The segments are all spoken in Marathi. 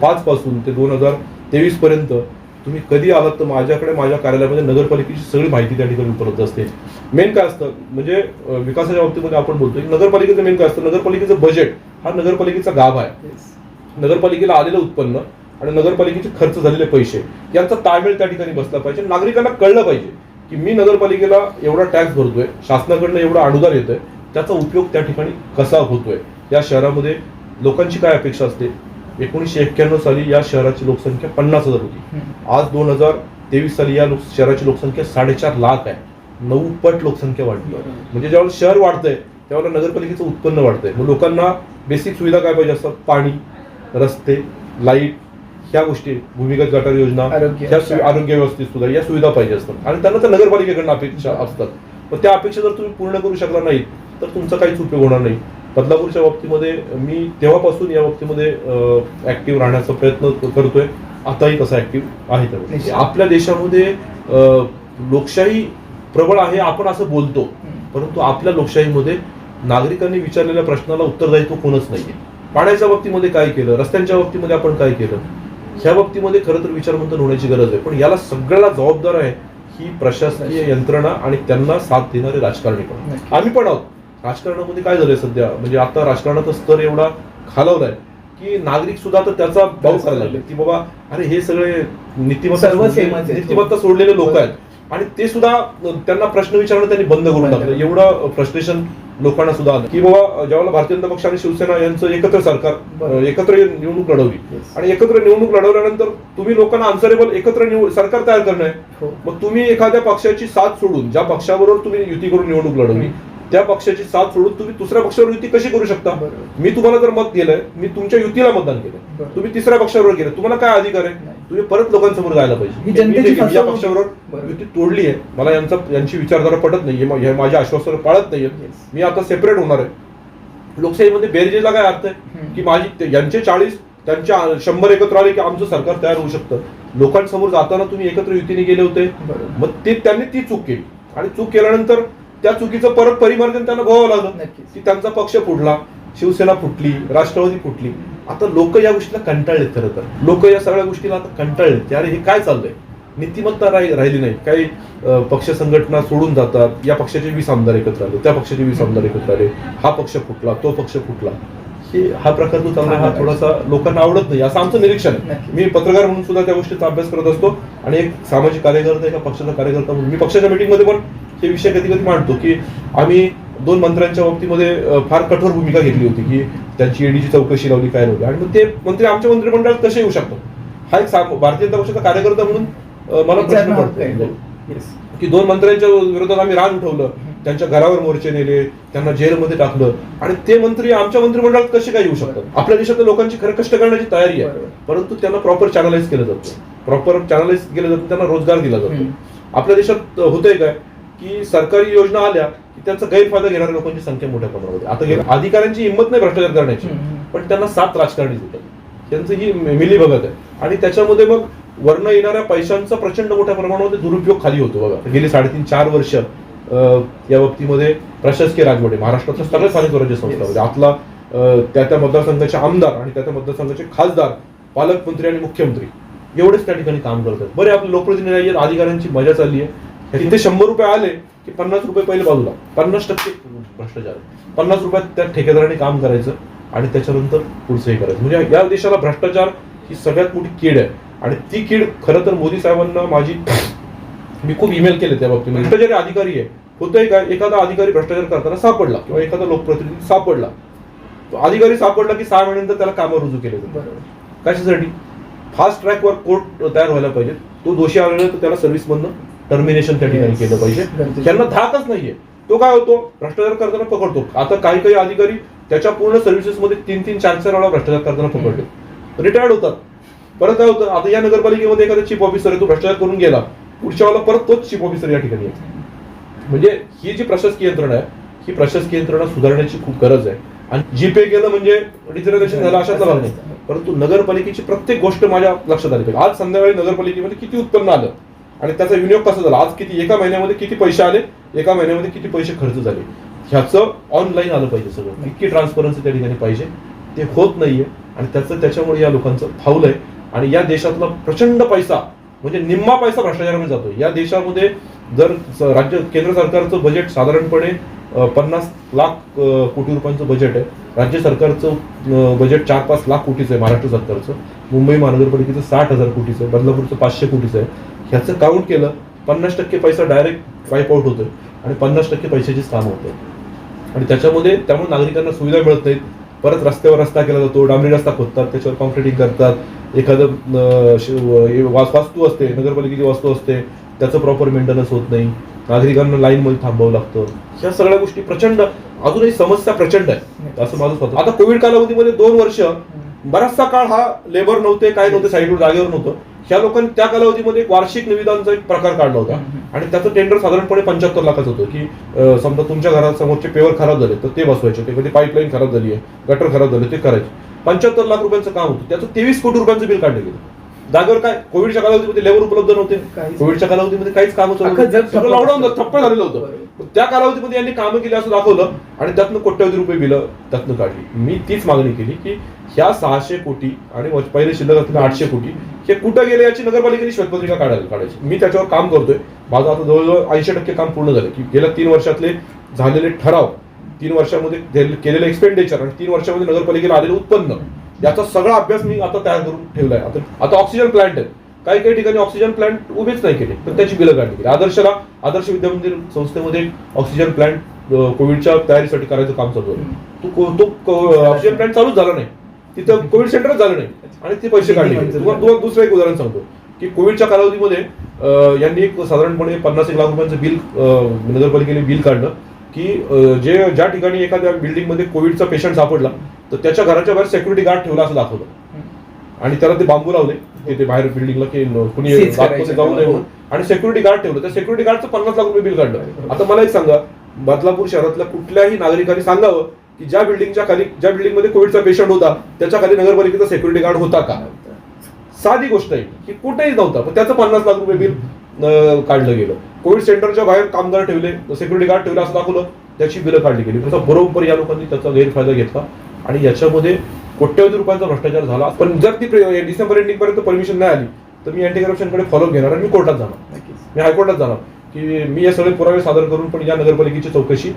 2005 पासून ते 2023 पर्यंत तुम्ही कधी आलात तर माझ्याकडे माझ्या कार्यालयामध्ये नगरपालिकेची सगळी माहिती त्या ठिकाणी उपलब्ध असते. मेन काय असतं म्हणजे विकासाच्या बाबतीमध्ये आपण बोलतोय नगरपालिकेचं मेन काय असतं, नगरपालिकेचं बजेट हा नगरपालिकेचा गाभा आहे. नगरपालिकेला आलेलं उत्पन्न आणि नगरपालिकेचे खर्च झालेले पैसे यांचा ताळमेळ त्या ठिकाणी बसला पाहिजे. नागरिकांना कळलं पाहिजे की मी नगरपालिकेला एवढा टॅक्स भरतोय, शासनाकडनं एवढं अनुदान येतोय, त्याचा उपयोग त्या ठिकाणी कसा होतोय. या शहरामध्ये लोकांची काय अपेक्षा असते. 1991 साली या शहराची लोकसंख्या 50,000 होती. आज 2023 साली या शहराची लोकसंख्या 4.5 लाख आहे. 9 पट लोकसंख्या वाढली. म्हणजे ज्यावेळेला शहर वाढतंय त्यावेळेला नगरपालिकेचं उत्पन्न वाढतंय. मग लोकांना बेसिक सुविधा काय पाहिजे असतात, पाणी, रस्ते, लाईट, ह्या गोष्टी, भूमिगत गटार योजना, आरोग्य व्यवस्थित सुद्धा या सुविधा पाहिजे असतात आणि त्यांना तर नगरपालिकेकडनं अपेक्षा असतात. पण त्या अपेक्षा जर तुम्ही पूर्ण करू शकला नाही तर तुमचा काहीच उपयोग होणार नाही. बदलापूरच्या बाबतीमध्ये मी तेव्हापासून या बाबतीमध्ये ऍक्टिव्ह राहण्याचा प्रयत्न करतोय. आताही तसा ऍक्टिव्ह आहे. तर आपल्या देशामध्ये लोकशाही प्रबळ आहे आपण असं बोलतो, परंतु आपल्या लोकशाहीमध्ये नागरिकांनी विचारलेल्या प्रश्नाला उत्तरदायित्व कोणच नाहीये. पाण्याच्या बाबतीमध्ये काय केलं, रस्त्यांच्या बाबतीमध्ये आपण काय केलं, ह्या बाबतीमध्ये खरं तर विचारमंथन होण्याची गरज आहे. पण याला सगळ्याला जबाबदार आहे ही प्रशासकीय यंत्रणा आणि त्यांना साथ देणारे राजकारणी पण. आम्ही पण आहोत. राजकारणामध्ये काय झालंय सध्या, म्हणजे आता राजकारणाचा स्तर एवढा खालवलाय की नागरिक सुद्धा तर त्याचा भाव करायला लागले की बाबा अरे हे सगळे नीतिमत्ता सोडलेले लोक आहेत आणि ते सुद्धा त्यांना प्रश्न विचारणं त्यांनी बंद करून टाकलं. एवढं फ्रस्ट्रेशन लोकांना सुद्धा आलं की बाबा ज्यावेळेला भारतीय जनता पक्ष आणि शिवसेना यांचं एकत्र सरकार एकत्र निवडणूक लढवली आणि एकत्र निवडणूक लढवल्यानंतर तुम्ही लोकांना आन्सरेबल एकत्र सरकार तयार करणं आहे. मग तुम्ही एखाद्या पक्षाची साथ सोडून, ज्या पक्षाबरोबर तुम्ही युती करून निवडणूक लढवली त्या पक्षाची साथ सोडून तुम्ही दुसऱ्या पक्षावर युती कशी करू शकता. मी तुम्हाला जर मत दिलंय, मी तुमच्या युतीला मतदान केलं, तुम्ही तिसऱ्या पक्षावर गेले, तुम्हाला काय अधिकार आहे. तुम्ही परत लोकांसमोर जायला पाहिजे. या पक्षाबरोबर युती तोडली आहे, मला यांची विचारधारा पटत नाहीये, माझ्या आश्वासनावर पाळत नाहीये, मी आता सेपरेट होणार आहे. लोकशाहीमध्ये बेरजेला काय अर्थ आहे की माझी यांचे 40 त्यांच्या 100 एकत्र आले की आमचं सरकार तयार होऊ शकतं. लोकांसमोर जाताना तुम्ही एकत्र युतीने गेले होते, मग त्यांनी ती चूक केली आणि चूक केल्यानंतर त्या चुकीचं परत परिमार्जन त्यांना भोगावं लागलं की त्यांचा पक्ष फुटला, शिवसेना फुटली, राष्ट्रवादी फुटली. आता लोक या गोष्टीला कंटाळलेत. खरं तर लोक या सगळ्या गोष्टीला आता कंटाळलेत. अरे हे काय चाललंय, नीतिमत्ता राहिली नाही. काही पक्ष संघटना सोडून जातात. या पक्षाचे 20 आमदार एकत्र आले, त्या पक्षाचे 20 आमदार एकत्र आले, हा पक्ष फुटला, तो पक्ष फुटला. हा प्रकार जो चालला हा थोडासा लोकांना आवडत नाही असं आमचं निरीक्षण आहे. मी पत्रकार म्हणून सुद्धा त्या गोष्टीचा अभ्यास करत असतो आणि एक सामाजिक कार्यकर्ता, एका पक्षाचा कार्यकर्ता म्हणून मी पक्षाच्या मीटिंगमध्ये पण हे विषय कधी कधी मांडतो की आम्ही 2 मंत्र्यांच्या बाबतीमध्ये फार कठोर भूमिका घेतली होती की त्यांची ईडीची चौकशी लावली, काय नव्हती. आणि मग ते मंत्री आमच्या मंत्रिमंडळात कसे येऊ शकतात. हा एक भारतीय जनता पक्षाचा कार्यकर्ता म्हणून मला प्रश्न पडतो की 2 मंत्र्यांच्या विरोधात आम्ही रान उठवलं, त्यांच्या घरावर मोर्चे नेले, त्यांना जेलमध्ये टाकलं आणि ते मंत्री आमच्या मंत्रिमंडळात कसे काय येऊ शकतात. आपल्या देशातल्या लोकांची खरं कष्ट करण्याची तयारी आहे, परंतु त्यांना प्रॉपर चॅनलाइज केलं जातं, त्यांना रोजगार दिला जातो. आपल्या देशात होतंय काय की सरकारी योजना आल्या की त्याचा गैरफायदा घेणाऱ्या लोकांची संख्या मोठ्या प्रमाणामध्ये. आता अधिकाऱ्यांची हिंमत नाही भ्रष्टाचार करण्याची, पण त्यांना 7 राजकारणी देतात. त्यांचं ही मिलीभगत आहे आणि त्याच्यामध्ये मग वर्ण येणाऱ्या पैशांचा प्रचंड मोठ्या प्रमाणामध्ये दुरुपयोग खाली होतो. बघा गेली 3.5-4 वर्ष या बाबतीमध्ये प्रशासकीय राजवट महाराष्ट्रातल्या सगळ्या स्थानिक स्वराज्य संस्थांमध्ये आतला त्या मतदारसंघाचे आमदार आणि त्या मतदारसंघाचे खासदार, पालकमंत्री आणि मुख्यमंत्री एवढेच त्या ठिकाणी काम करतात. बरे आपले लोकप्रतिनिधी आहेत, अधिकाऱ्यांची मजा चालली आहे. तिथे 100 रुपये आले की 50 रुपये पहिले बाजूला, 50% भ्रष्टाचार, 50 रुपयात त्या ठेकेदाराने काम करायचं आणि त्याच्यानंतर पुढचं हे करायचं. म्हणजे या देशाला भ्रष्टाचार ही सगळ्यात मोठी कीड आहे आणि ती कीड खरं तर मोदी साहेबांना मी खूप ईमेल केले त्या बाबतीत. भ्रष्टाचारी अधिकारी आहे, होतंय काय, एखादा अधिकारी भ्रष्टाचार करताना सापडला किंवा एखादा लोकप्रतिनिधी सापडला, अधिकारी सापडला की 6 महिन्यानंतर त्याला कामावर रुजू केले जातं. कशासाठी, फास्ट ट्रॅकवर कोर्ट तयार व्हायला पाहिजे. तो दोषी आढळला तर त्याला सर्व्हिसमधनं टर्मिनेशन त्या ठिकाणी केलं पाहिजे. त्यांना धाकच नाहीये. तो काय होतो, भ्रष्टाचार करताना पकडतो. आता काही अधिकारी त्याच्या पूर्ण सर्व्हिसेसमध्ये 3-4 वेळा भ्रष्टाचार करताना पकडले, रिटायर्ड होतात. परत काय होतं, आता या नगरपालिकेमध्ये एखादा चीफ ऑफिसर आहे, तो भ्रष्टाचार करून गेला, पुढच्या वेळेला परत तोच चीफ ऑफिसर या ठिकाणी येतो. म्हणजे ही जी प्रशासकीय यंत्रणा आहे, ही प्रशासकीय यंत्रणा सुधारण्याची खूप गरज आहे. आणि जीपे केलं म्हणजे डिजिटलायझेशन झालं अशातला भाग नाही. परंतु नगरपालिकेची प्रत्येक गोष्ट माझ्या लक्षात आली पाहिजे. आज संध्याकाळी नगरपालिकेमध्ये किती उत्पन्न आलं आणि त्याचा विनियोग कसा झाला, आज किती, एका महिन्यामध्ये किती पैसे आले, एका महिन्यामध्ये किती पैसे खर्च झाले, ह्याचं ऑनलाईन आलं पाहिजे. सगळं इतकी ट्रान्सपरन्सी त्या ठिकाणी पाहिजे. ते होत नाहीये. आणि त्याच्यामुळे या लोकांचं फावलंय. आणि या देशातला प्रचंड पैसा म्हणजे निम्मा पैसा भ्रष्टाचारामध्ये जातोय. या देशामध्ये जर केंद्र सरकारचं बजेट साधारणपणे 50 लाख कोटी रुपयांचं बजेट आहे. राज्य सरकारचं बजेट 4-5 लाख कोटीचं आहे. महाराष्ट्र सरकारचं, मुंबई महानगरपालिकेचं 60,000 कोटीचं आहे, बदलापूरचं 500 कोटीचं आहे. ह्याचं काउंट केलं 50% पैसा डायरेक्ट वाईप आउट होतोय आणि 50% पैशाचीच काम होतंय. आणि त्यामुळे नागरिकांना सुविधा मिळत नाहीत. परत रस्त्यावर रस्ता केला जातो, डांबरी रस्ता खोदतात, त्याच्यावर कॉन्क्रिटिंग करतात. एखादं वास्तू असते, नगरपालिकेची वास्तू असते, त्याचं प्रॉपर मेंटेनन्स होत नाही, नागरिकांना लाईनमध्ये थांबावं लागतं. ह्या सगळ्या गोष्टी प्रचंड, अजूनही समस्या प्रचंड आहे असं माझं स्वतः. आता कोविड कालावधीमध्ये 2 वर्ष बराचसा काळ हा लेबर नव्हते, काय नव्हते, साईडवर जागेवर नव्हतं. ह्या लोकांनी त्या कालावधीमध्ये एक वार्षिक निविदांचा एक प्रकार काढला होता आणि त्याचं टेंडर साधारणपणे 75 लाखाचं होतं. की समजा तुमच्या घरासमोरचे पेवर खराब झाले तर ते बसवायचे, कधी पाईपलाईन खराब झाली आहे, गटर खराब झाले ते करायचे. 75 लाख रुपयांचं काम होतं. त्याचं 23 कोटी रुपयांचं बिल काढलं गेलं. जागेवर काय, कोविडच्या कालावधीमध्ये लेबर उपलब्ध नव्हते, कोविडच्या कालावधीमध्ये काहीच काम सगळं लॉकडाऊन ठप्प झालेलं होतं. त्या कालावधीमध्ये यांनी कामं केली असं दाखवलं आणि त्यातनं कोट्यवधी रुपये बिलं त्यातनं काढली. मी तीच मागणी केली की ह्या 600 कोटी आणि पहिले शिल्लक असलेले 800 कोटी हे कुठं गेले याची नगरपालिकेने श्वेतपत्रिका काढायची. मी त्याच्यावर काम करतोय. माझं आता जवळजवळ 80% काम पूर्ण झालं. की गेल्या 3 वर्षातले झालेले ठराव, 3 वर्षामध्ये केलेले एक्सपेंडिचर आणि 3 वर्षामध्ये नगरपालिकेला आलेलं उत्पन्न, याचा सगळा अभ्यास मी आता तयार करून ठेवलाय. आता ऑक्सिजन प्लांट आहे, काही ठिकाणी ऑक्सिजन प्लांट उभेच नाही केले तर त्याची बिलं काढली गेली. आदर्श विद्यामंदिर संस्थेमध्ये ऑक्सिजन प्लांट कोविडच्या तयारीसाठी करायचं काम चालू आहे. तो ऑक्सिजन प्लांट चालूच झाला नाही, तिथं कोविड सेंटरच झालं नाही आणि ते पैसे काढले गेले. तुम्हाला दुसरं एक उदाहरण सांगतो की कोविडच्या कालावधीमध्ये यांनी एक साधारणपणे 50 लाख रुपयांचं बिल नगरपालिकेने बिल काढलं की ज्या ठिकाणी एखाद्या बिल्डिंगमध्ये कोविडचा पेशंट सापडला तर त्याच्या घराच्या बाहेर सेक्युरिटी गार्ड ठेवला असं दाखवलं आणि त्याला ते बांबू लावले ते बाहेर बिल्डिंगला की कुणी जाऊ नये म्हणून आणि सेक्युरिटी गार्ड ठेवलं. त्या सेक्युरिटी गार्डचं 50 लाख रुपये बिल काढलं. आता मला एक सांगा, बदलापूर शहरातल्या कुठल्याही नागरिकांनी सांगावं की ज्या बिल्डिंगमध्ये कोविडचा पेशंट होता त्याच्या खाली नगरपालिकेचा सेक्युरिटी गार्ड होता का? साधी गोष्ट आहे की कुठेही नव्हता, पण त्याचं 50 लाख रुपये बिल काढलं गेलं. कोविड सेंटरच्या बाहेर कामगार ठेवले, सेक्युरिटी गार्ड ठेवले असं दाखवलं, त्याची बिलं काढली गेली. त्याचा बरोबर या लोकांनी त्याचा गैरफायदा घेतला आणि याच्यामध्ये कोट्यवधी रुपयांचा भ्रष्टाचार झाला. पण जर ती डिसेंबर एंडिंग पर्यंत परमिशन नाही आली तर मी अँटी करप्शनकडे फॉलो घेणार आणि मी कोर्टात जाणार, मी हायकोर्टात जाणार की मी हे सगळे पुरावे सादर करून पण या नगरपालिकेची चौकशी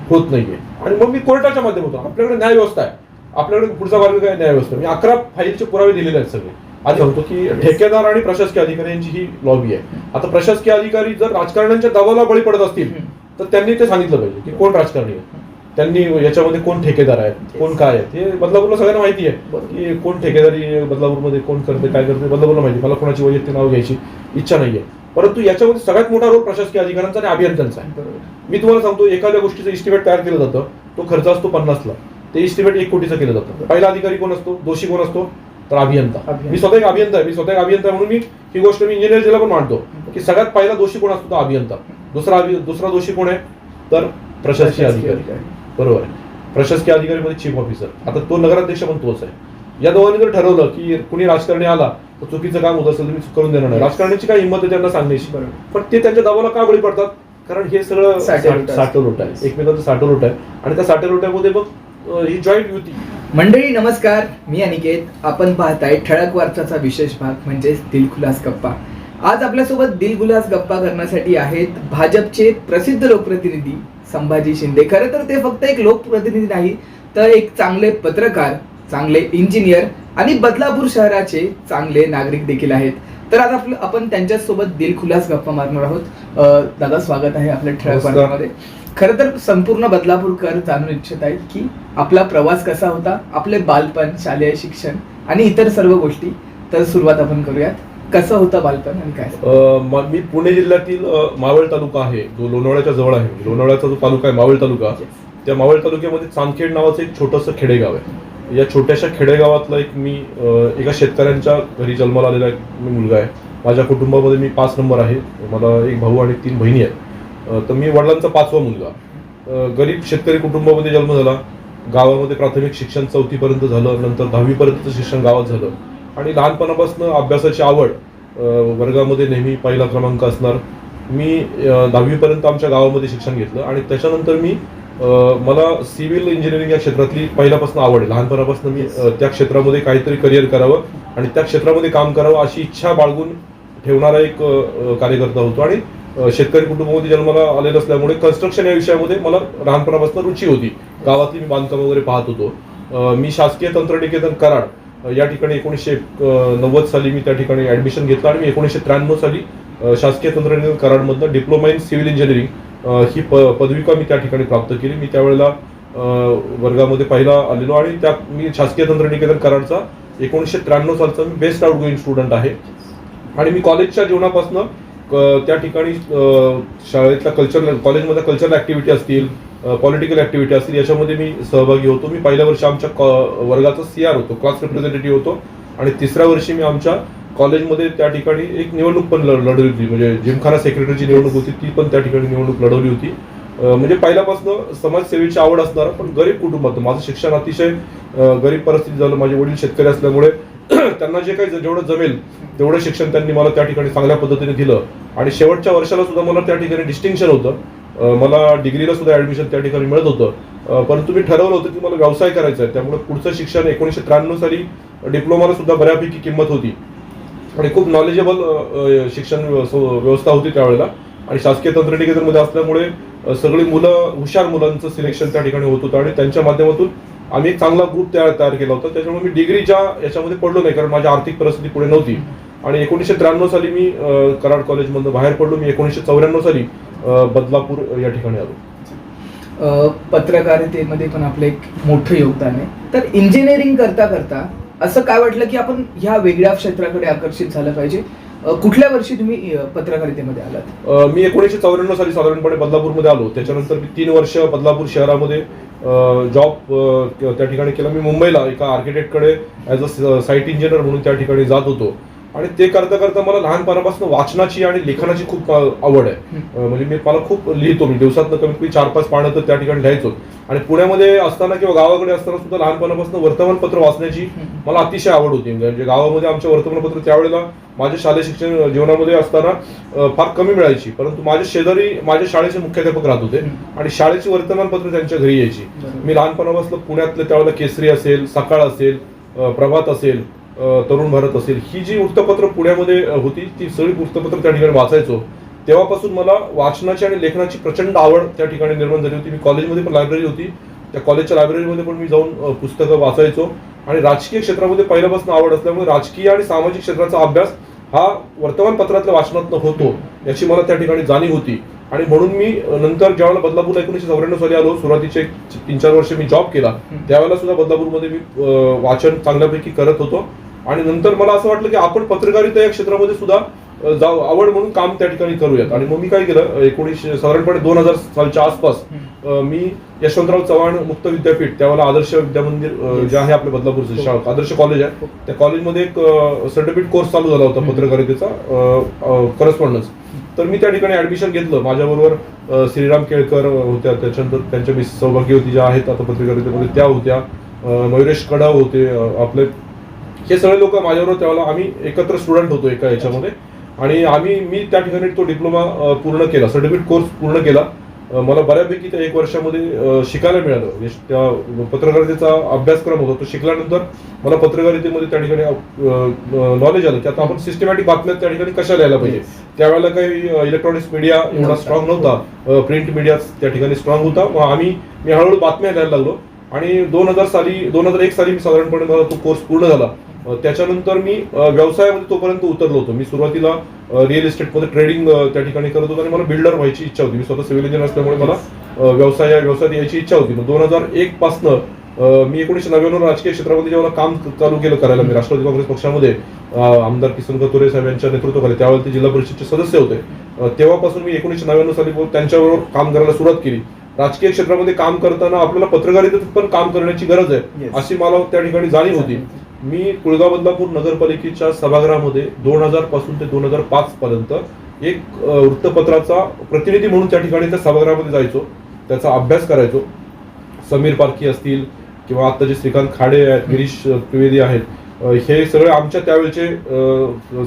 होत नाहीये. आणि मग मी कोर्टाच्या माध्यमातून, आपल्याकडे न्याय व्यवस्था आहे, आपल्याकडे पुढचा मार्ग काय न्याय व्यवस्था. मी 11 फाईलचे पुरावे दिलेले आहेत सगळे. आधी सांगतो की ठेकेदार आणि प्रशासकीय अधिकारी यांची ही लॉबी आहे. आता प्रशासकीय अधिकारी जर राजकारण्यांच्या दबावाला बळी पडत असतील तर त्यांनी ते सांगितलं पाहिजे की कोण राजकारणी आहे, त्यांनी याच्यामध्ये कोण ठेकेदार आहेत, कोण काय आहेत. हे बदलापूरला सगळ्यांना माहिती आहे की कोण ठेकेदारी बदलापूरमध्ये कोण करते, काय करते, बदलापूरला माहिती. मला कोणाची वैयक्तिक नाव घ्यायची इच्छा नाहीये, परंतु याच्यामध्ये सगळ्यात मोठा रोल प्रशासकीय अधिकाऱ्यांचा आणि अभियंत्यांचा आहे. मी तुम्हाला सांगतो, एखाद्या गोष्टीचं इस्टिमेट तयार केलं जातं, तो खर्च असतो 50 लाख, ते इस्टिमेट 1 कोटीचं केलं जातं. पहिला अधिकारी कोण असतो, दोषी कोण असतो, तर अभियंता. मी स्वतः एक अभियंता आहे, म्हणून मी ही गोष्ट मी इंजिनियर जिल्हा पण मांडतो की सगळ्यात पहिला दोषी कोण असतो, तो अभियंता. दुसरा दोषी कोण आहे, तर प्रशासकीय अधिकारी. बरोबर आहे. प्रशासकीय अधिकारीमध्ये चीफ ऑफिसर. आता तो नगराध्यक्ष पण तोच आहे. या दोघांनी जर ठरवलं की कुणी राजकारणी आला तर चुकीचं काम होत असेल तर मी करून देणार नाही, राजकारण्याची काय हिंमत आहे त्यांना सांगण्याची, पण ते त्यांच्या दबावाला का बळी पडतात, कारण हे सगळं साठवलोट आहे, एकमेकांचं साठवलोट आहे आणि त्या साठवलोट्यामध्ये मग ही जॉईंट युती. मंडळी नमस्कार, मी अनिकेत. आपण पाहताय ठळक वार्ताचा विशेष भाग म्हणजेच दिलखुलास गप्पा. आज आपल्यासोबत दिलखुलास गप्पा करण्यासाठी आहेत भाजपचे प्रसिद्ध लोकप्रतिनिधी संभाजी शिंदे. खरं तर ते फक्त एक लोकप्रतिनिधी नाही तर एक चांगले पत्रकार, चांगले इंजिनियर आणि बदलापूर शहराचे चांगले नागरिक देखील आहेत. तर आज आपण त्यांच्यासोबत दिलखुलास गप्पा मारणार आहोत. दादा, स्वागत आहे आपल्या ठळक वार्तामध्ये. खरं तर संपूर्ण बदलापूरकर जाणून इच्छित आहेत की आपला प्रवास कसा होता, आपले बालपण, शालेय शिक्षण आणि इतर सर्व गोष्टी. तर सुरुवात आपण करूयात. कसं होतं बालपण आणि काय? मी पुणे जिल्ह्यातील मावळ तालुका आहे, जो लोणावळ्याच्या जवळ आहे. लोणावळ्याचा जो तालुका आहे मावळ तालुका, त्या मावळ तालुक्यामध्ये चांदखेड नावाचं एक छोटंसं खेडेगाव आहे. या छोट्याशा खेडेगावातला मी एका शेतकऱ्यांच्या घरी जन्माला आलेला एक मुलगा आहे. माझ्या कुटुंबामध्ये मी 5 नंबर आहे. मला एक भाऊ आणि 3 बहिणी आहेत. तर मी वडिलांचा 5वा मुलगा. गरीब शेतकरी कुटुंबामध्ये जन्म झाला. गावामध्ये प्राथमिक शिक्षण 4थी पर्यंत झालं, नंतर 10वी पर्यंतचं शिक्षण गावात झालं आणि लहानपणापासून अभ्यासाची आवड, वर्गामध्ये नेहमी पहिला क्रमांक असणार. मी 10वी पर्यंत आमच्या गावामध्ये शिक्षण घेतलं आणि त्याच्यानंतर मी मला सिव्हिल इंजिनिअरिंग या क्षेत्रातली पहिल्यापासून आवड आहे. लहानपणापासून मी त्या क्षेत्रामध्ये काहीतरी करिअर करावं आणि त्या क्षेत्रामध्ये काम करावं अशी इच्छा बाळगून ठेवणारा एक कार्यकर्ता होतो. आणि शेतकरी कुटुंबामध्ये जन्माला आलेलं असल्यामुळे कन्स्ट्रक्शन या विषयामध्ये मला लहानपणापासून रुची होती. गावातली मी बांधकाम वगैरे पाहत होतो. मी शासकीय तंत्रनिकेतन कराड या ठिकाणी 1990 साली मी त्या ठिकाणी ऍडमिशन घेतलं आणि मी 1993 साली शासकीय तंत्रनिकेतन कराडमधनं डिप्लोमा इन सिव्हिल इंजिनिअरिंग ही पदविका मी त्या ठिकाणी प्राप्त केली. मी त्यावेळेला वर्गामध्ये पहिला आलेलो आणि त्या मी शासकीय तंत्रनिकेतन कराडचा 1993 सालचा मी बेस्ट आउटगोईंग स्टुडंट आहे. आणि मी कॉलेजच्या जीवनापासून त्या ठिकाणी शाळेतल्या कॉलेजमध्ये कल्चरल ऍक्टिव्हिटी असतील, पॉलिटिकल ऍक्टिव्हिटी असतील, याच्यामध्ये मी सहभागी होतो. मी पहिल्या वर्षी आमच्या वर्गाचा CR होतो, क्लास रिप्रेझेंटेटिव्ह होतो. आणि तिसऱ्या वर्षी मी आमच्या कॉलेजमध्ये त्या ठिकाणी एक निवडणूक पण लढवली होती, म्हणजे जिमखाना सेक्रेटरीची निवडणूक होती, ती पण त्या ठिकाणी निवडणूक लढवली होती. म्हणजे पहिल्यापासून समाजसेवेची आवड असणारा पण गरीब कुटुंबात माझं शिक्षण अतिशय गरीब परिस्थिती झालं. माझे वडील शेतकरी असल्यामुळे त्यांना जे काही जेवढं जमेल तेवढं शिक्षण त्यांनी मला त्या ठिकाणी चांगल्या पद्धतीने दिलं. आणि शेवटच्या वर्षाला सुद्धा मला त्या ठिकाणी डिस्टिंक्शन होतं. मला डिग्रीला सुद्धा ऍडमिशन त्या ठिकाणी मिळत होतं. परंतु मी ठरवलं होतं की मला व्यवसाय करायचा आहे. त्यामुळे पुढचं शिक्षण 1993 साली डिप्लोमाला सुद्धा बऱ्यापैकी किंमत होती आणि खूप नॉलेजेबल शिक्षण व्यवस्था होती त्यावेळेला. आणि शासकीय तंत्रनिकेतनमध्ये असल्यामुळे सगळी मुलं, हुशार मुलांचं सिलेक्शन त्या ठिकाणी होत होतं आणि त्यांच्या माध्यमातून आम्ही एक चांगला ग्रुप तयार केला होता. त्याच्यामुळे मी डिग्रीच्या याच्यामध्ये पडलो नाही, कारण माझी आर्थिक परिस्थिती पुढे नव्हती. आणि 1993 साली मी कराड कॉलेजमधून बाहेर पडलो. मी 1994 साली बदलापूर या ठिकाणी आलो. पत्रकारितेमध्ये पण आपलं एक मोठं योगदान आहे. तर इंजिनिअरिंग करता करता असं काय वाटलं की आपण ह्या वेगळ्या क्षेत्राकडे आकर्षित झालं पाहिजे? कुठल्या वर्षी तुम्ही पत्रकारितेमध्ये आलात? मी 1994 साली साधारणपणे बदलापूरमध्ये आलो. त्याच्यानंतर मी 3 वर्ष बदलापूर शहरामध्ये जॉब त्या ठिकाणी केला. मी मुंबईला एका आर्किटेक्टकडे ॲज अ साईट इंजिनियर म्हणून त्या ठिकाणी जात होतो. आणि ते करता करता मला लहानपणापासून वाचनाची आणि लेखनाची खूप आवड आहे. म्हणजे मला खूप लिहितो. मी दिवसातनं कमीत कमी 4-5 पानं तर त्या ठिकाणी लिहायचो. आणि पुण्यामध्ये असताना किंवा गावाकडे असताना सुद्धा लहानपणापासून वर्तमानपत्र वाचण्याची मला अतिशय आवड होती. म्हणजे गावामध्ये आमच्या वर्तमानपत्र त्यावेळेला माझ्या शालेय शिक्षण जीवनामध्ये असताना फार कमी मिळायची. परंतु माझ्या शेजारी माझ्या शाळेचे मुख्याध्यापक राहत होते आणि शाळेची वर्तमानपत्र त्यांच्या घरी यायची. मी लहानपणापासून पुण्यातले त्यावेळेला केसरी असेल, सकाळ असेल, प्रभात असेल, तरुण भारत असेल, ही जी वृत्तपत्र पुण्यामध्ये होती ती सगळी वृत्तपत्र त्या ठिकाणी वाचायचो. तेव्हापासून मला वाचनाची आणि लेखनाची प्रचंड आवड त्या ठिकाणी निर्माण झाली होती. मी कॉलेजमध्ये पण लायब्ररी होती, त्या कॉलेजच्या लायब्ररीमध्ये पण मी जाऊन पुस्तकं वाचायचो. आणि राजकीय क्षेत्रामध्ये पहिल्यापासून आवड असल्यामुळे राजकीय आणि सामाजिक क्षेत्राचा अभ्यास हा वर्तमानपत्रातल्या वाचनातनं होतो याची मला त्या ठिकाणी जाणीव होती. आणि म्हणून मी नंतर ज्यावेळेला बदलापूर 1994 साली आलो, सुरुवातीचे 3-4 वर्ष मी जॉब केला, त्यावेळेला सुद्धा बदलापूरमध्ये मी वाचन चांगल्यापैकी करत होतो. आणि नंतर मला असं वाटलं की आपण पत्रकारिता या क्षेत्रामध्ये सुद्धा आवड म्हणून काम त्या ठिकाणी करूयात. आणि मग मी काय केलं, साधारणपणे 2000 सालच्या आसपास मी यशवंतराव चव्हाण मुक्त विद्यापीठ, त्यावेळेला आदर्श विद्यामंदिर जे आहे आपल्या बदलापूरचं आदर्श कॉलेज आहे, त्या कॉलेजमध्ये एक सर्टिफिकेट कोर्स चालू झाला होता पत्रकारितेचा, करस्पॉन्डन्स. तर मी त्या ठिकाणी ऍडमिशन घेतलं. माझ्याबरोबर श्रीराम केळकर होत्या, त्याच्यानंतर त्यांच्या मिस सौभाग्य होती ज्या आहेत आता पत्रकारितेमध्ये त्या होत्या, मयुरेश कडाव होते आपले. हे सगळे लोक माझ्याबरोबर त्यावेळेला आम्ही एकत्र स्टुडंट होतो एका याच्यामध्ये. आणि मी त्या ठिकाणी तो डिप्लोमा पूर्ण केला, सर्टिफिकेट कोर्स पूर्ण केला. मला बऱ्यापैकी त्या 1 वर्षामध्ये शिकायला मिळालं. त्या पत्रकारितेचा अभ्यासक्रम होता तो शिकल्यानंतर मला पत्रकारितेमध्ये त्या ठिकाणी नॉलेज आलं की आता आपण सिस्टमॅटिक बातम्या त्या ठिकाणी कशा लिहायला पाहिजे. त्यावेळेला काही इलेक्ट्रॉनिक्स मीडिया एवढा स्ट्रॉंग नव्हता, प्रिंट मीडिया त्या ठिकाणी स्ट्रॉंग होता. मग मी हळूहळू बातम्या लिहायला लागलो. आणि 2001 साली मी साधारणपणे मला तो कोर्स पूर्ण झाला. त्याच्यानंतर मी व्यवसायामध्ये तोपर्यंत उतरलो होतो. मी सुरुवातीला रिअल इस्टेटमध्ये ट्रेडिंग त्या ठिकाणी करत होतो आणि मला बिल्डर व्हायची इच्छा होती. मी स्वतः सिव्हिल इंजिनियर असल्यामुळे मला व्यवसायात यायची इच्छा होती. मग 2001 पासनं मी 1999 राजकीय क्षेत्रामध्ये जेव्हा काम चालू केलं करायला, मी राष्ट्रवादी काँग्रेस पक्षामध्ये आमदार किसन कतोरे साहेब यांच्या नेतृत्वाखाली, त्यावेळेला ते जिल्हा परिषदचे सदस्य होते, तेव्हापासून मी 1999 साली त्यांच्याबरोबर काम करायला सुरुवात केली. राजकीय क्षेत्रामध्ये काम करताना आपल्याला पत्रकारितेत पण काम करण्याची गरज आहे अशी मला त्या ठिकाणी जाणीव होती. मी कुळगाव बदलापूर नगरपालिकेच्या सभागृहामध्ये 2000 पासून ते 2005 पर्यंत एक वृत्तपत्राचा प्रतिनिधी म्हणून त्या ठिकाणी त्या सभागृहामध्ये जायचो, त्याचा अभ्यास करायचो. समीर पारखी असतील किंवा आता जे श्रीकांत खाडे आहेत, गिरीश त्रिवेदी आहेत, हे सगळे आमच्या त्यावेळेचे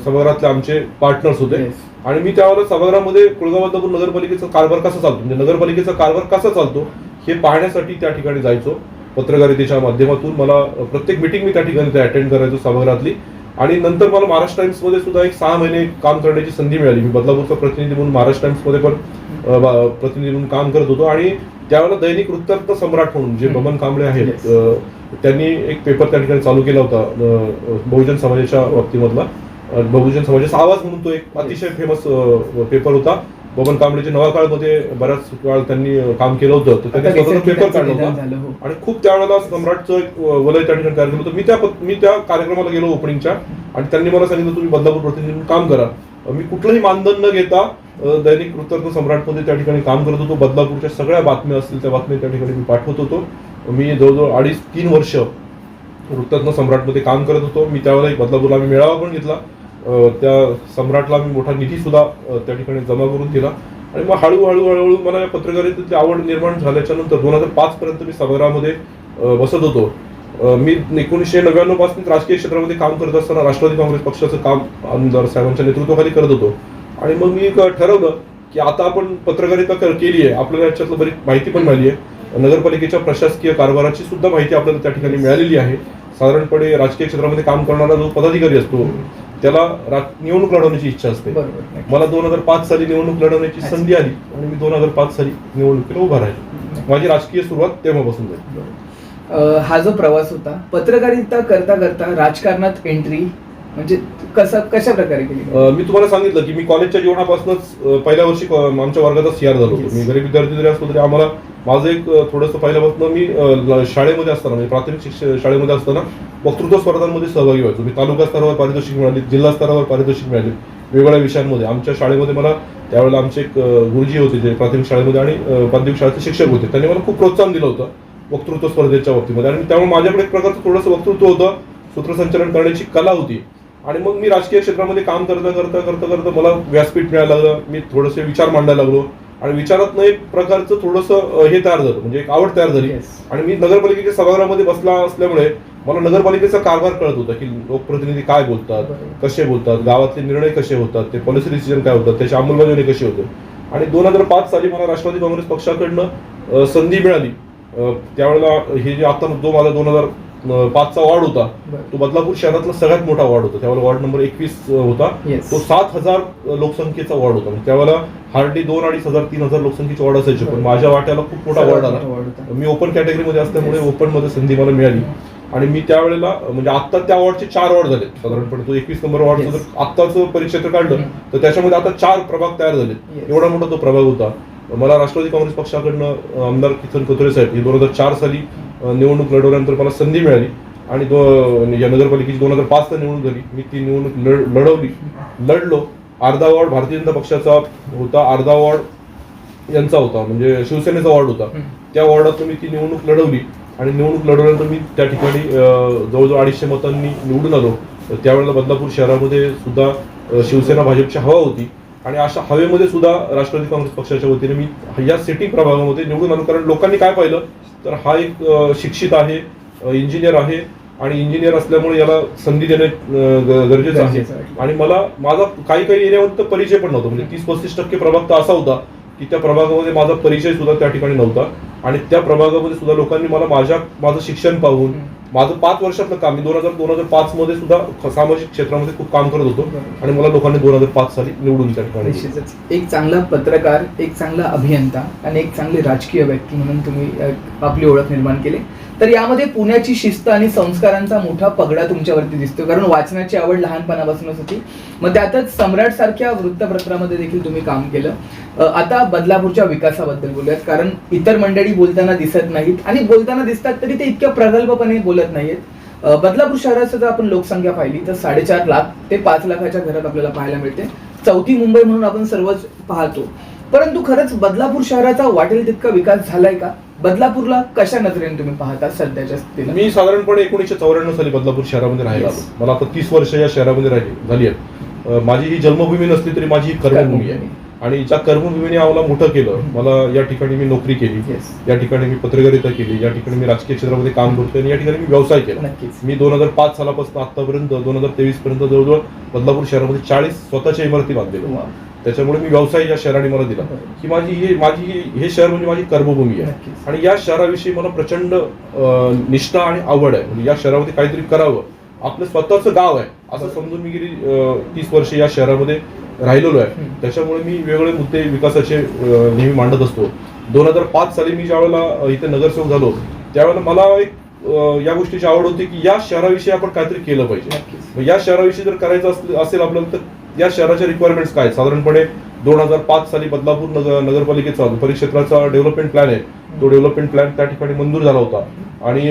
सभागृहातले आमचे पार्टनर्स होते. आणि मी त्यावेळेला सभागृहामध्ये कुळगाव बदलापूर नगरपालिकेचा कारभार कसा चालतो, म्हणजे नगरपालिकेचा कारभार कसा चालतो हे पाहण्यासाठी त्या ठिकाणी जायचो. पत्रकारितेच्या माध्यमातून मला प्रत्येक मिटिंग मी त्या ठिकाणी अटेंड करायचो सभागृहातली. आणि नंतर मला महाराष्ट्र टाइम्समध्ये सुद्धा एक 6 महिने काम करण्याची संधी मिळाली. मी बदलापूरचा प्रतिनिधी म्हणून महाराष्ट्र टाइम्समध्ये पण प्रतिनिधी म्हणून काम करत होतो. आणि त्यावेळेला दैनिक वृत्तांत सम्राट म्हणून जे बबन कांबळे आहेत, त्यांनी एक पेपर त्या ठिकाणी चालू केला होता बहुजन समाजाच्या बाबतीमधला. बहुजन समाजाचा आवाज म्हणून तो एक अतिशय फेमस पेपर होता. बबन कांबळेच्या नवा काळमध्ये बऱ्याच काळ त्यांनी काम केलं होतं. तर त्यांनी स्वतःचा पेपर काढला होता आणि खूप त्यावेळेला सम्राटचं एक वलय त्या ठिकाणी तयार केलं होतं. मी त्या कार्यक्रमाला गेलो ओपनिंगच्या, आणि त्यांनी मला सांगितलं तुम्ही बदलापूर प्रतिनिधी म्हणून काम करा. मी कुठलंही मानधन न घेता दैनिक वृत्तांत सम्राटमध्ये त्या ठिकाणी काम करत होतो. बदलापूरच्या सगळ्या बातम्या असतील त्या बातम्या त्या ठिकाणी मी पाठवत होतो. मी जवळजवळ 2.5-3 वर्ष वृत्तांत सम्राटमध्ये काम करत होतो. मी त्यावेळेला एक बदलापूरला आम्ही मेळावा पण घेतला. त्या सम्राटला मी मोठा निधी सुद्धा त्या ठिकाणी जमा करून दिला. आणि मग हळूहळू मला या पत्रकारितेची आवड निर्माण झाल्याच्या नंतर 2005 पर्यंत मी सभागृहामध्ये बसत होतो. मी 1999 पासून राजकीय क्षेत्रामध्ये काम करत असताना राष्ट्रवादी काँग्रेस पक्षाचं काम आमदार साहेबांच्या नेतृत्वाखाली करत होतो. आणि मग मी ठरवलं की आता आपण पत्रकारिता केली आहे, आपल्याला याच्यातलं बरीच माहिती पण मिळाली आहे. नगरपालिकेच्या प्रशासकीय कारभाराची सुद्धा माहिती आपल्याला त्या ठिकाणी मिळालेली आहे. साधारणपणे राजकीय क्षेत्रामध्ये काम करणारा जो पदाधिकारी असतो त्याला निवडणूक लढवण्याची इच्छा असते. मला 2005 साली निवडणूक लढवण्याची संधी आली आणि मी 2005 साली निवडणुकीला उभा राहिलो. माझी राजकीय सुरुवात तेव्हापासून झाली. हा जो प्रवास होता, पत्रकारिता करता करता राजकारणात एंट्री म्हणजे कशा प्रकारे केली? मी तुम्हाला सांगितलं की मी कॉलेजच्या जीवनापासूनच पहिल्या वर्षी आमच्या वर्गाचा सीआर झालो होतो. मी गरीब विद्यार्थी जरी असलो तरी आम्हाला माझं एक थोडंसं पहिल्यापासून मी शाळेमध्ये असताना म्हणजे प्राथमिक शाळेमध्ये असताना वक्तृत्व स्पर्धांमध्ये सहभागी व्हायचो. मी तालुका स्तरावर पारितोषिक मिळाली, जिल्हा स्तरावर पारितोषिक मिळाली वेगवेगळ्या विषयांमध्ये. आमच्या शाळेमध्ये मला त्यावेळेला आमचे एक गुरुजी होते जे प्राथमिक शाळेमध्ये आणि माध्यमिक शाळेचे शिक्षक होते. त्यांनी मला खूप प्रोत्साहन दिलं होतं वक्तृत्व स्पर्धेच्या बाबतीमध्ये. आणि त्यामुळे माझ्याकडे एक प्रकारचं थोडंसं वक्तृत्व होतं, सूत्रसंचालन करण्याची कला होती. आणि मग मी राजकीय क्षेत्रामध्ये काम करता मला व्यासपीठ मिळायला लागलं. मी थोडेसे विचार मांडायला लागलो आणि विचारातनं एक प्रकारचं थोडंसं हे तयार झालं, म्हणजे एक आवड तयार झाली. आणि मी नगरपालिकेच्या सभागृहामध्ये बसला असल्यामुळे मला नगरपालिकेचा कारभार कळत होता की लोकप्रतिनिधी काय बोलतात, कसे बोलतात, गावातले निर्णय कसे होतात, ते पॉलिसी डिसिजन काय होतात, त्याची अंमलबजावणी कशी होते. आणि 2005 साली मला राष्ट्रवादी काँग्रेस पक्षाकडनं संधी मिळाली. त्यावेळेला हे जे आता जो माझा 2005चा वॉर्ड होता तो बदलापूर शहरातला सगळ्यात मोठा वॉर्ड होता. त्यावेळेला वॉर्ड नंबर 21 होता. तो 7,000 लोकसंख्येचा वॉर्ड होता. त्यावेळेला हार्डली 2,000-3,000 लोकसंख्येचे वॉर्ड असायचे, पण माझ्या वाट्याला खूप मोठा वॉर्ड आला. मी ओपन कॅटेगरीमध्ये असल्यामुळे ओपन मध्ये संधी मला मिळाली. आणि मी त्यावेळेला म्हणजे आता त्या वॉर्डचे 4 वॉर्ड झाले साधारणपणे. तो 21 नंबर वॉर्ड जर आत्ताचं परिक्षेत्र काढलं तर त्याच्यामध्ये आता 4 प्रभाग तयार झाले. एवढा मोठा तो प्रभाग होता. मला राष्ट्रवादी काँग्रेस पक्षाकडनं आमदार किसन कथोरे साहेब ही 2004 साली निवडणूक लढवल्यानंतर मला संधी मिळाली. आणि या नगरपालिकेची 2005 निवडणूक झाली. मी ती निवडणूक लढलो. अर्धा वॉर्ड भारतीय जनता पक्षाचा होता, अर्धा वॉर्ड यांचा होता म्हणजे शिवसेनेचा वॉर्ड होता. त्या वॉर्डात मी ती निवडणूक लढवली. आणि निवडणूक लढवल्यानंतर मी त्या ठिकाणी जवळजवळ 250 मतांनी निवडून आलो. त्यावेळेला बदलापूर शहरामध्ये सुद्धा शिवसेना भाजपची हवा होती. आणि अशा हवेमध्ये सुद्धा राष्ट्रवादी काँग्रेस पक्षाच्या वतीने मी या सिटी प्रभागामध्ये निवडून आलो. कारण लोकांनी काय पाहिलं तर हा एक शिक्षित आहे, इंजिनियर आहे आणि इंजिनियर असल्यामुळे याला संधी देणे गरजेचं आहे. आणि मला माझा काही एरियामध्ये तर परिचय पण नव्हता. म्हणजे 30-35% प्रभाग तर असा होता की त्या प्रभागामध्ये माझा परिचय सुद्धा त्या ठिकाणी नव्हता. आणि त्या प्रभागामध्ये सुद्धा लोकांनी मला माझं शिक्षण पाहून माझं 5 वर्षातलं काम, मी 2005 मध्ये सुद्धा सामाजिक क्षेत्रामध्ये खूप काम करत होतो. आणि मला लोकांनी 2005 साली निवडून त्या ठिकाणी. एक चांगला पत्रकार, एक चांगला अभियंता आणि एक चांगली राजकीय व्यक्ती म्हणून तुम्ही आपली ओळख निर्माण केली. तर यामध्ये पुण्याची शिस्त आणि संस्कारांचा मोठा पगडा तुमच्यावरती दिसतो. कारण वाचनाची आवड लहानपणापासूनच होती. मग त्यातच सम्राट सारख्या वृत्तपत्रामध्ये देखील तुम्ही काम केलं. आता बदलापूरच्या विकासाबद्दल बोलूयात. कारण इतर मंडळी बोलताना दिसत नाहीत आणि बोलताना दिसतात तरी ते इतक्या प्रगल्भपणे बोलत नाहीत. बदलापूर शहराची जर आपण लोकसंख्या पाहिली तर 4.5 लाख ते 5 लाखाच्या घरात आपल्याला पाहायला मिळते. चौथी मुंबई म्हणून आपण सर्वच पाहतो. परंतु खरंच बदलापूर शहराचा वाटेल तितका विकास झालाय का? बदलापूरला कशा नजरेने तुम्ही पाहता सध्याच्या स्थितीला? मी साधारणपणे 1994 साली बदलापूर शहरामध्ये राहिला. मला आता 30 वर्ष या शहरामध्ये झाली आहेत. माझी ही जन्मभूमी नसली तरी माझी ही कर्मभूमी आहे. आणि ज्या कर्मभूमीने आम्हाला मोठं केलं, मला या ठिकाणी मी नोकरी केली, या ठिकाणी मी पत्रकारिता केली, या ठिकाणी मी राजकीय क्षेत्रामध्ये काम करतोय आणि या ठिकाणी मी व्यवसाय केला. मी 2005 सालापासून आतापर्यंत 2023 पर्यंत जवळजवळ बदलापूर शहरामध्ये 40 स्वतःच्या इमारती बांधलेल्या. त्याच्यामुळे मी व्यवसाय या शहराने मला दिला की हे शहर म्हणजे माझी कर्मभूमी आहे. नक्कीच. आणि या शहराविषयी मला प्रचंड निष्ठा आणि आवड आहे. म्हणजे या शहरामध्ये काहीतरी करावं, आपलं स्वतःचं गाव आहे असं समजून मी गेली 30 वर्ष या शहरामध्ये राहिलेलो आहे. त्याच्यामुळे मी वेगवेगळे मुद्दे विकासाचे नेहमी मांडत असतो. 2005 साली मी ज्यावेळेला इथे नगरसेवक झालो त्यावेळेला मला एक या गोष्टीची आवड होती की या शहराविषयी आपण काहीतरी केलं पाहिजे. नक्कीच. या शहराविषयी जर करायचं असेल आपल्याला तर या शहराच्या रिक्वायरमेंट्स काय. साधारणपणे 2005 साली बदलापूर नगरपालिकेचा परिक्षेत्राचा डेव्हलपमेंट प्लॅन आहे. तो डेव्हलपमेंट प्लॅन त्या ठिकाणी मंजूर झाला होता आणि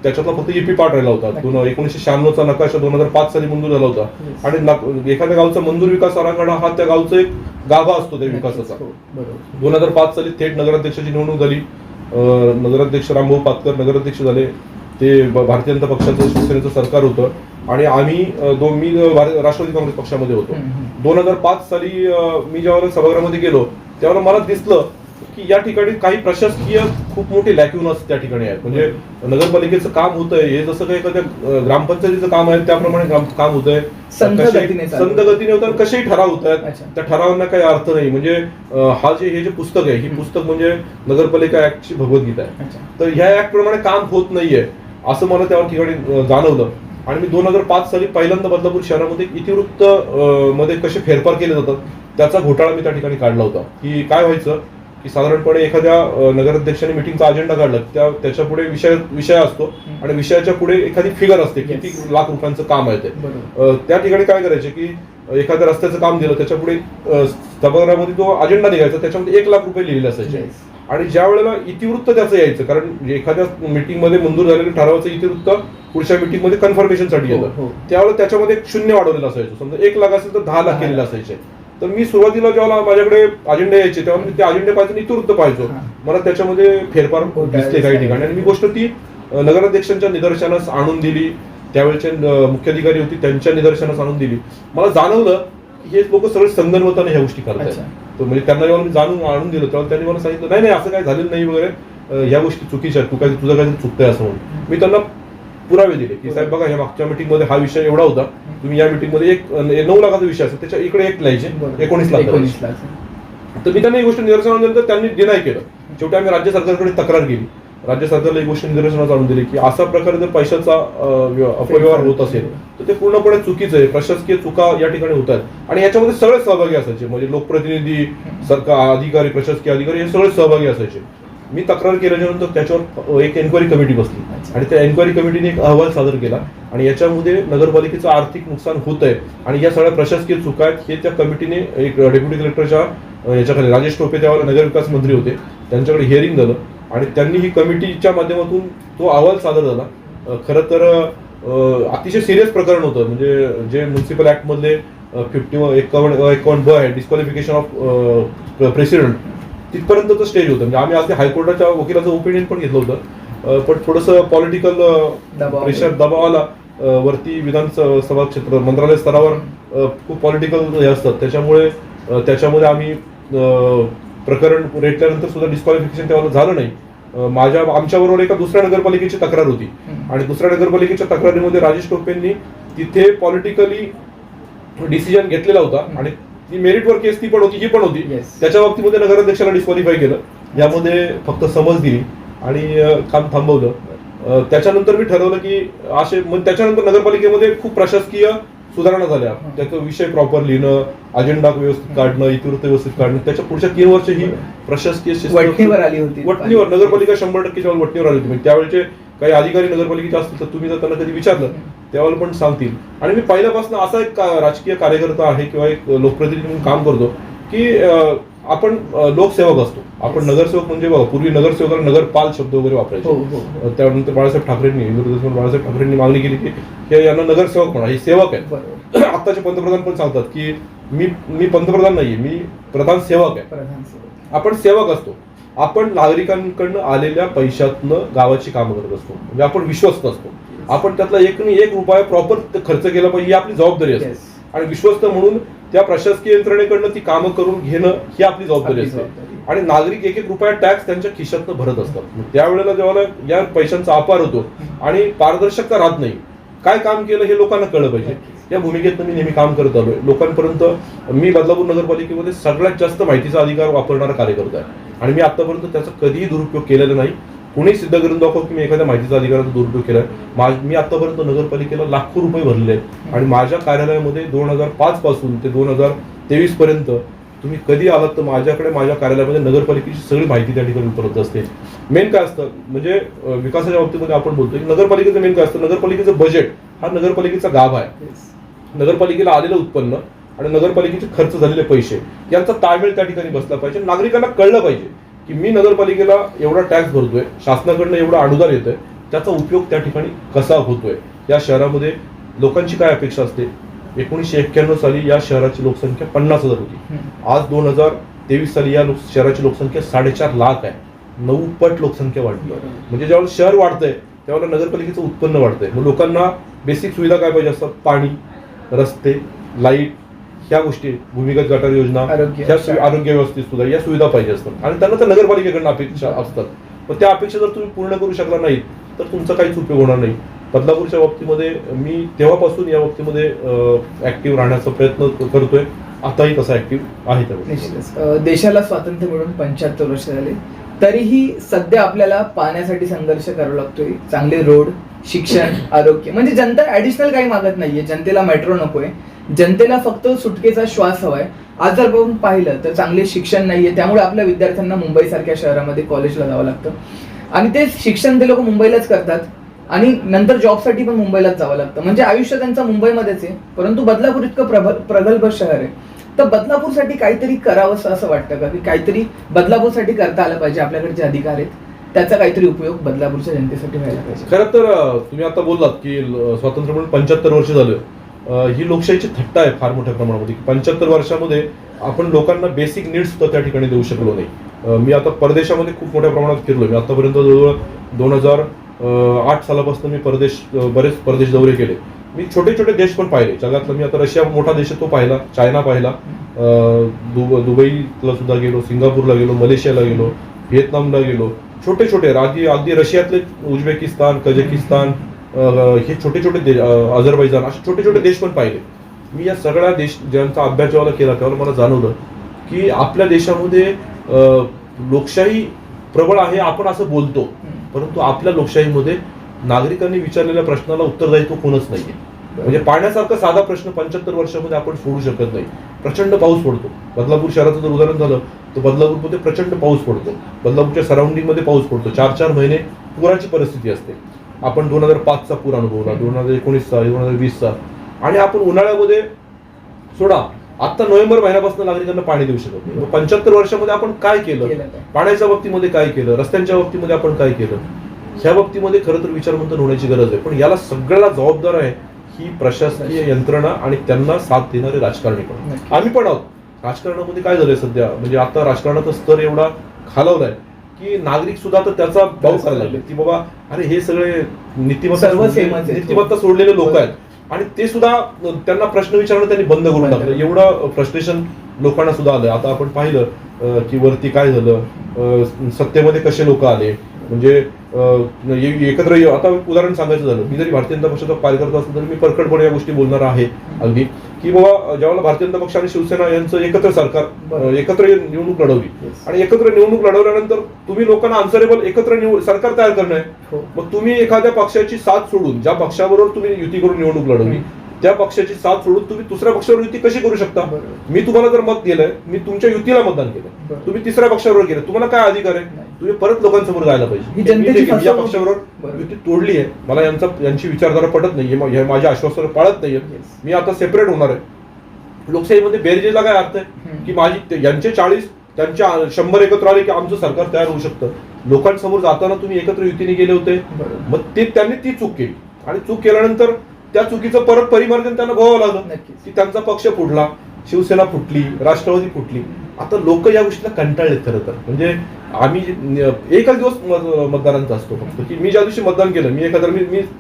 त्याच्यातला फक्त ईपी पार्ट राहिला होता. 1996चा नकाशा 2005 साली मंजूर झाला होता. आणि एखाद्या गावचा मंजूर विकास आराखडा हा त्या गावचा एक गाभा असतो त्या विकासाचा. 2005 साली थेट नगराध्यक्षाची निवडणूक झाली. नगराध्यक्ष रामभाऊ पातकर नगराध्यक्ष झाले. ते भारतीय जनता पक्षाचं शिवसेनेचं सरकार होतं आणि मी राष्ट्रवादी काँग्रेस पक्षामध्ये होतो. 2005 साली मी ज्यावेळेला सभागृहामध्ये गेलो त्यावेळेला मला दिसलं की या ठिकाणी काही प्रशासकीय खूप मोठे लॅक्युनस त्या ठिकाणी आहेत. म्हणजे नगरपालिकेचं काम होतंय हे जसं काही एखाद्या ग्रामपंचायतीचं काम आहे त्याप्रमाणे काम होतंय. संत गतीने होतं. कसेही ठराव होत आहेत त्या ठरावांना काही अर्थ नाही. म्हणजे हे जे पुस्तक आहे ही पुस्तक म्हणजे नगरपालिका ऍक्टची भगवद्गीता आहे. तर ह्या ऍक्ट प्रमाणे काम होत नाहीये असं मला त्या ठिकाणी जाणवलं. आणि मी 2005 साली पहिल्यांदा बदलापूर शहरामध्ये इतिवृत्त मध्ये कसे फेरफार केले जातात त्याचा घोटाळा मी त्या ठिकाणी काढला होता. की काय व्हायचं की साधारणपणे एखाद्या नगराध्यक्षाने मिटिंगचा अजेंडा काढला त्याच्या पुढे विषय असतो आणि विषयाच्या पुढे एखादी फिगर असते किती लाख रुपयांचं काम आहे ते. त्या ठिकाणी काय करायचे की एखाद्या रस्त्याचं काम दिलं त्याच्या पुढे सभागृहामध्ये तो अजेंडा निघायचा त्याच्यामध्ये 1 लाख रुपये लिहिलेले असायचे. आणि ज्या वेळेला इतिवृत्त त्याचं यायचं कारण एखाद्या मीटिंगमध्ये मंजूर झालेल्या ठरावाचं इतिवृत्त पुढच्या मीटिंगमध्ये कन्फर्मेशनसाठी येतं त्यावेळेला त्याच्यामध्ये 0 वाढवलेलं असायचं. समजा 1 लाख असेल तर 10 लाख केलेले असायचे. तर मी सुरुवातीला जेव्हा माझ्याकडे अजेंडे यायचे तेव्हा मी ते अजेंडे पाहिजे इतिवृत्त पाहायचो. मला त्याच्यामध्ये फेरफार दिसले काही ठिकाणी आणि मी गोष्ट ती नगराध्यक्षांच्या निदर्शनास आणून दिली. त्यावेळेचे मुख्याधिकारी होती त्यांच्या निदर्शनास आणून दिली. मला जाणवलं हे लोक सगळे संगनमताने ह्या गोष्टी करतात. तर म्हणजे त्यांना जेव्हा मी जाणून आणून दिलं तेव्हा त्यांनी मला सांगितलं नाही असं काही झालेलं नाही वगैरे ह्या गोष्टी चुकीच्या आहेत तुझं काही चुकतंय असं म्हणून. मी त्यांना पुरावे दिले की साहेब बघा ह्या मागच्या मीटिंगमध्ये हा विषय एवढा होता तुम्ही या मीटिंगमध्ये 9 लाखाचा विषय असेल त्याच्या इकडे 1 लिहायचे 19 लाख. तर मी त्यांना ही गोष्ट निदर्शनास आणून तर त्यांनी डिनाय केलं. शेवटी आम्ही राज्य सरकारकडे तक्रार केली. राज्य सरकारला ही गोष्ट निदर्शनास आणून दिली की अशा प्रकारे जर पैशाचा अपव्यवहार होत असेल तर ते पूर्णपणे चुकीचं आहे. प्रशासकीय चुका या ठिकाणी होतात आणि याच्यामध्ये सगळे सहभागी असायचे. म्हणजे लोकप्रतिनिधी सरकार अधिकारी प्रशासकीय अधिकारी हे सगळे सहभागी असायचे. मी तक्रार केल्यानंतर त्याच्यावर एक एन्क्वायरी कमिटी बसली आणि त्या एन्क्वायरी कमिटीने एक अहवाल सादर केला आणि याच्यामध्ये नगरपालिकेचं आर्थिक नुकसान होत आहे आणि या सगळ्या प्रशासकीय चुका आहेत हे त्या कमिटीने एक डेप्युटी कलेक्टरच्या याच्याखाली राजेश टोपे त्यावेळेला नगरविकास मंत्री होते त्यांच्याकडे हिअरिंग झालं आणि त्यांनी ही कमिटीच्या माध्यमातून तो अहवाल सादर झाला. खरं तर अतिशय सिरियस प्रकरण होतं. म्हणजे जे म्युन्सिपल ऍक्ट मधले 51 ब आहे डिस्क्वालिफिकेशन ऑफ प्रेसिडेंट तिथपर्यंतचं स्टेज होतं. म्हणजे आम्ही आज हायकोर्टाच्या वकिलाचं ओपिनियन पण घेतलं होतं पण थोडंसं पॉलिटिकल प्रेशर दबावाला वरती विधानसभा क्षेत्र मंत्रालय स्तरावर खूप पॉलिटिकल हे असतात त्याच्यामध्ये आम्ही प्रकरण रेटल्यानंतर सुद्धा डिस्क्वालिफिकेशन त्यावेळेला झालं नाही. आमच्याबरोबर एका दुसऱ्या नगरपालिकेची तक्रार होती आणि दुसऱ्या नगरपालिकेच्या तक्रारीमध्ये राजेश टोपेंनी तिथे पॉलिटिकली डिसिजन घेतलेला होता आणि ती मेरिटवर केस ती पण होती ही पण होती. त्याच्या बाबतीमध्ये नगराध्यक्षाला डिस्क्वालिफाय केलं. यामध्ये फक्त समज दिली आणि काम थांबवलं. त्याच्यानंतर मी ठरवलं की त्याच्यानंतर नगरपालिकेमध्ये खूप प्रशासकीय सुधारणा झाल्या. त्याचा विषय प्रॉपर लिहिणं अजेंडा व्यवस्थित काढणं इतिवृत्त व्यवस्थित काढणं त्याच्या पुढच्या 3 वर्ष ही प्रशासकीय वटणीवर आली होती. नगरपालिका 100% वटणीवर आली होती. त्यावेळेचे काही अधिकारी नगरपालिकेचे असतील तर तुम्ही जर त्यांना कधी विचारलं त्यावेळेला पण सांगतील. आणि मी पहिल्यापासून असा एक राजकीय कार्यकर्ता आहे किंवा एक लोकप्रतिनिधी म्हणून काम करतो की आपण लोकसेवक असतो. आपण नगरसेवक म्हणजे बघा पूर्वी नगरसेवकाला नगरपाल शब्द वगैरे वापरायचे. त्यानंतर बाळासाहेब ठाकरेंनी मागणी केली की हे यांना नगरसेवक म्हणा हे सेवक आहेत. आताचे पंतप्रधान पण सांगतात की मी पंतप्रधान नाहीये मी प्रधान सेवक आहे. आपण सेवक असतो. आपण नागरिकांकडनं आलेल्या पैशातनं गावाची कामं करत असतो. म्हणजे आपण विश्वस्त असतो. आपण त्यातला 1 रुपया प्रॉपर खर्च केला पाहिजे ही आपली जबाबदारी असते आणि विश्वस्त म्हणून त्या प्रशासकीय यंत्रणेकडनं ती कामं करून घेणं ही आपली जबाबदारी असते. आणि नागरिक 1 रुपया टॅक्स त्यांच्या खिशातनं भरत असतात. त्यावेळेला जेव्हा या पैशांचा अपार होतो आणि पारदर्शकता राहत नाही काय काम केलं हे लोकांना कळलं पाहिजे. या भूमिकेत मी नेहमी काम करत आलोय. लोकांपर्यंत मी बदलापूर नगरपालिकेमध्ये सगळ्यात जास्त माहितीचा अधिकार वापरणारा कार्यकर्ता आहे आणि मी आतापर्यंत त्याचा कधीही दुरुपयोग केलेला नाही. कुणी सिद्ध करून दाखव की मी एखाद्या माहितीचा अधिकाराचा दुरुपयोग केलाय. मी आतापर्यंत नगरपालिकेला लाखो रुपये भरलेले आहेत आणि माझ्या कार्यालयामध्ये 2005 पासून ते 2023 पर्यंत तुम्ही कधी आलात तर माझ्याकडे माझ्या कार्यालयामध्ये नगरपालिकेची सगळी माहिती त्या ठिकाणी उपलब्ध असते. मेन काय असतं म्हणजे विकासाच्या बाबतीमध्ये आपण बोलतो की नगरपालिकेचं मेन काय असतं, नगरपालिकेचं बजेट हा नगरपालिकेचा गाभा आहे. नगरपालिकेला आलेलं उत्पन्न आणि नगरपालिकेचे खर्च झालेले पैसे यांचा ताळमेळ त्या ठिकाणी बसला पाहिजे. नागरिकांना कळलं पाहिजे की मी नगरपालिकेला एवढा टॅक्स भरतोय, शासनाकडनं एवढं अनुदान येतोय, त्याचा उपयोग त्या ठिकाणी कसा होतोय. या शहरामध्ये लोकांची काय अपेक्षा असते. 1991 साली या शहराची लोकसंख्या 50,000 होती. आज 2023 साली या शहराची लोकसंख्या 4.5 लाख आहे. 9 पट लोकसंख्या वाढली. म्हणजे ज्यावेळेला शहर वाढतंय त्यावेळेला नगरपालिकेचं उत्पन्न वाढतंय. मग लोकांना बेसिक सुविधा काय पाहिजे असतात, पाणी, रस्ते, लाईट, ह्या गोष्टी, भूमिगत गटार योजना, आरोग्य व्यवस्थित सुद्धा या सुविधा पाहिजे असतात आणि त्यांना तर नगरपालिकेकडनं अपेक्षा असतात. पण त्या अपेक्षा जर तुम्ही पूर्ण करू शकला नाही तर तुमचा काहीच उपयोग होणार नाही. बदलापूरच्या बाबतीमध्ये मी तेव्हापासून या बाबतीमध्ये ऍक्टिव्ह राहण्याचा प्रयत्न करतोय. आताही तसा ऍक्टिव्ह आहे. निश्चितच देशाला स्वातंत्र्य मिळून 75 वर्ष झाले तरीही सध्या आपल्याला पाण्यासाठी संघर्ष करावा लागतोय. चांगले रोड, शिक्षण, आरोग्य, म्हणजे जनता ऍडिशनल काही मागत नाहीये. जनतेला मेट्रो नकोय, जनतेला फक्त सुटकेचा श्वास हवाय. आज जर आपण पाहिलं तर चांगले शिक्षण नाहीये, त्यामुळे आपल्या विद्यार्थ्यांना मुंबई सारख्या शहरामध्ये कॉलेजला जावं लागतं आणि ते शिक्षण ते लोक मुंबईलाच करतात आणि नंतर जॉबसाठी पण मुंबईलाच जावं लागतं. म्हणजे आयुष्य त्यांचं मुंबईमध्येच आहे. परंतु बदलापूर इतकं प्रगल्भ शहर आहे, तर बदलापूरसाठी काहीतरी करावं असं वाटतं का, की काहीतरी बदलापूरसाठी करता आलं पाहिजे, आपल्याकडे जे अधिकार आहेत त्याचा काहीतरी उपयोग बदलापूरच्या जनतेसाठी व्हायला पाहिजे. खरं तर तुम्ही आता बोललात की स्वातंत्र्य मिळून 75 वर्ष झालं. ही लोकशाहीची थट्टा आहे फार मोठ्या प्रमाणामध्ये. 75 वर्षामध्ये आपण लोकांना बेसिक नीड्स सुद्धा त्या ठिकाणी देऊ शकलो नाही. मी आता परदेशामध्ये खूप मोठ्या प्रमाणात फिरलो. मी आतापर्यंत जवळजवळ 2008 सालापासून मी बरेच परदेश दौरे केले. मी छोटे छोटे देश पण पाहिले जगातला. मी आता रशिया मोठा देश तो पाहिला, चायना पाहिला, दुबईला सुद्धा गेलो, सिंगापूरला गेलो, मलेशियाला गेलो, व्हिएतनामला गेलो. छोटे छोटे अगदी रशियातले उझबेकिस्तान, कझाकिस्तान, हे छोटे छोटे देश, अझरबैजान, असे छोटे छोटे देश पण पाहिले. मी या सगळ्या ज्यांचा अभ्यास जेव्हा केला तेव्हा मला जाणवलं की आपल्या देशामध्ये लोकशाही प्रबळ आहे आपण असं बोलतो, परंतु आपल्या लोकशाहीमध्ये नागरिकांनी विचारलेल्या प्रश्नाला उत्तरदायित्व कोणच नाहीये. म्हणजे पाण्यासारखा साधा प्रश्न 75 वर्षामध्ये आपण सोडू शकत नाही. प्रचंड पाऊस पडतो. बदलापूर शहराचं जर उदाहरण झालं तर बदलापूरमध्ये प्रचंड पाऊस पडतो. बदलापूरच्या सराउंडिंग मध्ये पाऊस पडतो. 4-4 महिने पुराची परिस्थिती असते. आपण 2005चा पूर अनुभवला, 2019चा, 2020चा, आणि आपण उन्हाळ्यामध्ये सोडा आता नोव्हेंबर महिन्यापासून नागरिकांना पाणी देऊ शकत नाही. 75 वर्षामध्ये आपण काय केलं, पाण्याच्या बाबतीमध्ये काय केलं, रस्त्यांच्या बाबतीमध्ये आपण काय केलं, ह्या बाबतीमध्ये खरं तर विचारमंथन होण्याची गरज आहे. पण याला सगळ्याला जबाबदार आहे ही प्रशासकीय यंत्रणा आणि त्यांना साथ देणारे राजकारणी पण. आम्ही पण आहोत. राजकारणामध्ये काय झालंय सध्या, म्हणजे आता राजकारणाचा स्तर एवढा खालावलाय की नागरिक सुद्धा तर त्याचा भाव करायला लागले की बाबा अरे हे सगळे नीतिमत्ता सोडलेले लोक आहेत आणि ते सुद्धा त्यांना प्रश्न विचारणं त्यांनी बंद करून टाकलं. एवढं फ्रस्ट्रेशन लोकांना सुद्धा आलं. आता आपण पाहिलं की वरती काय झालं, सत्तेमध्ये कसे लोक आले, म्हणजे एकत्र. आता उदाहरण सांगायचं झालं, मी जरी भारतीय जनता पक्षाचा कार्यकर्ता असलो तरी मी परखडपणे या गोष्टी बोलणार आहे अगदी की बाबा ज्यावेळेला भारतीय जनता पक्ष आणि शिवसेना यांचं एकत्र सरकार, एकत्र निवडणूक लढवली आणि एकत्र निवडणूक लढवल्यानंतर तुम्ही लोकांना आन्सरेबल एकत्र सरकार तयार करणं आहे. मग तुम्ही एखाद्या पक्षाची साथ सोडून, ज्या पक्षाबरोबर तुम्ही युती करून निवडणूक लढवली त्या पक्षाची साथ सोडून तुम्ही दुसऱ्या पक्षावर युती कशी करू शकता. मी तुम्हाला जर मत दिलंय, मी तुमच्या युतीला मतदान केलं, तुम्ही तिसऱ्या पक्षावर गेले, तुम्हाला काय अधिकार आहे. तुम्ही परत लोकांसमोर जायला पाहिजे. या पक्षाबरोबर युती तोडली आहे, मला यांची विचारधारा पटत नाहीये, माझ्या आश्वासन पाळत नाहीये, मी आता सेपरेट होणार आहे. लोकशाहीमध्ये बेरजेला काय अर्थ आहे की माझी यांचे 40 त्यांच्या 100 एकत्र आले की आमचं सरकार तयार होऊ शकतं. लोकांसमोर जाताना तुम्ही एकत्र युतीने गेले होते, मग त्यांनी ती चूक केली आणि चूक केल्यानंतर त्या चुकीचं परत परिमार्जन त्यांना भोगावं लागलं की त्यांचा पक्ष फुटला, शिवसेना फुटली, राष्ट्रवादी फुटली. आता लोक या गोष्टीला कंटाळलेत खरं तर. म्हणजे आम्ही एकच दिवस मतदारांचा असतो फक्त की मी ज्या दिवशी मतदान केलं, मी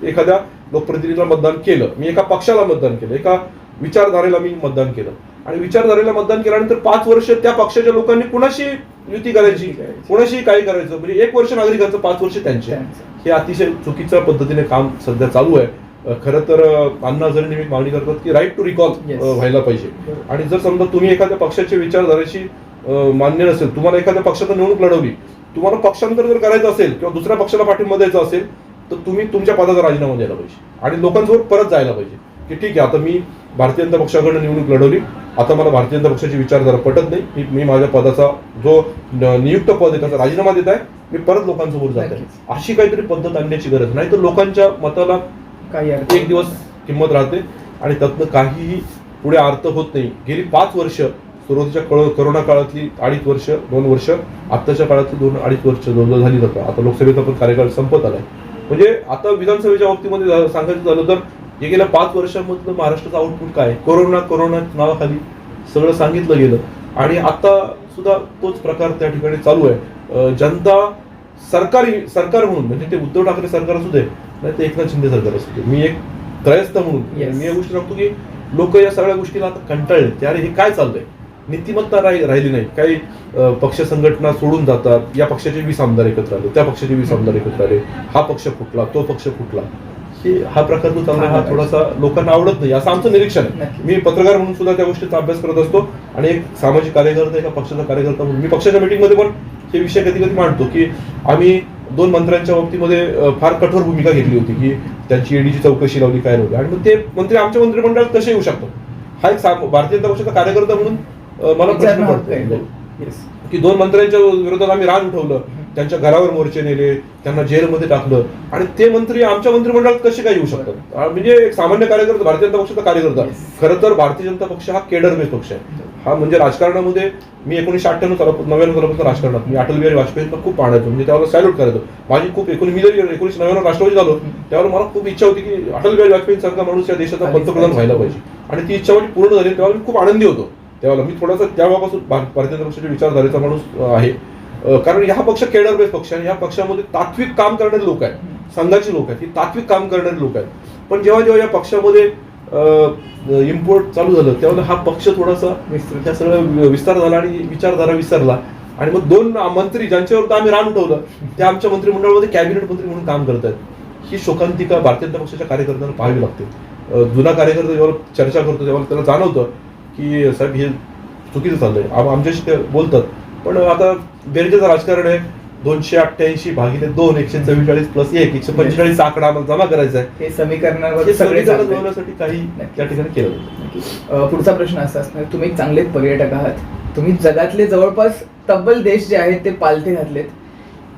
एखाद्या लोकप्रतिनिधीला मतदान केलं, मी एका पक्षाला मतदान केलं, एका विचारधारेला मी मतदान केलं आणि विचारधारेला मतदान केल्यानंतर 5 वर्ष त्या पक्षाच्या लोकांनी कुणाशी युती करायची, कुणाशी काय करायचं, म्हणजे 1 वर्ष नागरिकांचं, 5 वर्ष त्यांचे. हे अतिशय चुकीच्या पद्धतीने काम सध्या चालू आहे खरं तर अण्णा हजारे नेहमी मागणी करतात की राईट टू रिकॉल Yes. व्हायला पाहिजे. आणि जर समजा तुम्ही एखाद्या पक्षाची विचारधाराशी मान्य नसेल, तुम्हाला एखाद्या पक्षात निवडणूक लढवली, तुम्हाला पक्षांतर जर करायचं असेल किंवा दुसऱ्या पक्षाला पाठिंबा द्यायचा असेल, तर तुम्ही तुमच्या पदाचा राजीनामा द्यायला पाहिजे आणि लोकांसमोर परत जायला पाहिजे की ठीक आहे, आता मी भारतीय जनता पक्षाकडून निवडणूक लढवली, आता मला भारतीय जनता पक्षाची विचारधारा पटत नाही, मी माझ्या पदाचा जो नियुक्त पद आहे त्याचा राजीनामा देत आहे, मी परत लोकांसमोर जात आहे. अशी काहीतरी पद्धत आणण्याची गरज नाही, तर लोकांच्या मताला काही एक दिवस किंमत राहते आणि त्यातनं काहीही पुढे अर्थ होत नाही. गेली 5 वर्ष, सुरुवातीच्या करोना काळातली 2.5 वर्ष 2 वर्ष, आत्ताच्या काळातली 2-2.5 वर्ष जवळजवळ झाली जातं. आता लोकसभेचा पण कार्यकाळ संपत आलाय. म्हणजे आता विधानसभेच्या बाबतीमध्ये सांगायचं झालं तर हे गेल्या 5 वर्षांमधलं महाराष्ट्राचं आउटपुट काय, कोरोना नावाखाली सगळं सांगितलं गेलं आणि आता सुद्धा तोच प्रकार त्या ठिकाणी चालू आहे. जनता सरकार म्हणून, म्हणजे ते उद्धव ठाकरे सरकार असू दे नाही ते एकनाथ शिंदे सरकार असू दे, मी एक त्रयस्थ म्हणून मी या गोष्टी सांगतो की लोक या सगळ्या गोष्टीला आता कंटाळले. त्यारे हे काय चाललंय, नीतिमत्ता राहिली नाही. काही पक्ष संघटना सोडून जातात, या पक्षाचे 20 आमदार एकत्र आले, त्या पक्षाचे 20 आमदार एकत्र आले, हा पक्ष फुटला, तो पक्ष फुटला. हा प्रकार जो चालला हा थोडासा लोकांना आवडत नाही, असं आमचं निरीक्षण आहे. मी पत्रकार म्हणून सुद्धा त्या गोष्टीचा अभ्यास करत असतो आणि एक सामाजिक कार्यकर्ता, एका पक्षाचा कार्यकर्ता म्हणून मी पक्षाच्या मीटिंगमध्ये पण हे विषय कधी कधी मांडतो की आम्ही 2 मंत्र्यांच्या बाबतीमध्ये फार कठोर भूमिका घेतली होती की त्यांची ईडीची चौकशी लावली, काय नव्हती, आणि मग ते मंत्री आमच्या मंत्रिमंडळात कसे येऊ शकतात. हा एक भारतीय जनता पक्षाचा कार्यकर्ता म्हणून मला प्रश्न पडतो की 2 मंत्र्यांच्या विरोधात आम्ही रान उठवलं, त्यांच्या घरावर मोर्चे नेले, त्यांना जेलमध्ये टाकलं, आणि ते मंत्री आमच्या मंत्रिमंडळात कसे काय येऊ शकतात. म्हणजे एक सामान्य कार्यकर्ता, भारतीय जनता पक्षाचा कार्यकर्ता. खरं तर भारतीय जनता पक्ष हा केडर बेस पक्ष आहे. हा म्हणजे राजकारणामध्ये मी 1998 सालापासून राजकारणात, मी अटल बिहारी वाजपेयींना खूप पाहण्याचो, म्हणजे त्यावेळेला सॅल्यूट करायचो. माझी खूप मी जरी 1999 राष्ट्रवादी झालो त्यावेळेला मला खूप इच्छा होती की अटल बिहारी वाजपेयींसारखा माणूस या देशाचा पंतप्रधान व्हायला पाहिजे, आणि ती इच्छा माझी पूर्ण झाली. त्यावेळेला मी खूप आनंदी होतो. त्यावेळेला मी थोडासा त्यावेळेपासून भारतीय जनता पक्षाच्या विचारधारेचा माणूस आहे, कारण हा पक्ष केडर बेस पक्ष आहे. या पक्षामध्ये तात्विक काम करणारे लोक आहेत, संघाची लोक आहेत, ही तात्विक काम करणारे लोक आहेत. पण जेव्हा या पक्षामध्ये इम्पोर्ट चालू झालं त्यावेळेला हा पक्ष थोडासा त्या सगळं विस्तार झाला आणि विचारधारा विसरला, आणि मग 2 मंत्री ज्यांच्यावर आम्ही रान उठवलं त्या आमच्या मंत्रिमंडळामध्ये कॅबिनेट मंत्री म्हणून काम करतात. ही शोकांतिका भारतीय जनता पक्षाच्या कार्यकर्त्यांना पाहावी लागते. जुना कार्यकर्ता जेव्हा चर्चा करतो तेव्हा त्याला जाणवतं की साहेब हे चुकीचं चाललंय, आमच्याशी ते बोलतात, पण आता बेरजेचं राजकारण आहे. 288 भागिले 2 144 प्लस 1 145 आकडा आम्हाला जमा करायचा आहे. हे समीकरणावर जुळवण्यासाठी काही त्या ठिकाणी केलं. पुढचा प्रश्न असा असणार, तुम्ही एक चांगले पर्यटक आहात, तुम्ही जगातले जवळपास तब्बल देश जे आहेत ते पालथे घातलेत.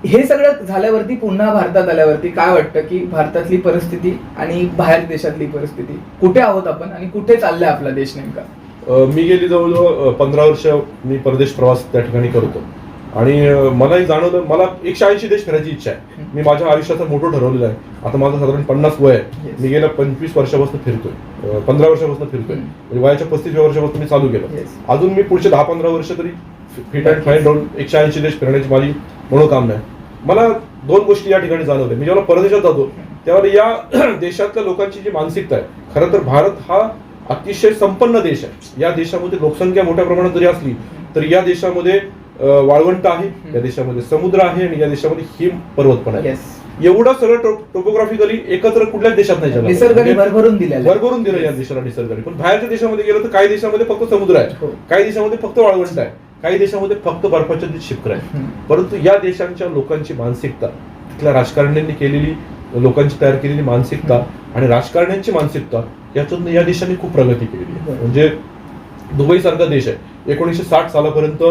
हे सगळं झाल्यावरती पुन्हा भारतात आल्यावरती काय वाटतं की भारतातली परिस्थिती आणि बाहेर देशातली परिस्थिती, कुठे आहोत आपण आणि कुठे चाललाय आपला देश नेमका? मी गेली जवळजवळ 15 वर्ष मी परदेश प्रवास त्या ठिकाणी करतो, आणि मलाही जाणवलं मला 180 देश फिरायची इच्छा आहे. मी माझ्या आयुष्याचा मोठं ठरवलेलं आहे. आता माझं साधारण 50 वय आहे. मी गेल्या 25 वर्षापासून फिरतोय, 15 वर्षापासून फिरतोय, म्हणजे वयाच्या 35व्या वर्षापासून मी चालू केलं. अजून मी पुढचे 10-15 वर्ष तरी फिट अँड फाईन राहून 180 देश फिरण्याची माझी मनोकामना आहे. मला 2 गोष्टी या ठिकाणी जाणवल्या. मी जेव्हा परदेशात जातो त्यावेळेला या देशातल्या लोकांची जी मानसिकता आहे, खरं तर भारत हा अतिशय संपन्न देश आहे. या देशामध्ये लोकसंख्या मोठ्या प्रमाणात जरी असली तरी या देशामध्ये वाळवंट आहे, या देशामध्ये समुद्र आहे, आणि या देशामध्ये हिम पर्वत पण आहे. एवढं सगळं टोपोग्राफिकली एकत्र कुठल्याच देशात नाही. निसर्गाने भरभरून दिलं या देशाला निसर्गाने. पण बाहेरच्या देशामध्ये गेलं तर काही देशामध्ये फक्त समुद्र आहे, काही देशामध्ये फक्त वाळवंट आहे, काही देशामध्ये फक्त बर्फाच्छादित शिखर आहे. परंतु या देशांच्या लोकांची मानसिकता, तिथल्या राजकारण्यांनी केलेली, लोकांची तयार केलेली मानसिकता आणि राजकारण्यांची मानसिकता, यातून या देशाने खूप प्रगती केलेली आहे. म्हणजे दुबई सारखा देश आहे, 1960 सालापर्यंत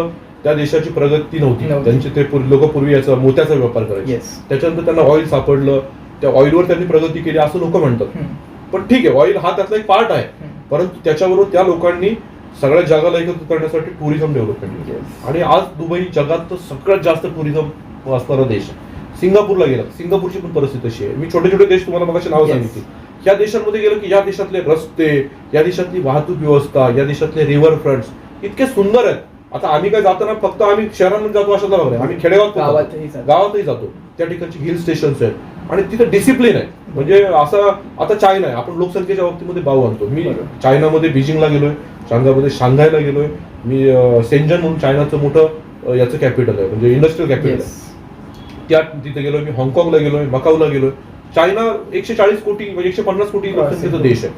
त्या देशाची प्रगती नव्हती. त्यांचे ते लोक पूर्वी याचा मोत्याचा व्यापार करायचे. त्याच्यानंतर त्यांना ऑइल सापडलं, त्या ऑइलवर त्यांनी प्रगती केली असं लोक म्हणतात. पण ठीक आहे, ऑइल हा त्यातला एक पार्ट आहे, परंतु त्याच्याबरोबर त्या लोकांनी सगळ्या जगाला एकत्र करण्यासाठी टुरिझम डेव्हलपमेंट केली. आणि आज दुबई जगात सगळ्यात जास्त टुरिझम असणारा देश आहे. सिंगापूरला गेला, सिंगापूरची पण परिस्थिती अशी आहे. मी छोटे छोटे देश तुम्हाला मगाशी नाव सांगितली. या देशांमध्ये गेलं की या देशातले रस्ते, या देशातली वाहतूक व्यवस्था, या देशातले रिव्हर फ्रंट्स इतके सुंदर आहेत. आता आम्ही काय जाताना फक्त आम्ही शहरांमध्ये जातो अशातला भाग नाही, आम्ही गावातही जातो. त्या ठिकाणची हिल स्टेशन्स आहेत आणि तिथे डिसिप्लिन आहे. म्हणजे असं आता चायना आहे, आपण लोकसंख्येच्या बाबतीमध्ये बाऊ आणतो. मी चायनामध्ये बीजिंगला गेलोय, शांघायमध्ये शांघायला गेलोय, मी सेंजन म्हणून चायनाचं मोठं याचं कॅपिटल आहे, म्हणजे इंडस्ट्रियल कॅपिटल आहे, त्या तिथे गेलोय. मी हाँगकाँगला गेलोय, मकाऊला गेलोय. चायना 140 कोटी म्हणजे 150 कोटी लोकसंख्येचा देश आहे.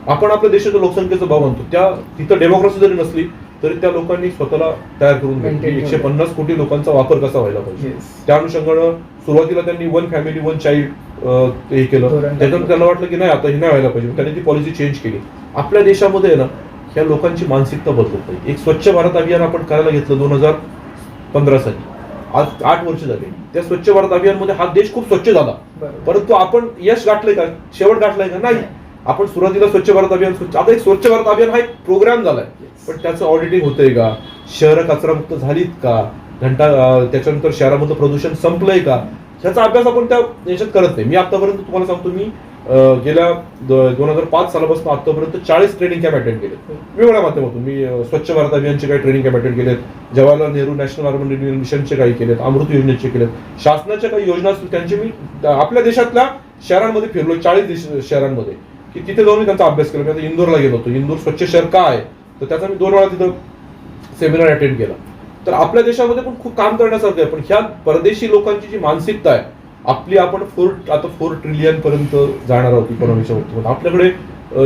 आपण आपल्या देशाच्या लोकसंख्येचा भाव आणतो. तिथं डेमोक्रेसी जरी नसली तरी त्या लोकांनी स्वतःला तयार करून घेतली 150 कोटी लोकांचा वापर कसा व्हायला पाहिजे. त्या अनुषंगानं सुरुवातीला त्यांनी 1 फॅमिली 1 चाइल्ड हे केलं. त्याच्यानंतर त्यांना वाटलं की नाही आता हे नाही व्हायला पाहिजे, त्यांनी ती पॉलिसी चेंज केली. आपल्या देशामध्ये ना ह्या लोकांची मानसिकता बदलत नाही. एक स्वच्छ भारत अभियान आपण करायला घेतलं 2015 साली. आज 8 वर्ष झाले. त्या स्वच्छ भारत अभियानमध्ये हा देश खूप स्वच्छ झाला, परंतु आपण यश गाठलंय का, शेवट गाठलाय का? नाही. आपण सुरुवातीला स्वच्छ भारत अभियान आता एक स्वच्छ भारत अभियान हा एक प्रोग्राम झालाय, पण त्याचं ऑडिटिंग होतंय का? शहरं कचरामुक्त झालीत का? त्याच्यानंतर शहरामधलं प्रदूषण संपलंय का? ह्याचा अभ्यास आपण त्या याच्यात करत नाही. मी आतापर्यंत तुम्हाला सांगतो, मी गेल्या 2005 सालापासून आतापर्यंत 40 ट्रेनिंग कॅम्प अटेंड केले वेगवेगळ्या माध्यमातून. मी स्वच्छ भारत अभियानचे काही ट्रेनिंग कॅम्प अटेंड केलेत, Jawaharlal Nehru national urban renewal मिशनचे काही केलेत, अमृत योजनेचे केलेत, शासनाच्या काही योजना असतील त्यांचे मी आपल्या देशातल्या शहरांमध्ये फिरलो, 40 शहरांमध्ये, की तिथे जाऊन मी त्यांचा अभ्यास केला. मी आता इंदोरला गेलो होतो. इंदोर स्वच्छ शहर का आहे तर त्याचा मी 2 वेळा तिथं सेमिनार अटेंड केला. तर आपल्या देशामध्ये पण खूप काम करण्यासारखं आहे, पण ह्या परदेशी लोकांची जी मानसिकता आहे आपली, आपण 4 ट्रिलियन पर्यंत जाणार आहोत इकॉनॉमीच्या बाबतीत. आपल्याकडे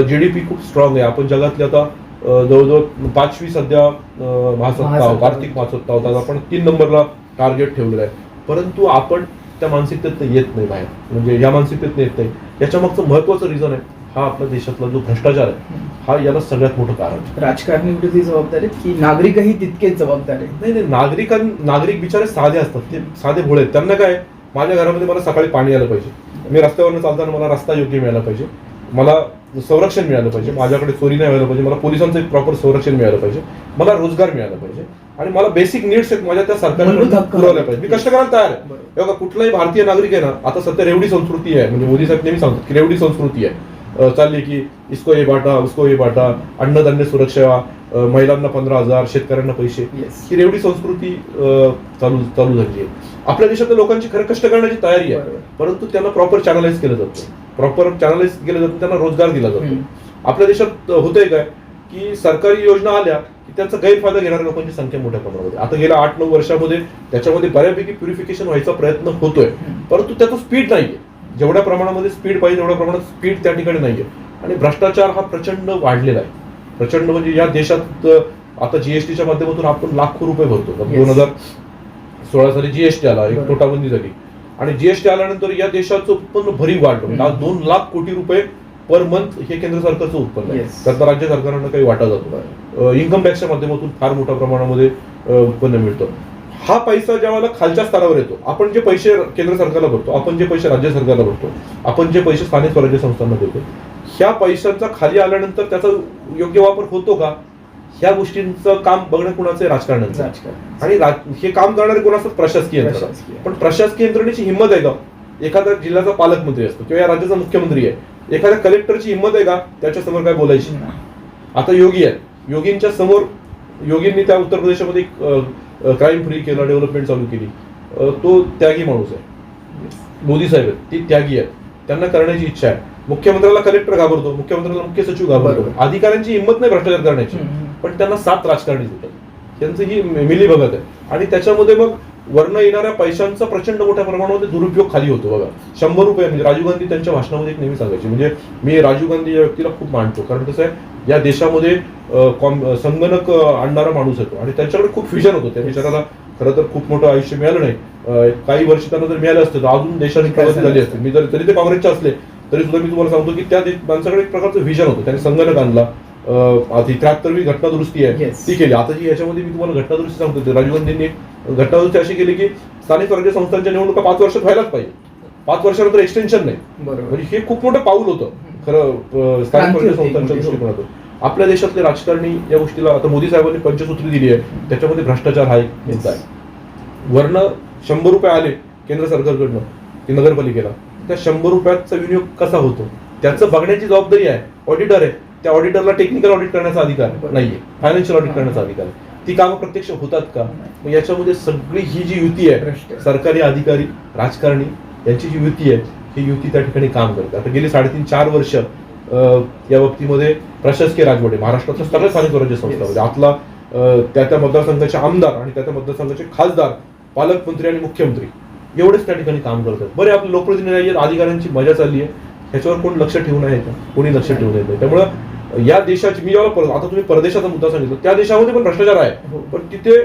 GDP खूप स्ट्रॉंग आहे. आपण जगातली आता जवळजवळ 5वी सध्या महासत्ता आहोत, आर्थिक महासत्ता आहोत. आपण 3 नंबरला टार्गेट ठेवलेलं आहे, परंतु आपण त्या मानसिकतेत येत नाही बाहेर, म्हणजे या मानसिकतेत येत नाही. याच्या मागचं महत्वाचं रिझन आहे हा आपल्या देशातला जो भ्रष्टाचार आहे, हा याला सगळ्यात मोठं कारण. राजकारणी कुठे जबाबदार आहेत की नागरिकही तितकेच जबाबदार आहेत? नाही, नागरिक बिचारे साधे असतात, ते साधे भोळे आहेत. त्यांना काय, माझ्या घरामध्ये मला सकाळी पाणी आलं पाहिजे, मी रस्त्यावरनं चालताना मला रस्ता योग्य मिळाला पाहिजे, मला संरक्षण मिळालं पाहिजे, माझ्याकडे चोरी नाही व्हायला पाहिजे, मला पोलिसांचं एक प्रॉपर संरक्षण मिळालं पाहिजे, मला रोजगार मिळाला पाहिजे, आणि मला बेसिक नीड्स आहेत माझ्या त्या सरकारने पुरवल्या पाहिजे. मी कष्ट करायला तयार आहे. बघा, कुठलाही भारतीय नागरिक आहे ना, आता सध्या रेवडी संस्कृती आहे, म्हणजे मोदी साहेब नेहमी सांगतात की रेवडी संस्कृती आहे चालली, की इसको हे बाटा उसको हे बाटा, अन्नधान्य सुरक्षा, महिलांना 15,000, शेतकऱ्यांना पैसे, ही रेवडी संस्कृती चालू झाली आहे. आपल्या देशातल्या लोकांची खरं कष्ट करण्याची तयारी आहे, परंतु त्यांना प्रॉपर चॅनलाइज केलं जातं, त्यांना रोजगार दिला जातो. आपल्या देशात होतंय काय की सरकारी योजना आल्या की त्याचा गैरफायदा घेणाऱ्या लोकांची संख्या मोठ्या प्रमाणामध्ये. आता गेल्या 8-9 वर्षामध्ये त्याच्यामध्ये बऱ्यापैकी प्युरिफिकेशन व्हायचा प्रयत्न होतोय, परंतु त्याचं स्पीड नाहीये. जेवढ्या प्रमाणामध्ये स्पीड पाहिजे तेवढ्या प्रमाणात स्पीड त्या ठिकाणी नाहीये. आणि भ्रष्टाचार हा प्रचंड वाढलेला आहे. प्रचंड म्हणजे या देशात आता जीएसटीच्या माध्यमातून आपण लाखो रुपये भरतो. 2016 साली जीएसटी आला, एक नोटाबंदी झाली, आणि जीएसटी आल्यानंतर या देशाचं उत्पन्न भरीव वाढलं. आज 2 लाख कोटी रुपये पर मंथ हे केंद्र सरकारचं उत्पन्न आहे. त्यातलं राज्य सरकारांना काही वाटा जातो. इन्कम टॅक्सच्या माध्यमातून फार मोठ्या प्रमाणामध्ये उत्पन्न मिळतं. हा पैसा ज्यावेळेला खालच्या स्तरावर येतो, आपण जे पैसे केंद्र सरकारला भरतो, आपण जे पैसे राज्य सरकारला भरतो, आपण जे पैसे स्थानिक स्वराज्य संस्थांना देतो, ह्या पैशांचा खाली आल्यानंतर त्याचा योग्य वापर होतो का, ह्या गोष्टींचं काम बघणं कुणाचं आहे? राजकारण्यांचं. आणि हे काम करणारे कोण असतात? प्रशासकीय यंत्रणा. पण प्रशासकीय यंत्रणेची हिंमत आहे का? एखाद्या जिल्ह्याचा पालकमंत्री असतो किंवा या राज्याचा मुख्यमंत्री आहे, एखाद्या कलेक्टरची हिंमत आहे का त्याच्या समोर काय बोलायची? आता योगी आहे, योगींच्या समोर, योगींनी त्या उत्तर प्रदेशामध्ये क्राईम फ्री केलं, डेव्हलपमेंट चालू केली. तो त्यागी माणूस आहे. मोदी साहेब आहेत, ती त्यागी आहेत, त्यांना करण्याची इच्छा आहे. मुख्यमंत्र्याला कलेक्टर घाबरतो, मुख्यमंत्र्याला मुख्य सचिव घाबरतो. अधिकाऱ्यांची हिंमत नाही भ्रष्टाचार करण्याची, पण त्यांना 7 राजकारणी देतात. त्यांचं ही मिलीभगत आहे. आणि त्याच्यामध्ये मग वर्ण येणाऱ्या पैशांचा प्रचंड मोठ्या प्रमाणामध्ये दुरुपयोग खाली होतो. बघा, 100 रुपये, म्हणजे राजीव गांधी त्यांच्या भाषणामध्ये एक नेहमी सांगायचे, म्हणजे मी राजीव गांधी या व्यक्तीला खूप मानतो, कारण कसं आहे, या देशामध्ये संगणक आणणारा माणूस येतो आणि त्यांच्याकडे खूप विजन होतं. त्या विचाराला खरं तर खूप मोठं आयुष्य मिळालं नाही. काही वर्ष त्यांना जर मिळालं असतं तर अजून देशाची प्रगती झाली असते. मी जरी ते काँग्रेसचे असले तरी सुद्धा मी तुम्हाला सांगतो की त्या माणसाकडे एक प्रकारचं व्हिजन होतं. त्यांनी संगणक आणला. 73वी घटना दुरुस्ती आहे ती केली. आता जी याच्यामध्ये मी तुम्हाला घटना दुरुस्ती सांगतो, राजीव गांधींनी घटना दुरुस्ती अशी केली की स्थानिक स्वराज्य संस्थांच्या निवडणुका 5 वर्षात व्हायलाच पाहिजे, 5 वर्षानंतर एक्सटेन्शन नाही. म्हणजे हे खूप मोठं पाऊल होतं खरं स्थानिक स्वराज्य संस्थांच्या दृष्टिकोनातून. आपल्या देशातले राजकारणी या गोष्टीला, आता मोदी साहेबांनी पंचसूत्री दिली आहे, त्याच्यामध्ये भ्रष्टाचार हा एक मुद्दा आहे. वर्ण 100 रुपये आले केंद्र सरकारकडनं की नगरपालिकेला, त्या 100 रुपयाचा विनियोग कसा होतो त्याचं बघण्याची जबाबदारी आहे. ऑडिटर आहे, त्या ऑडिटरला टेक्निकल ऑडिट करण्याचा अधिकार नाहीये, फायनान्शियल ऑडिट करण्याचा अधिकार आहे. ती कामं प्रत्यक्ष होतात का? मग याच्यामध्ये सगळी ही जी युती आहे, सरकारी अधिकारी, राजकारणी यांची जी युती आहे, ही युती त्या ठिकाणी काम करते. आता गेली 3.5-4 वर्ष या बाबतीमध्ये प्रशासकीय राजवट आहे महाराष्ट्रातल्या सगळ्या स्थानिक स्वराज्य संस्थांमध्ये. आतला त्या मतदारसंघाचे आमदार आणि त्या मतदारसंघाचे खासदार, पालकमंत्री आणि मुख्यमंत्री एवढेच त्या ठिकाणी काम करतात. बरे आपले लोकप्रतिनिधी आहेत, अधिकाऱ्यांची मजा चालली आहे, ह्याच्यावर कोण लक्ष ठेवून आहे का? कोणी लक्ष ठेवून येत नाही. त्यामुळं या देशाची, मी जेव्हा आता तुम्ही परदेशाचा मुद्दा सांगितला, त्या देशामध्ये पण भ्रष्टाचार आहे, पण तिथे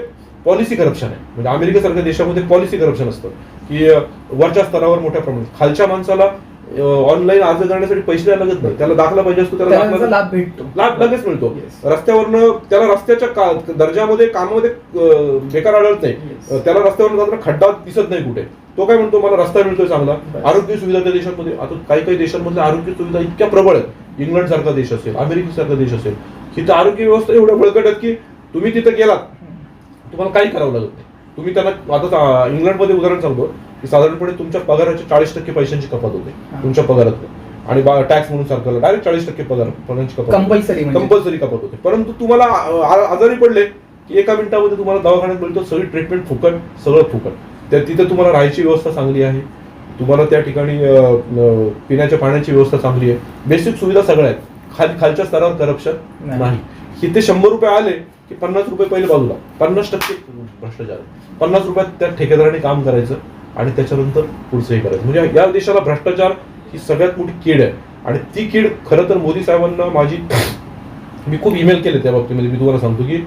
पॉलिसी करप्शन आहे. म्हणजे अमेरिकेसारख्या देशामध्ये पॉलिसी करप्शन असतं की वरच्या स्तरावर मोठ्या प्रमाणात, खालच्या माणसाला ऑनलाईन अर्ज करण्यासाठी पैसे द्यायला लागत नाही, त्याला दाखला पाहिजे असतो, त्याला लाभ भेटतो, लाभ लगेच मिळतो. रस्त्यावरनं त्याला रस्त्याच्या दर्जामध्ये कामामध्ये बेकार आढळत नाही, त्याला रस्त्यावरून जाताना खड्डा दिसत नाही कुठे. तो काय म्हणतो, मला रस्ता मिळतोय चांगला. आरोग्य सुविधा त्या देशांमध्ये, आता काही देशांमध्ये आरोग्य सुविधा इतक्या प्रबळ आहेत, इंग्लंड सारखा देश असेल, अमेरिकेसारखा देश असेल, तिथं आरोग्य व्यवस्था एवढ्या बळकट आहेत की तुम्ही तिथं गेलात तुम्हाला काही करावं लागत नाही. तुम्ही त्यांना, आता इंग्लंडमध्ये उदाहरण सांगतो की साधारणपणे तुमच्या पगाराच्या 40% पैशांची कपात होते तुमच्या पगारात, आणि टॅक्स म्हणून सरकारला डायरेक्ट 40% पगारांची कपात कंपल्सरी कपात होते. परंतु तुम्हाला आजारी पडले की 1 मिनिटामध्ये तुम्हाला दवाखान्यात मिळतो, सगळी ट्रीटमेंट फुकट, सगळं फुकट. तिथे तुम्हाला राहायची व्यवस्था चांगली आहे, तुम्हाला त्या ठिकाणी पिण्याच्या पाण्याची व्यवस्था चांगली आहे, बेसिक सुविधा सगळ्या आहेत. खालच्या स्तरावर करप्शन नाही. इथे 100 रुपये आले की 50 रुपये पहिले बाजूला, 50% भ्रष्टाचार. 50 रुपयात त्या ठेकेदाराने काम करायचं आणि त्याच्यानंतर पुढचंही करायचं. म्हणजे या देशाला भ्रष्टाचार ही सगळ्यात मोठी कीड आहे. आणि ती कीड खरं तर मोदी साहेबांना मी खूप ईमेल केले त्या बाबतीमध्ये. मी तुम्हाला सांगतो की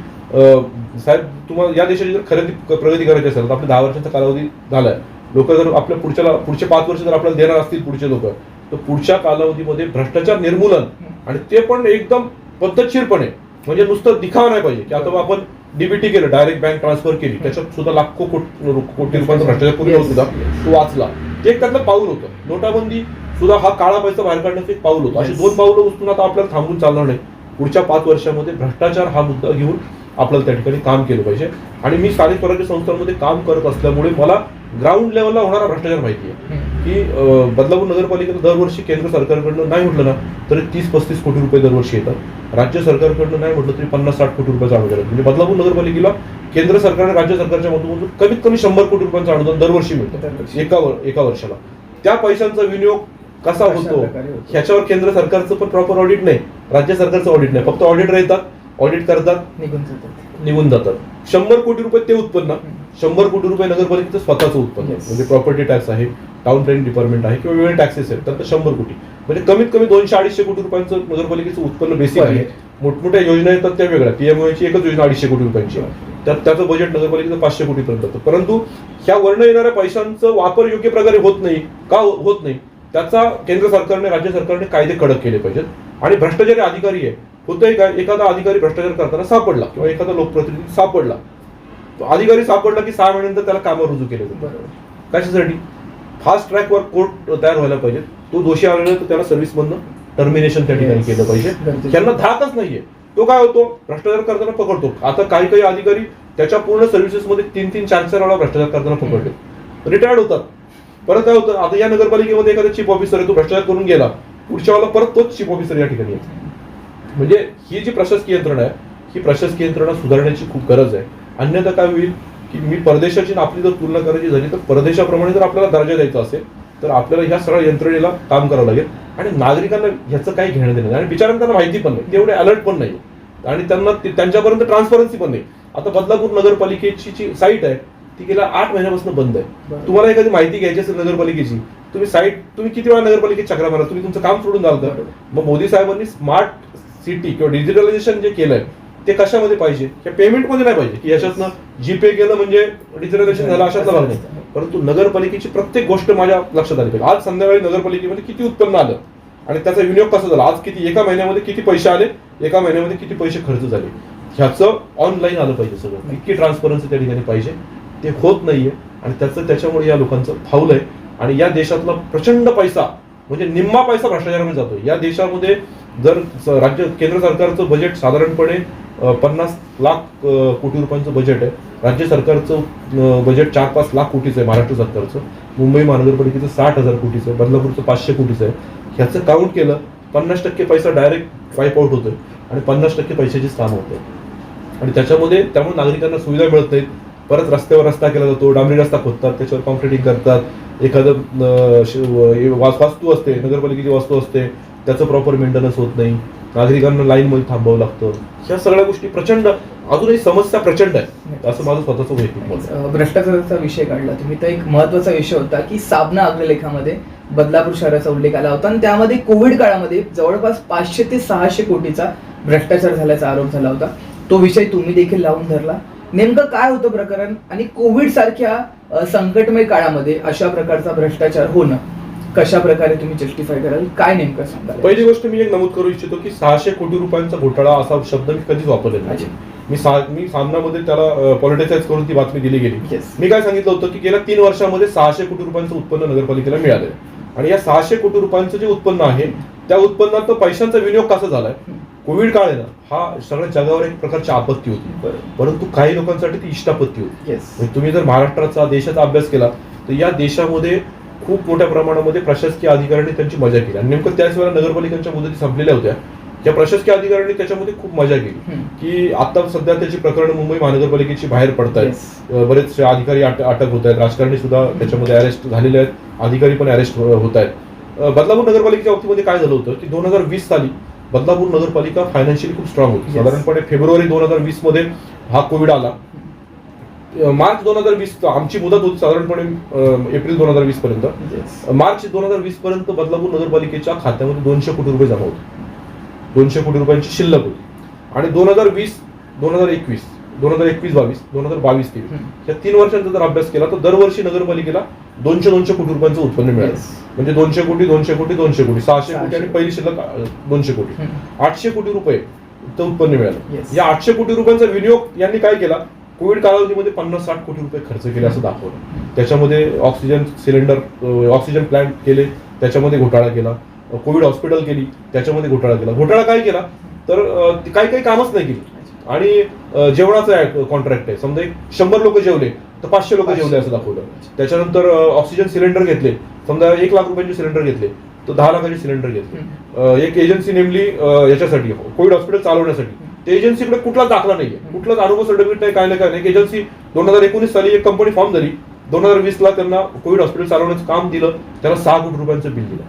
साहेब, तुम्हाला या देशाची जर खरेदी प्रगती करायची असेल तर आपल्या 10 वर्षांचा कालावधी झालाय, लोक जर आपल्या पुढचे 5 वर्ष जर आपल्याला देणार असतील पुढचे लोक, तर पुढच्या कालावधीमध्ये भ्रष्टाचार निर्मूलन, आणि ते पण एकदम पद्धतशीरपणे, म्हणजे नुसतं दिखावा नाही पाहिजे की आता आपण डीबीटी केलं, डायरेक्ट बँक ट्रान्सफर केली, त्याच्यात सुद्धा लाखो कोटी रुपयांचा भ्रष्टाचार पूर्वी होत होता, तो वाचला. ते एक त्यातलं पाऊल होतं. नोटाबंदी सुद्धा हा काळा पैसा बाहेर काढण्याचं एक पाऊल होतं. अशी 2 पाऊलं उचलून आता आपल्याला थांबून चालणार नाही. पुढच्या 5 वर्षामध्ये भ्रष्टाचार हा मुद्दा घेऊन आपल्याला त्या ठिकाणी काम केलं पाहिजे. आणि मी स्थानिक स्वराज्य संस्थांमध्ये काम करत असल्यामुळे मला ग्राउंड लेवलला होणारा भ्रष्टाचार माहिती आहे की बदलापूर नगरपालिकेला दरवर्षी केंद्र सरकारकडनं नाही म्हटलं ना तरी 30-35 कोटी रुपये दरवर्षी येतात. राज्य सरकारकडनं नाही म्हटलं तरी 50-60 कोटी रुपयाचं अनुदान. म्हणजे बदलापूर नगरपालिकेला केंद्र सरकार राज्य सरकारच्या माध्यमातून कमीत कमी 100 कोटी रुपयांचं अनुदान दरवर्षी मिळतं एका वर्षाला. त्या पैशांचा विनियोग कसा होतो ह्याच्यावर केंद्र सरकारचं पण प्रॉपर ऑडिट नाही, राज्य सरकारचं ऑडिट नाही. फक्त ऑडिटर येतात, ऑडिट करतात, निघून जातात. 100 कोटी रुपये ते उत्पन्न, 100 कोटी रुपये नगरपालिकेचं स्वतःचं उत्पन्न, म्हणजे प्रॉपर्टी टॅक्स आहे, टाउन प्लॅनिंग डिपार्टमेंट आहे किंवा वेगळे टॅक्सेस आहेत, तर 100 कोटी म्हणजे कमीत कमी 200-250 कोटी रुपयांचं नगरपालिकेचं उत्पन्न बेसिक आहे. मोठमोठ्या योजना येतात त्या वेगळ्या, पीएमओची एकच योजना 250 कोटी रुपयांची, त्याचं बजेट नगरपालिकेचं 500 कोटीपर्यंत जातं. परंतु ह्या वर्ण येणाऱ्या पैशांचा वापर योग्य प्रकारे होत नाही. का होत नाही? त्याचा केंद्र सरकारने, राज्य सरकारने कायदे कडक केले पाहिजेत. आणि भ्रष्टाचारी अधिकारी आहे, होतंय काय, एखादा अधिकारी भ्रष्टाचार करताना सापडला किंवा एखादा लोकप्रतिनिधी सापडला, अधिकारी सापडला की 6 महिन्यानंतर त्याला कामावर रुजू केले जातं. कशासाठी? फास्ट ट्रॅकवर कोर्ट तयार व्हायला पाहिजे. तो दोषी आलेला तर त्याला सर्व्हिसमधनं टर्मिनेशन त्या ठिकाणी केलं पाहिजे. त्यांना धाकच नाहीये. तो काय होतो, भ्रष्टाचार करताना पकडतो. आता काही अधिकारी त्याच्या पूर्ण सर्व्हिसेसमध्ये 3-4 वेळा भ्रष्टाचार करताना पकडले, रिटायर्ड होतात. परत काय होतं, आता या नगरपालिकेमध्ये एखादा चीफ ऑफिसर आहे, तो भ्रष्टाचार करून गेला, पुढच्या वेळेला परत तोच चीफ ऑफिसर या ठिकाणी येतो. म्हणजे ही जी प्रशासकीय यंत्रणा आहे, ही प्रशासकीय यंत्रणा सुधारण्याची खूप गरज आहे. अन्यथा काय होईल की मी परदेशाची आपली जर तुलना करायची झाली तर परदेशाप्रमाणे जर आपल्याला दर्जा द्यायचा असेल तर आपल्याला ह्या सगळ्या यंत्रणेला काम करावं लागेल. आणि नागरिकांना ह्याचं काही घेणं देणं नाही, आणि बिचारांना त्यांना माहिती पण नाही, तेवढे अलर्ट पण नाही, आणि त्यांना त्यांच्यापर्यंत ट्रान्सपरन्सी पण नाही. आता बदलापूर नगरपालिकेची जी साईट आहे ती गेल्या 8 महिन्यापासून बंद आहे. तुम्हाला एखादी माहिती घ्यायची असेल नगरपालिकेची, तुम्ही किती वेळा नगरपालिकेत चक्रा मारा, तुम्ही तुमचं काम सोडून जाल का? मग मोदी साहेबांनी स्मार्ट सिटी किंवा डिजिटलायझेशन जे केलंय ते कशामध्ये पाहिजे, त्या पेमेंटमध्ये नाही पाहिजे की याच्यातनं जीपे केलं म्हणजे डिजिटलायझेशन झालं, अशातला भाग नाही. परंतु नगरपालिकेची प्रत्येक गोष्ट माझ्या लक्षात आली पाहिजे. आज संध्याकाळी नगरपालिकेमध्ये किती उत्पन्न आलं आणि त्याचा विनियोग कसा झाला, आज किती, एका महिन्यामध्ये किती पैसे आले, एका महिन्यामध्ये किती पैसे खर्च झाले, ह्याचं ऑनलाईन आलं पाहिजे सगळं. इतकी ट्रान्सपरन्सी त्या ठिकाणी पाहिजे. ते होत नाहीये आणि त्याच्यामुळे या लोकांचं फावलंय. आणि या देशातला प्रचंड पैसा, म्हणजे निम्मा पैसा भ्रष्टाचारामध्ये जातोय. या देशामध्ये जर केंद्र सरकारचं बजेट साधारणपणे 50 लाख कोटी रुपयांचं बजेट आहे, राज्य सरकारचं बजेट 4-5 लाख कोटीचं आहे, महाराष्ट्र सरकारचं, मुंबई महानगरपालिकेचं 60,000 कोटीचं आहे, बदलापूरचं 500 कोटीचं आहे. ह्याचं काउंट केलं 50% पैसा डायरेक्ट वाईप आउट होतोय आणि 50% पैशाचीच कामं होतोय. आणि त्यामुळे नागरिकांना सुविधा मिळत नाहीत. परत रस्त्यावर रस्ता केला जातो, डांबरी रस्ता खोदतात, त्याच्यावर कॉन्क्रिटिंग करतात. एखादं वास्तू असते, नगरपालिकेची वास्तू असते, त्याचं प्रॉपर मेंटेनन्स होत नाही. नागरिकांना लाईनमध्ये थांबावं लागतं. ह्या सगळ्या गोष्टी प्रचंड, अजूनही समस्या प्रचंड आहे असं माझं स्वतःचं वैयक्तिक मत आहे. भ्रष्टाचाराचा विषय काढला तुम्ही, तर एक महत्वाचा विषय होता की साबणा अग्रलेखामध्ये बदलापूर शहराचा उल्लेख आला होता आणि त्यामध्ये कोविड काळामध्ये जवळपास 500 ते 600 कोटीचा भ्रष्टाचार झाल्याचा आरोप झाला होता. तो विषय तुम्ही देखील लावून धरला. नेमकं काय होतं प्रकरण आणि कोविड सारख्या संकटमय काळामध्ये अशा प्रकारचा भ्रष्टाचार होणं कशा प्रकारे तुम्ही जस्टिफाय कराल, काय नेमकं सांगाल? पहिली गोष्ट मी एक नमूद करू इच्छितो की 600 कोटी रुपयांचा घोटाळा असा शब्द मी कधीच वापरलेला नाही. मी सामनामध्ये त्याला पॉलिटिसाइज करून ती बातमी दिली गेली. मी काय सांगितलं होतं की गेल्या 3 वर्षामध्ये 600 कोटी रुपयांचं उत्पन्न नगरपालिकेला मिळालंय आणि या 600 कोटी रुपयांचं जे उत्पन्न आहे त्या उत्पन्नात पैशांचा विनियोग कसा झालाय. कोविड काळ आहे ना, हा सगळ्या जगावर एक प्रकारची आपत्ती होती, परंतु काही लोकांसाठी ती इष्टापत्ती होती. म्हणजे तुम्ही जर महाराष्ट्राचा देशाचा अभ्यास केला तर या देशामध्ये खूप मोठ्या प्रमाणामध्ये प्रशासकीय अधिकाऱ्यांनी त्यांची मजा केली आणि नेमकं त्याच वेळेला नगरपालिकांच्या मुदती संपलेल्या होत्या. त्या प्रशासकीय अधिकाऱ्यांनी त्याच्यामध्ये खूप मजा केली की आता सध्या त्याची प्रकरण मुंबई महानगरपालिकेची बाहेर पडतायत. बरेचसे अधिकारी अटक होत आहेत, राजकारणी सुद्धा त्याच्यामध्ये अरेस्ट झालेले आहेत, अधिकारी पण अरेस्ट होत आहेत. बदलापूर नगरपालिकेच्या बाबतीमध्ये काय झालं होतं की 2020 साली बदलापूर नगरपालिका फायनान्शियली खूप स्ट्रॉंग होती. साधारणपणे फेब्रुवारी 2020 मध्ये हा कोविड आला. मार्च 2020 आमची मुदत होती साधारणपणे एप्रिल 2020 पर्यंत. मार्च 2020 पर्यंत बदलापूर नगरपालिकेच्या खात्यामध्ये 200 कोटी रुपये जमा होते, 200 कोटी रुपयांची शिल्लक होती. आणि 2020, 2021, 2022, 2023 या 3 वर्षांचा जर अभ्यास केला तर दरवर्षी नगरपालिकेला 200 कोटी रुपयांचं उत्पन्न मिळालं. म्हणजे 200 कोटी 200 कोटी 200 कोटी 600 कोटी आणि पहिली शिल्लक 200 कोटी 800 कोटी रुपये उत्पन्न मिळालं. या 800 कोटी रुपयांचा विनियोग यांनी काय केला, कोविड कालावधीमध्ये 50-60 कोटी रुपये खर्च केले असं दाखवलं. त्याच्यामध्ये ऑक्सिजन सिलेंडर, ऑक्सिजन प्लांट केले, त्याच्यामध्ये घोटाळा केला. कोविड हॉस्पिटल केली, त्याच्यामध्ये घोटाळा केला. घोटाळा काय केला तर काही कामच नाही केली. आणि जेवणाचं कॉन्ट्रॅक्ट आहे, समजा 100 लोक जेवले तर 500 लोक जेवले असं दाखवलं. त्याच्यानंतर ऑक्सिजन सिलेंडर घेतले, समजा 1 लाख रुपयांचे सिलेंडर घेतले तर 10 लाखाचे सिलेंडर घेतले. एक एजन्सी नेमली याच्यासाठी कोविड हॉस्पिटल चालवण्यासाठी. त्या एजन्सीकडे कुठलाच दाखला नाहीये, कुठलाच अनुभव सर्टिफिकेट नाही, काय नाही. एजन्सी 2019 साली एक कंपनी फॉर्म झाली, 2020 ला त्यांना कोविड हॉस्पिटल चालवण्याचं काम दिलं, त्याला 6 कोटी रुपयांचं बिल दिलं.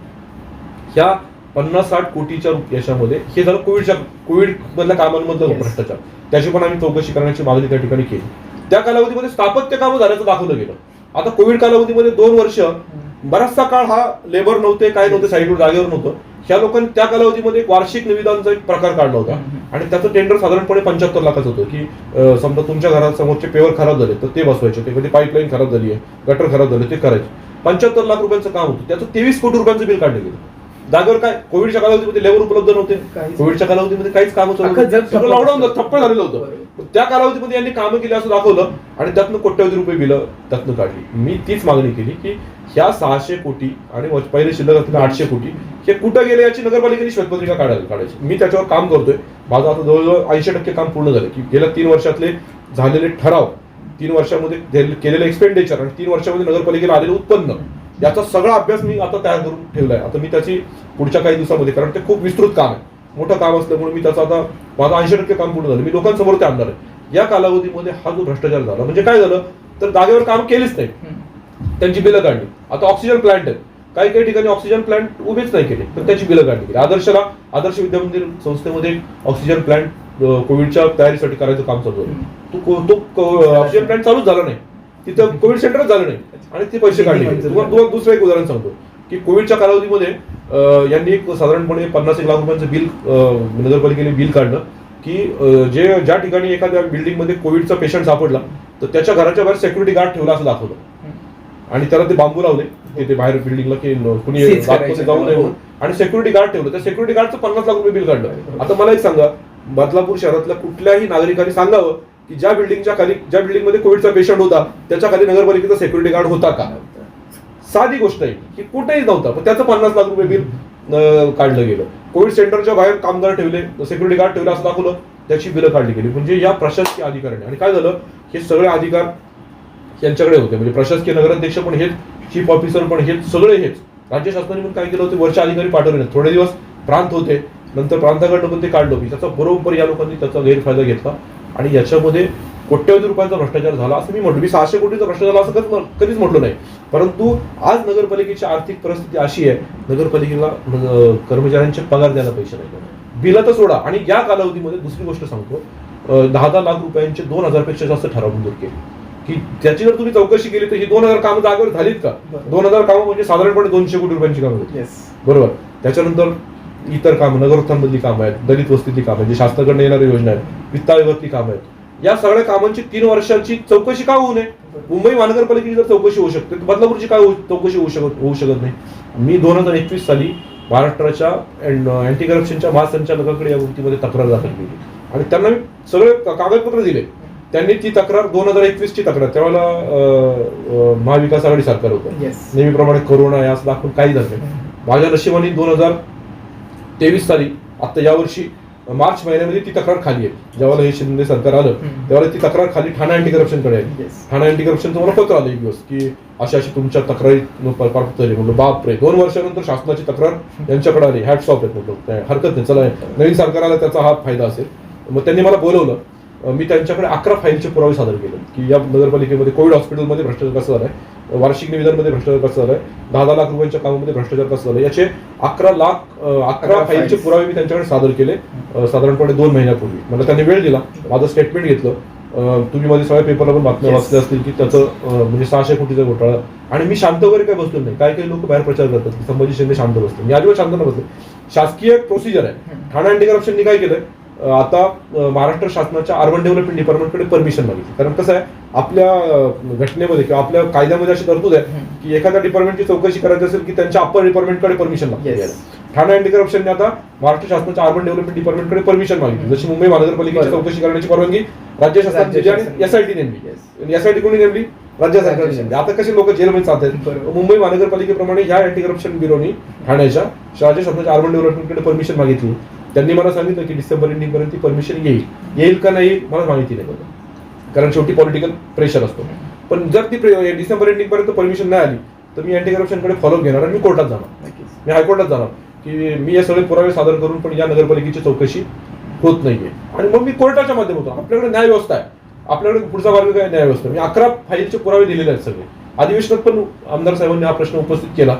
ह्या 50-60 कोटीच्या याच्यामध्ये हे झालं कोविड मधल्या कामांमधलं भ्रष्टाचार. त्याची पण आम्ही चौकशी करण्याची मागणी त्या ठिकाणी केली. त्या कालावधीमध्ये स्थापत्य कामं झाल्याचं दाखवलं गेलं. आता कोविड कालावधीमध्ये 2 वर्ष बराचसा काळ हा लेबर नव्हते, काय नव्हते, साईडवर जागेवर नव्हतं. ह्या लोकांनी त्या कालावधीमध्ये एक वार्षिक निविदांचा एक प्रकार काढला होता आणि त्याचं टेंडर साधारणपणे 75 लाखाचं होतं. की समजा तुमच्या घरात समोरचे पेवर खराब झाले तर ते बसवायचे, ते कधी पाईपलाईन खराब झाली आहे, गटर खराब झाले ते करायचे. 75 लाख रुपयांचं काम होतं. त्याचं 23 कोटी रुपयांचं बिल काढलं गेलं. जागेवर काय, कोविडच्या कालावधीमध्ये लेबर उपलब्ध नव्हते, कोविडच्या कालावधीमध्ये काहीच काम सगळं लॉकडाऊन ठप्प झालेलं होतं. त्या कालावधीमध्ये यांनी कामं केली असं दाखवलं आणि त्यातनं कोट्यवधी रुपये बिलं त्यातनं काढली. मी तीच मागणी केली की ह्या 600 कोटी आणि पहिले शिल्लक असलेले 800 कोटी हे कुठं गेले याची नगरपालिकेने श्वेतपत्रिका काढायची. मी त्याच्यावर काम करतोय. माझं आता जवळजवळ 80% काम पूर्ण झालं की गेल्या 3 वर्षातले झालेले ठराव, 3 वर्षामध्ये केलेलं एक्सपेंडिचर आणि 3 वर्षामध्ये नगरपालिकेला आलेलं उत्पन्न, याचा सगळा अभ्यास मी आता तयार करून ठेवलाय. आता मी त्याची पुढच्या काही दिवसामध्ये, कारण ते खूप विस्तृत काम आहे, मोठं काम असल्यामुळे मी त्याचं आता माझं 80% काम पूर्ण झालं, मी लोकांसमोर ते आणणार आहे. या कालावधीमध्ये हा जो भ्रष्टाचार झाला म्हणजे काय झालं तर जागेवर काम केलीच नाही, त्यांची बिलं काढली. आता ऑक्सिजन प्लांट आहेत, काही ठिकाणी ऑक्सिजन प्लांट उभेच नाही केले तर त्याची बिलं काढली. आदर्श विद्यामंदिर संस्थेमध्ये ऑक्सिजन प्लांट कोविडच्या तयारीसाठी करायचं काम चालू आहे. तो ऑक्सिजन प्लांट चालूच झाला नाही, तिथं कोविड सेंटरच झालं नाही आणि ते पैसे काढले. तुम्हाला दुसरं एक उदाहरण सांगतो की कोविडच्या कालावधीमध्ये यांनी साधारणपणे 50-1 लाख रुपयांचं बिल नगरपालिकेने बिल काढलं की ज्या ठिकाणी एखाद्या बिल्डिंगमध्ये कोविडचा पेशंट सापडला तर त्याच्या घराच्या बाहेर सिक्युरिटी गार्ड ठेवला असं दाखवलं आणि त्याला ते बांबू लावले ते बाहेर बिल्डिंगला की कुणी जाऊ नये म्हणून आणि सिक्युरिटी गार्ड ठेवलं. त्या सिक्युरिटी गार्डचं 50 लाख रुपये बिल काढलं. आता मला एक सांगा, बदलापूर शहरातल्या कुठल्याही नागरिकांनी सांगावं की ज्या बिल्डिंगमध्ये कोविडचा पेशंट होता त्याच्या खाली नगरपालिकेचा सिक्युरिटी गार्ड होता का? साधी गोष्ट आहे की कुठेही नव्हता, पण त्याचं 50 लाख रुपये बिल काढलं गेलं. कोविड सेंटरच्या बाहेर कामगार ठेवले, सिक्युरिटी गार्ड ठेवले असं दाखवलं, त्याची बिलं काढली गेली. म्हणजे या प्रशासकीय अधिकाऱ्यांनी, आणि काय झालं, हे सगळे अधिकार यांच्याकडे होते. म्हणजे प्रशासकीय नगराध्यक्ष पण हेच, चीफ ऑफिसर पण हेच, सगळे हेच. राज्य शासनाने पण काय केलं होतं, वरचे अधिकारी पाठवले नाही. थोडे दिवस प्रांत होते, नंतर प्रांताकडनं पण ते काढलं. त्याचा बरोबर या लोकांनी त्याचा गैरफायदा घेतला आणि याच्यामध्ये कोट्यवधी रुपयांचा भ्रष्टाचार झाला असं मी म्हटलं. मी 600 कोटीचा भ्रष्टाचार झाला असं कधीच म्हटलं नाही. परंतु आज नगरपालिकेची आर्थिक परिस्थिती अशी आहे, नगरपालिकेला कर्मचाऱ्यांचे पगार द्यायला पैसे नाही, बिलं तर सोडा. आणि या कालावधीमध्ये दुसरी गोष्ट सांगतो, 10 लाख रुपयांचे 2,000 पेक्षा जास्त ठराव मंजूर केले, की त्याची जर तुम्ही चौकशी केली तर ही 2,000 कामं जागेवर झालीत का? 2,000 कामं म्हणजे साधारणपणे 200 कोटी रुपयांची कामं होती. बरोबर. त्याच्यानंतर इतर कामं, नगरोत्थानमधली कामं आहेत, दलित वस्तीतली कामं आहेत, जे शासनाकडनं येणाऱ्या योजना आहेत, वित्त आयोगातली कामं आहेत, या सगळ्या कामांची 3 वर्षाची चौकशी का होऊ नये? मुंबई महानगरपालिकेची जर चौकशी होऊ शकते तर बदलापूरची काय चौकशी होऊ शकत नाही? मी 2021 साली महाराष्ट्राच्या अँटी करप्शनच्या महासंचालकाकडे या गोष्टीमध्ये तक्रार दाखल केली आणि त्यांना मी सगळे कागदपत्र दिले. त्यांनी ती तक्रार 2021 ची तक्रार, त्यावेळेला महाविकास आघाडी सरकार होतं, नेहमीप्रमाणे करोना आहे असं दाखवून काही झालं नाही. माझ्या नशिबाने 2023 साली आता यावर्षी मार्च महिन्यामध्ये ती तक्रार खाली आहे. ज्यावेळेला हे शिंदे सरकार आलं त्यावेळेला ती तक्रार खाली ठाणे अँटी करप्शनकडे आहे. ठाणे अँटी करप्शनचं मला पत्र आलं एक दिवस की अशी तुमच्या तक्रारी प्राप्त झाली. म्हणलं बापरे, 2 वर्षानंतर शासनाची तक्रार यांच्याकडे आली, हॅट्स ऑफ आहेत. म्हटलं हरकत नाही, चला नवीन सरकारला त्याचा हा फायदा असेल. मग त्यांनी मला बोलवलं. मी त्यांच्याकडे 11 फाईलचे पुरावे सादर केले की या नगरपालिकेमध्ये कोविड हॉस्पिटलमध्ये भ्रष्टाचार कसा झालाय, वार्षिक निवेदनमध्ये भ्रष्टाचार कसा झालाय, 10 लाख रुपयांच्या कामामध्ये भ्रष्टाचार कसा झाला, याचे 11 फाईलचे पुरावे मी त्यांच्याकडे सादर केले साधारणपणे 2 महिन्यापूर्वी. मला त्यांनी वेळ दिला, माझं स्टेटमेंट घेतलं. तुम्ही मध्ये सगळ्या पेपरला पण बातम्या वाचल्या असतील की त्याचं म्हणजे 600 कोटीचा घोटाळा. आणि मी शांत वगैरे काय बसलो नाही. काही लोक बाहेर प्रचार करतात की संभाजी शिंदे शांत बसले, मी अजिबात शांत बसले. शासकीय प्रोसिजर आहे. ठाणे अँटी करप्शननी काय केलंय, आता महाराष्ट्र शासनाच्या अर्बन डेव्हलपमेंट डिपार्टमेंटकडे परमिशन मागितली. कारण कसं आहे, आपल्या घटनेमध्ये किंवा आपल्या कायद्यामध्ये अशी तरतूद आहे की एखाद्या डिपार्टमेंटची चौकशी करायची असेल की त्यांच्या अप्पर डिपार्टमेंटकडे परमिशन लागते. ठाणे अँटी करप्शनने आता महाराष्ट्र शासनाच्या अर्बन डेव्हलपमेंट डिपार्टमेंटकडे परमिशन मागितली. जशी मुंबई महानगरपालिकेची चौकशी करण्याची परवानगी राज्य शासनाने दिली आणि एसआयटी नेमली. एसआयटी कोणी नेमली? राज्य सरकारने नेमली. आता कसे लोक जेलमध्ये चालतात, मुंबई महानगरपालिकेप्रमाणे ह्या अँटी करप्शन ब्युरोनी ठाण्याच्या राज्य शासनाच्या अर्बन डेव्हलपमेंटकडे परमिशन मागितली. त्यांनी मला सांगितलं की डिसेंबर एंडिंग पर्यंत ती परमिशन येईल का नाही मला माहिती नाही, कारण शेवटी पॉलिटिकल प्रेशर असतो. पण जर ती डिसेंबर एंडिंग पर्यंत परमिशन नाही आली तर मी अँटी करप्शनकडे फॉलो घेणार आणि मी कोर्टात जाणार, मी हायकोर्टात जाणार की मी हे सगळे पुरावे सादर करून पण या नगरपालिकेची चौकशी होत नाहीये. आणि मग मी कोर्टाच्या माध्यमातून, आपल्याकडे न्याय व्यवस्था आहे, आपल्याकडे पुढचा मार्ग काय न्याय व्यवस्था. मी 11 फाईलचे पुरावे दिलेले आहेत सगळे. अधिवेशनात पण आमदार साहेबांनी हा प्रश्न उपस्थित केला.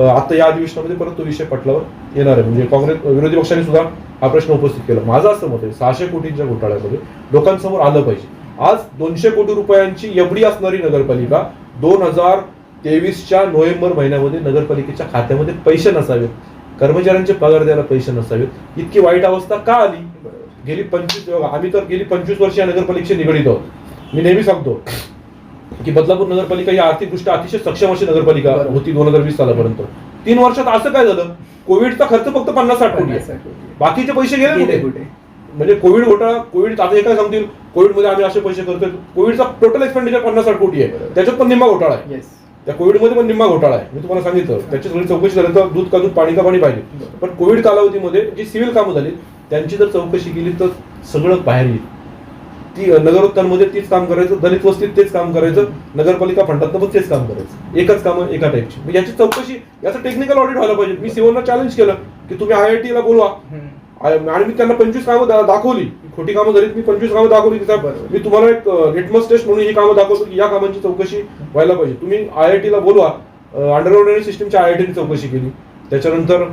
आता या अधिवेशनामध्ये परत तो विषय पटलावर येणार आहे. म्हणजे काँग्रेस विरोधी पक्षाने सुद्धा हा प्रश्न उपस्थित केला. माझं असं मत आहे 600 कोटींच्या घोटाळ्यामध्ये लोकांसमोर आलं पाहिजे. आज 200 कोटी रुपयांची एवढी असणारी नगरपालिका 2023च्या नोव्हेंबर महिन्यामध्ये नगरपालिकेच्या खात्यामध्ये पैसे नसावेत, कर्मचाऱ्यांचे पगार द्यायला पैसे नसावेत, इतकी वाईट अवस्था का आली? गेली 25 वर्ष या नगरपालिकेशी निगडीत आहोत. मी नेहमी सांगतो की बदलापूर नगरपालिका ही आर्थिकदृष्ट्या अतिशय सक्षम अशी नगरपालिका होती 2020 सालापर्यंत. 3 वर्षात असं काय झालं, कोविडचा खर्च फक्त 50-60 कोटी आहे, बाकीचे पैसे गेले कुठे? म्हणजे कोविड घोटाळा, कोविड आता हे काय सांगतील, कोविडमध्ये आम्ही असे पैसे करतोय. कोविडचा टोटल एक्सपेंडिचर 50-60 कोटी आहे, त्याच्यात पण निम्मा घोटाळा आहे. त्या कोविडमध्ये पण निम्मा घोटाळा आहे. मी तुम्हाला सांगितलं त्याची सगळी चौकशी झाली तर दूध का दूध पाणी का पाणी पाहिजे. पण कोविड कालावधीमध्ये जी सिव्हिल कामं झाली त्यांची जर चौकशी केली तर सगळं बाहेर येईल. ती नगरोत्थानमध्ये तीच काम करायचं, दलित वस्तीत तेच काम करायचं, नगरपालिका फंडातनं पण तेच काम करायचं, एकच कामं एका टाईपची. याची चौकशी, याचं टेक्निकल ऑडिट व्हायला पाहिजे. मी सीओना चॅलेंज केलं की तुम्ही IIT ला बोलवा, आणि मी त्यांना 25 कामं दाखवली, खोटी कामं झाली. मी 25 कामं दाखवली की साहेब मी तुम्हाला एक लिटमस टेस्ट म्हणून ही कामं दाखवतो की या कामांची चौकशी व्हायला पाहिजे. तुम्ही IIT ला बोलवा. अंडरग्राउंड सिस्टीमच्या IIT ने चौकशी केली. त्याच्यानंतर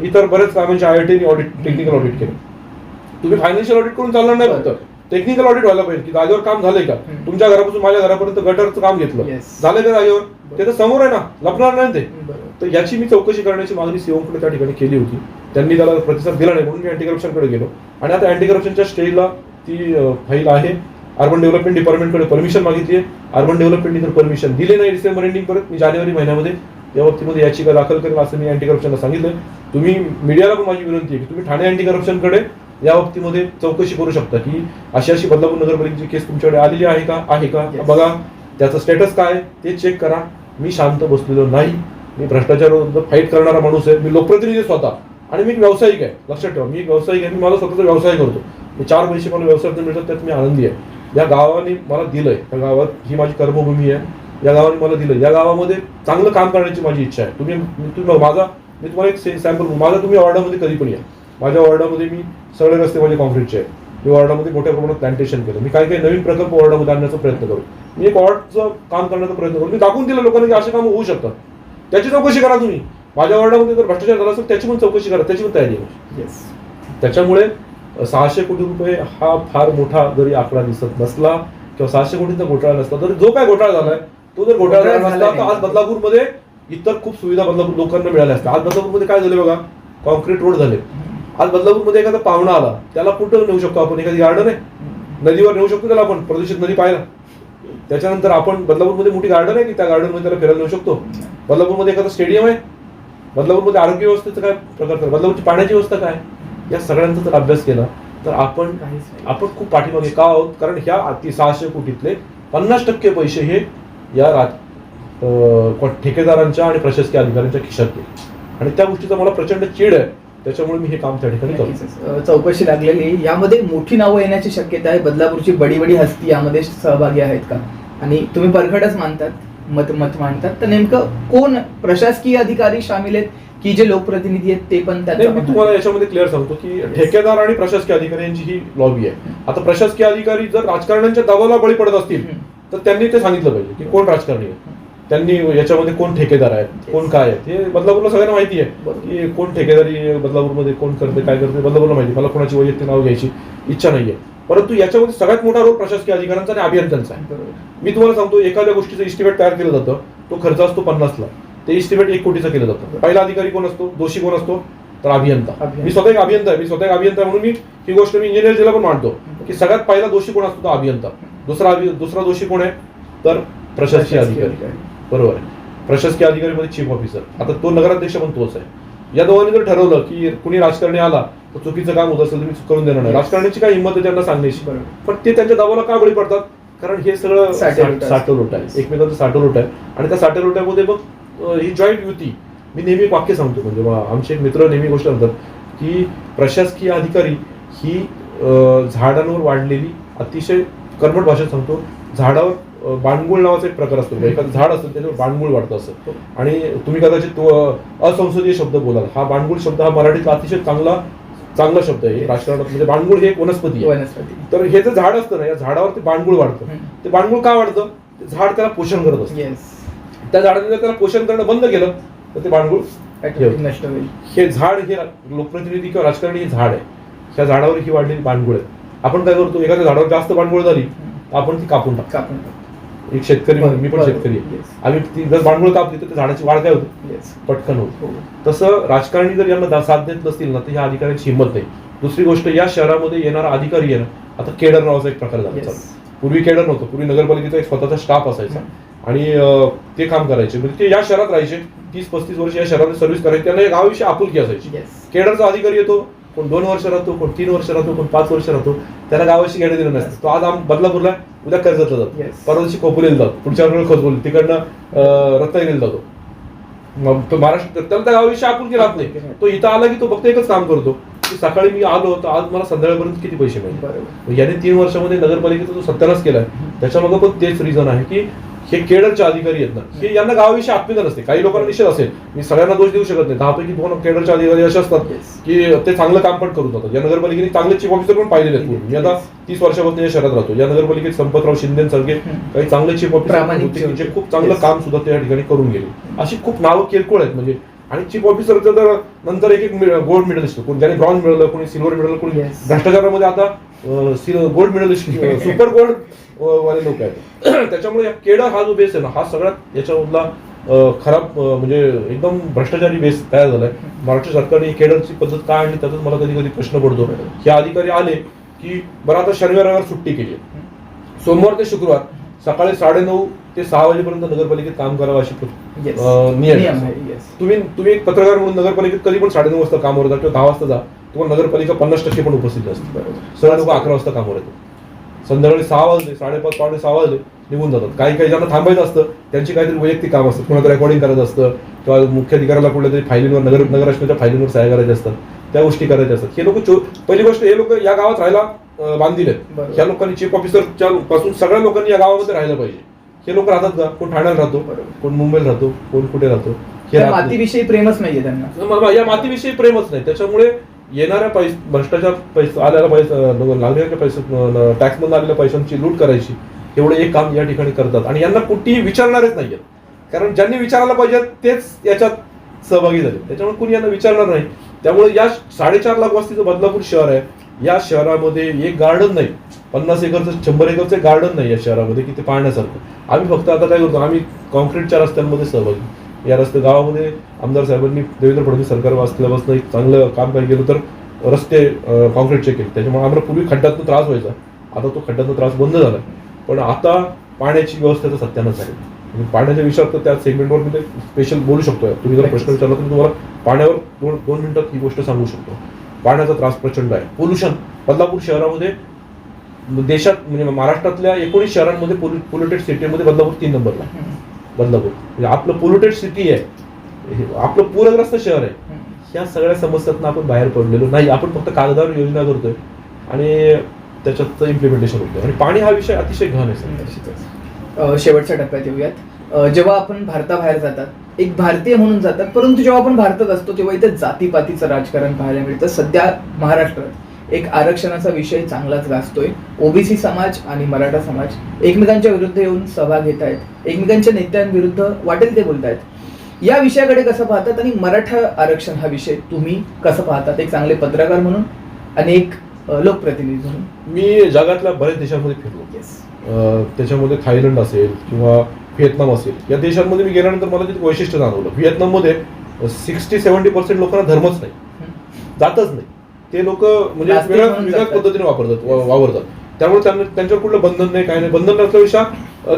इतर बऱ्याच कामांची IIT ने ऑडिट, टेक्निकल ऑडिट केलं. तुम्ही फायनान्शियल ऑडिट करून चालणार नाही, फक्त टेक्निकल ऑडिट व्हायला पाहिजे की जागेवर काम झालंय का. तुमच्या घरापासून माझ्या घरापर्यंत गटरचं काम घेतलं, झालंय का जागेवर, ते तर समोर आहे ना, लपणार नाही ते. तर याची मी चौकशी करण्याची मागणी सीओकडे त्या ठिकाणी केली होती. त्यांनी त्याला प्रतिसाद दिला नाही म्हणून मी अँटी करप्शनकडे गेलो. आणि आता अँटी करप्शनच्या स्टेजला ती फाईल आहे. अर्बन डेव्हलपमेंट डिपार्टमेंटकडे परमिशन मागितली आहे. अर्बन डेव्हलपमेंटने जर परमिशन दिले नाही डिसेंबर एंडिंग पर्यंत, मी जानेवारी महिन्यामध्ये या बाबतीमध्ये याचिका दाखल करेल असं मी अँटी करप्शनला सांगितलं. तुम्ही मीडियाला पण माझी विनंती आहे की तुम्ही ठाणे अँटी करप्शनकडे या बाबतीमध्ये चौकशी करू शकता की अशी बदलापूर नगरपालिकेची केस तुमच्याकडे आलेली आहे का बघा, त्याचं स्टेटस काय ते चेक करा. मी शांत बसलेलो नाही. मी भ्रष्टाचाराविरुद्ध फाईट करणारा माणूस आहे. मी लोकप्रतिनिधी स्वतः, आणि मी एक व्यावसायिक आहे. लक्षात ठेवा, मी एक व्यावसायिक आहे. मी माझा स्वतःचा व्यवसाय करतो. मी 4 पैसे मला व्यवसायातून मिळतात, त्यात मी आनंदी आहे. या गावाने मला दिलंय, त्या गावात ही माझी कर्मभूमी आहे. या गावाने मला दिलं, या गावामध्ये चांगलं काम करण्याची माझी इच्छा आहे. तुम्ही मी तुम्हाला एक सॅम्पल, माझा तुम्ही वॉर्डामध्ये कधी पण या. माझ्या वॉर्डामध्ये मी सगळे रस्ते माझे कॉन्क्रीटचे आहेत. मी वॉर्डामध्ये मोठ्या प्रमाणात प्लांटेशन केलं. मी काही नवीन प्रकल्प वॉर्डामध्ये आणण्याचा प्रयत्न करू. मी एक वॉर्डचं काम करण्याचा प्रयत्न करू. मी दाखवून दिलं लोकांना की असे काम होऊ शकतात. त्याची चौकशी करा तुम्ही. माझ्या वॉर्डामध्ये जर भ्रष्टाचार झाला असेल त्याची पण चौकशी करा, त्याची पण तयारी आहे. त्याच्यामुळे 600 कोटी रुपये हा फार मोठा जरी आकडा दिसत नसला किंवा 600 कोटींचा घोटाळा नसला तरी जो काय घोटाळा झालाय तो जर घोटाळा झाला नसला तर आज बदलापूरमध्ये इतर खूप सुविधा बदलापूर लोकांना मिळाल्या असतात. आज बदलापूरमध्ये काय झाले बघा, कॉन्क्रीट रोड झाले. आज बदलापूरमध्ये एखादा पाहुणा आला त्याला कुठं नेऊ शकतो आपण, एखादी गार्डन आहे नदीवर नेऊ शकतो त्याला, आपण प्रदूषित नदी पाहायला. त्याच्यानंतर आपण बदलापूरमध्ये मोठी गार्डन आहे की त्या गार्डनमध्ये त्याला फिरायला नेऊ शकतो. बदलापूरमध्ये एखादा स्टेडियम आहे. बदलापूरमध्ये आरोग्य व्यवस्थेचं काय प्रकार, बदलापूरची पाण्याची व्यवस्था काय, या सगळ्यांचा जर अभ्यास केला तर आपण खूप पाठीमागे का आहोत. कारण ह्या 600 कोटीतले 50% पैसे हे या ठेकेदारांच्या आणि प्रशासकीय अधिकाऱ्यांच्या खिशात गेले आणि त्या गोष्टीचा मला प्रचंड चीड आहे. त्याच्यामुळे मी हे काम त्या ठिकाणी करतो. चौकशी लागलेली यामध्ये मोठी नावं येण्याची शक्यता आहे. बदलापूरची बडी बडी हस्ती यामध्ये सहभागी आहेत का, आणि तुम्ही परखडच मानतात, मत मांडतात, तर नेमकं कोण प्रशासकीय अधिकारी सामील आहेत की जे लोकप्रतिनिधी आहेत ते पण त्यात. मी तुम्हाला याच्यामध्ये क्लिअर सांगतो की ठेकेदार आणि प्रशासकीय अधिकाऱ्यांची ही लॉबी आहे. आता प्रशासकीय अधिकारी जर राजकारण्यांच्या दबावाला बळी पडत असतील तर त्यांनी ते सांगितलं पाहिजे की कोण राजकारणी आहे, त्यांनी याच्यामध्ये कोण ठेकेदार आहेत, कोण काय आहेत. हे बदलापूरला सगळ्यांना माहिती आहे की कोण ठेकेदारी बदलापूरमध्ये कोण करते, काय करते, बदलापूरला माहिती. मला कोणाची वैयक्तिक नाव घ्यायची इच्छा नाहीये, परंतु याच्यामध्ये सगळ्यात मोठा रोल प्रशासकीय अधिकाऱ्यांचा आणि अभियंत्यांचा आहे. मी तुम्हाला सांगतो, एखाद्या गोष्टीचं इस्टिमेट तयार केलं जातं, तो खर्च असतो 50 ला, ते इस्टिमेट 1 कोटीचा केलं जातं. पहिला अधिकारी कोण असतो, दोषी कोण असतो, तर अभियंता. मी स्वतः एक अभियंता आहे, म्हणून मी ही गोष्ट मी इंजिनियरला पण मांडतो की सगळ्यात पहिला दोषी कोण असतो, तो अभियंता. दुसरा दोषी कोण आहे, तर प्रशासकीय अधिकारी. बरोबर आहे. प्रशासकीय अधिकारी मध्ये चीफ ऑफिसर, आता तो नगराध्यक्ष पण तोच आहे. या दोघांनी जर ठरवलं की कुणी राजकारणी आला तर चुकीचं काम होत असेल तर मी करून देणार नाही, राजकारण्याची काय हिंमत आहे त्यांना सांगण्याची, पण ते त्यांच्या दबावाला का बळी पडतात, कारण हे सगळं साठवलोट आहे, एकमेकांचं साठवलोट आहे. आणि त्या साठवलोट्यामध्ये मग ही जॉईंट युती. मी नेहमी एक वाक्य सांगतो, म्हणजे आमचे एक मित्र नेहमी गोष्ट म्हणतात की प्रशासकीय अधिकारी ही झाडांवर वाढलेली, अतिशय कर्मठ भाषेत सांगतो, झाडावर बाणगुळ नावाचा एक प्रकार असतो. एखादं झाड असतं त्याच्यावर बाणगुळ वाढतं असं. आणि तुम्ही कदाचित असंसदीय शब्द बोलाल, हा बाणगुळ शब्द हा मराठीतला अतिशय चांगला शब्द आहे राजकारणात. म्हणजे बाणगुळ हे एक वनस्पती आहे. तर हे जे झाड असतं ना, या झाडावर ते बाणगुळ वाढतं. ते बाणगुळ का वाढतं, झाड त्याला पोषण करत असतं. त्या झाडाने जर त्याला पोषण करणं बंद केलं तर ते बाणगुळ नष्ट होईल. हे झाड, हे लोकप्रतिनिधी किंवा राजकारणी हे झाड आहे, ह्या झाडावर ही वाढलेली बाणगुळ आहे. आपण काय करतो, एखाद्या झाडावर जास्त बाणगुळ झाली आपण ती कापून टाकतो. एक शेतकरी, मी पण शेतकरी आहे, आम्ही ती जर बाणगुळ कापली तर त्या झाडाची वाढ काय होते, पटकन होते. तसं राजकारणी जर यांना साथ देत नसतील ना तर ह्या अधिकाऱ्यांची हिंमत नाही. दुसरी गोष्ट, या शहरामध्ये येणारा अधिकारी आहे ना, आता केडर नावाचा एक प्रकार झाला. पूर्वी केडर नव्हतं, पूर्वी नगरपालिकेचा एक स्वतःचा स्टाफ असायचा आणि ते काम करायचे, म्हणजे ते या शहरात राहायचे, 30-35 वर्ष या शहरात सर्व्हिस करायची, त्यांना या गावाविषयी आपुलकी असायची. केडरचा अधिकारी येतो, कोण 2 वर्ष राहतो, कोण 3 वर्ष राहतो, कोण 5 वर्ष राहतो, त्याला गावाशी घेणं दिलं नसतं. तो आज बदलापूरला, उद्या कर्जतला जातो, परवा दिवशी खोपोलीला जातो, पुढच्या वेळेला खोपोली, तिकडनं रत्नागिरीला जातो. मग तो महाराष्ट्र, त्याला त्या गावाविषयी आपुलकी राहत नाही. तो इथं आला की तो फक्त एकच काम करतो की सकाळी मी आलो तर आज मला संध्याकाळपर्यंत किती पैसे मिळतील. याने 3 वर्षामध्ये नगरपालिकेचा जो सत्यानाश केलाय त्याच्यामागे पण तेच रिझन आहे की हे केडरचे अधिकारी आहेत ना, हे यांना गावाविषयी आत्मीयता नसते. काही लोकांना निश्चित असेल, मी सगळ्यांना दोष देऊ शकत नाही, 10 पैकी 2 केडरचे अधिकारी असे असतात की ते चांगलं काम पण करून जातात. या नगरपालिकेने चांगले चीफ ऑफिसर पण पाहिलेले आहेत. मी आता 30 वर्षापासून या शहरात राहतो. या नगरपालिकेत संपतराव शिंदेसारखे काही चांगले चीफ ऑफिसर होते जे खूप चांगलं काम सुद्धा त्या ठिकाणी करून गेले. अशी खूप नावं किरकोळ आहेत म्हणजे. आणि चीफ ऑफिसरचं तर नंतर एक गोल्ड मेडलिस्ट, कोणी ज्याने ब्रॉन्झ मिळवलं, कोणी सिल्वर मिळवलं, कोणी भ्रष्टाचारामध्ये आता गोल्ड मेडलिस्ट, सुपर गोल्ड वाले लोक आहेत. त्याच्यामुळे या केडर हा जो बेस आहे ना, हा सगळ्यात याच्यामधला खराब, म्हणजे एकदम भ्रष्टाचारी बेस तयार झालाय. महाराष्ट्र सरकारने केडरची पद्धत काय आणली त्याचाच मला कधी कधी प्रश्न पडतो. हे अधिकारी आले की बरं, आता शनिवार रविवार सुट्टी केली आहे, सोमवार ते शुक्रवार सकाळी 9:30 ते 6 वाजेपर्यंत नगरपालिकेत काम करावं अशी नियम आहे. तुम्ही एक पत्रकार म्हणून नगरपालिकेत कधी पण 9:30 वाजता कामावर जा किंवा 10 वाजता जा, तुम्हाला नगरपालिका 50% पण उपस्थित असते. सगळे लोक 11 वाजता कामावर येतात. संध्याकाळी 6 वाजले, 5:30 पावणे 6 वाजले निघून जातात. काही ज्यांना थांबायचं असतं त्यांची काहीतरी वैयक्तिक काम असतं, कोणाला रेकॉर्डिंग करायचं असतं किंवा मुख्याधिकाऱ्याला कुठल्या तरी फायलींवर नगररचनेच्या फायलींवर सह्या करायच्या असतात, त्या गोष्टी करायच्या असतात. हे लोक, पहिली गोष्ट, हे लोक या गावात राहायला बांधील आहेत. ह्या लोकांनी, चीफ ऑफिसरच्या पासून सगळ्या लोकांनी या गावामध्ये राहायला पाहिजे. हे लोक राहतात का, कोण ठाण्यात राहतो, कोण मुंबईला राहतो, कोण कुठे राहतो, मातीविषयी प्रेमच नाहीये त्यांना, या मातीविषयी प्रेमच नाही. त्याच्यामुळे येणाऱ्या भ्रष्टाचार पैसा आलेला पैसा, नागरिकांच्या पैसा, टॅक्स मधून आलेल्या पैशांची लूट करायची, एवढं एक काम या ठिकाणी करतात. आणि यांना कुठेही विचारणारच नाहीये, कारण ज्यांनी विचारायला पाहिजे तेच याच्यात सहभागी झाले. त्याच्यामुळे कुणी यांना विचारणार नाही. त्यामुळे या 4.5 लाख वस्तीचं बदलापूर शहर आहे. या शहरामध्ये एक गार्डन नाही, 50 एकरचं 100 एकरचं गार्डन नाही या शहरामध्ये की ते पाहण्यासारखं. आम्ही फक्त आता काय करतो, आम्ही कॉन्क्रीटच्या रस्त्यांमध्ये सहभागी. या रस्ते गावामध्ये आमदार साहेबांनी देवेंद्र फडणवीस सरकार असल्यापासून एक चांगलं काम काय केलं तर रस्ते कॉन्क्रीटचे केले. त्याच्यामुळे आम्हाला पूर्वी खड्ड्यातून त्रास व्हायचा, आता तो खड्ड्यातून त्रास बंद झाला. पण आता पाण्याची व्यवस्थेचं सत्यानच आहे. म्हणजे पाण्याच्या विषयात तर त्या सेगमेंटवर मी ते स्पेशल बोलू शकतो. तुम्ही जर प्रश्न विचारला तर मी तुम्हाला पाण्यावर दोन मिनिटात ही गोष्ट सांगू शकतो. पाण्याचा त्रास प्रचंड आहे. पोल्युशन बदलापूर शहरामध्ये देशात म्हणजे महाराष्ट्रातल्या 19 शहरांमध्ये पोल्युटेड सिटीमध्ये बदलापूर 3 नंबरला. बदलापूर म्हणजे आपलं पोल्युटेड सिटी आहे, आपलं पूरग्रस्त शहर आहे. ह्या सगळ्या समस्यातून आपण बाहेर पडलेलो नाही. आपण फक्त कागदावर योजना करतोय आणि त्याच्यात इम्प्लिमेंटेशन होतं. आणि पाणी हा विषय अतिशय गहन आहे. शेवटच्या टप्प्यात येऊयात. जेव्हा आपण भारताबाहेर जातात, एक भारतीय म्हणून जातात, परंतु जेव्हा आपण भारतात असतो तेव्हा इथे जातीपातीचं राजकारण पाहायला मिळतं. सध्या महाराष्ट्रात एक आरक्षणाचा विषय चांगलाच गाजतोय. ओबीसी समाज आणि मराठा समाज एकमेकांच्या विरुद्ध येऊन सभा घेत आहेत, एकमेकांच्या नेत्यांविरुद्ध वाटेल ते बोलतायत. या विषयाकडे कसं पाहतात आणि मराठा आरक्षण हा विषय तुम्ही कसं पाहतात, एक चांगले पत्रकार म्हणून आणि एक लोकप्रतिनिधी म्हणून? मी जगातल्या बऱ्याच देशांमध्ये फिरलो. त्याच्यामध्ये थायलंड असेल किंवा व्हिएतनाम असेल, या देशांमध्ये मी गेल्यानंतर मला तिथे वैशिष्ट्य जाणवलं. व्हिएतनाममध्ये 60-70% लोकांना धर्मच नाही, जातच नाही. ते लोक म्हणजे वेगळ्या पद्धतीने वावरतात. त्यामुळे त्यांना त्यांच्यावर कुठलं बंधन नाही, काय नाही. बंधन नसल्यापेक्षा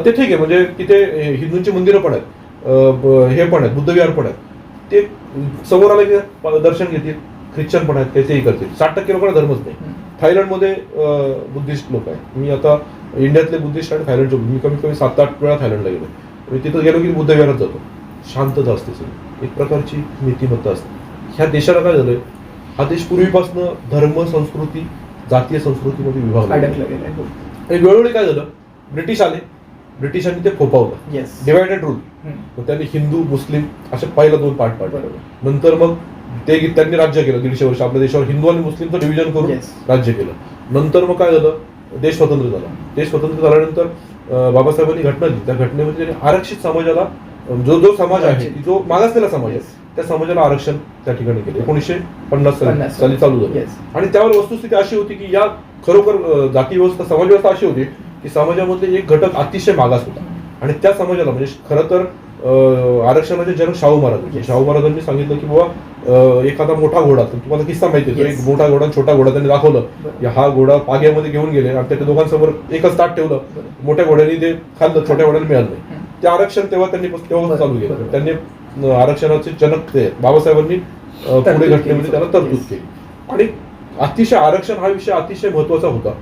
ते ठीक आहे. म्हणजे तिथे हिंदूंची मंदिरं पण आहेत, हे पण आहेत, बुद्धविहार पण आहेत. ते समोर आले की दर्शन घेतील. ख्रिश्चन पण आहेत, काहीतरी करतील. 60% लोकांना धर्मच नाही. थायलंडमध्ये बुद्धिस्ट लोक आहेत. मी आता इंडियातले बुद्धिस्ट आणि थायलंडचे मी कमीत कमी 7-8 वेळा थायलंडला गेलो. मी तिथं गेलो की बुद्धविहारात जातो. शांतता असते सगळी, एक प्रकारची नीतिमत्ता असते. ह्या देशाला काय झालंय, हा देश पूर्वीपासून धर्म संस्कृती जातीय संस्कृतीमध्ये विभागला गेला. आणि वेळोवेळी काय झालं, ब्रिटिश आले, ब्रिटिशांनी ते फोपावलं. Divided rule. त्यांनी हिंदू मुस्लिम असे पहिला 2 पार्ट पाडले. नंतर मग त्यांनी राज्य केलं 150 वर्ष. आपल्या देशावर हिंदू आणि मुस्लिमचं डिव्हिजन करून राज्य केलं. नंतर मग काय झालं, देश स्वतंत्र झाला. देश स्वतंत्र झाल्यानंतर बाबासाहेबांनी घटना दिली. त्या घटनेमध्ये त्यांनी आरक्षित समाजाला, जो समाज आहे, जो मागासलेला समाज आहे, त्या समाजाला आरक्षण त्या ठिकाणी केलं. 1950 साली चालू झालं. आणि त्यावर वस्तुस्थिती अशी होती की या खरोखर जाती व्यवस्था, समाज व्यवस्था अशी होती की समाजामधले एक घटक अतिशय मागास होता. आणि त्या समाजाला म्हणजे खरं तर आरक्षणाचे जनक शाहू महाराज. शाहू महाराजांनी सांगितलं की बाबा एखादा मोठा घोडा, तर तुम्हाला किस्सा माहिती आहे, एक मोठा घोडा छोटा घोडा त्यांनी दाखवलं. हा घोडा पाग्यामध्ये घेऊन गेले आणि त्या दोघांसमोर एकच ताट ठेवलं. मोठ्या घोड्याने ते खाल्लं, छोट्या घोड्याला मिळालं नाही. ते आरक्षण तेव्हा चालू केलं. त्यांनी आरक्षणाचे जनक ते बाबासाहेबांनी पुढे घटनेमध्ये त्याला तरतूद केली. आणि अतिशय आरक्षण हा विषय अतिशय महत्वाचा होता.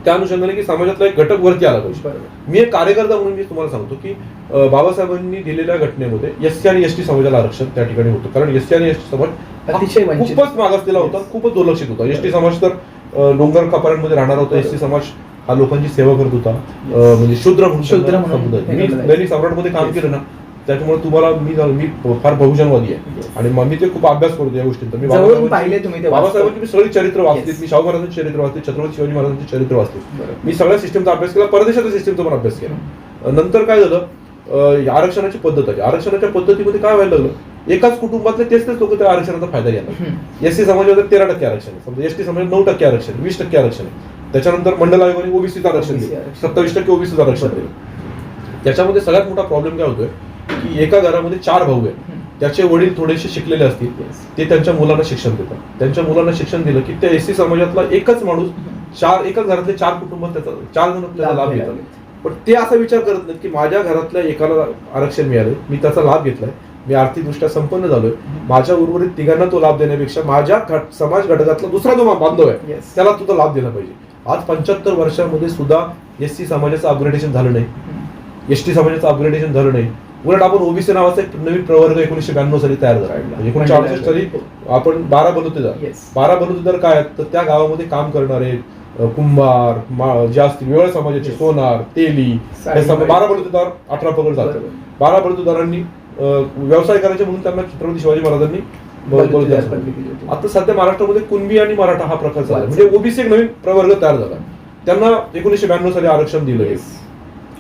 त्या अनुषंगाने की समाजातला एक घटक वरती आला पाहिजे. मी एक कार्यकर्ता म्हणून मी तुम्हाला सांगतो की बाबासाहेबांनी दिलेल्या घटनेमध्ये एससी आणि एसटी समाजाला आरक्षण त्या ठिकाणी होतं. कारण एससी आणि एसटी समाज अतिशय खूपच मागासलेला होता, खूपच दुर्लक्षित होता. एसटी समाज तर डोंगर कपाऱ्यांमध्ये राहणार होता. एसटी समाज हा लोकांची सेवा करत होता, म्हणजे शूद्र म्हणून. मी दैनिक सम्राटमध्ये काम केलं ना, त्याच्यामुळे तुम्हाला मी फार बहुजनवादी आहे आणि मी ते खूप अभ्यास करतो या गोष्टींचा. मी बाबासाहेबांची मी सगळी चरित्र वाचली, मी शाहू महाराजांचे चरित्र वाचले, छत्रपती शिवाजी महाराजांचे चरित्र वाचले. मी सगळ्या सिस्टमचा अभ्यास केला, परदेशाच्या सिस्टमचा पण अभ्यास केला. नंतर काय झालं, आरक्षणाची पद्धत आहे. आरक्षणाच्या पद्धतीमध्ये काय व्हायला लागलं, एकाच कुटुंबातले तेच लोक त्या आरक्षणाचा फायदा घेतात. एससी समाजामध्ये 13% आरक्षण आहे, समजा एसटी समाजात 9% आरक्षण, 20% आरक्षण आहे. त्याच्यानंतर मंडल आयोगाने ओबीसीचं आरक्षण दिलं, 27% ओबीसीचं आरक्षण दिलं. त्याच्यामध्ये सगळ्यात मोठा प्रॉब्लेम काय होतोय की एका घरामध्ये 4 भाऊ आहेत, त्याचे वडील थोडेसे शिकलेले असतील, ते त्यांच्या मुलांना शिक्षण देतात. त्यांच्या मुलांना शिक्षण दिलं की त्या एससी समाजातला एकच माणूस एकाच घरातले 4 कुटुंब त्याचा 4 जण त्याचा लाभ घेतात. पण ते असा विचार करत नाहीत की माझ्या घरातल्या एकाला आरक्षण मिळालं, मी त्याचा लाभ घेतलाय, मी आर्थिकदृष्ट्या संपन्न झालोय, माझ्या उर्वरित 3घांना तो लाभ देण्यापेक्षा माझ्या समाज घटकातला दुसरा जो बांधव आहे त्याला तुझा लाभ दिला पाहिजे. आज 75 वर्षामध्ये सुद्धा एससी समाजाचं अपग्रेडेशन झालं नाही, एसटी समाजाचं अपग्रेडेशन झालं नाही. उलट आपण ओबीसी नावाचा एक नवीन प्रवर्ग 1992 साली तयार झाला. 1968 साली आपण 12 बलुतेदार काय आहेत तर त्या गावामध्ये काम करणारे कुंभार जे असतील वेगळ्या समाजाचे, सोनार, तेली, 12 बलुतेदार 18 पगड झाले. 12 बलुतेदारांनी व्यवसाय करायचे म्हणून त्यांना छत्रपती शिवाजी महाराजांनी आता सध्या महाराष्ट्रामध्ये कुणबी आणि मराठा हा प्रकार झाला. म्हणजे ओबीसी एक नवीन प्रवर्ग तयार झाला. त्यांना 1992 साली आरक्षण दिलं.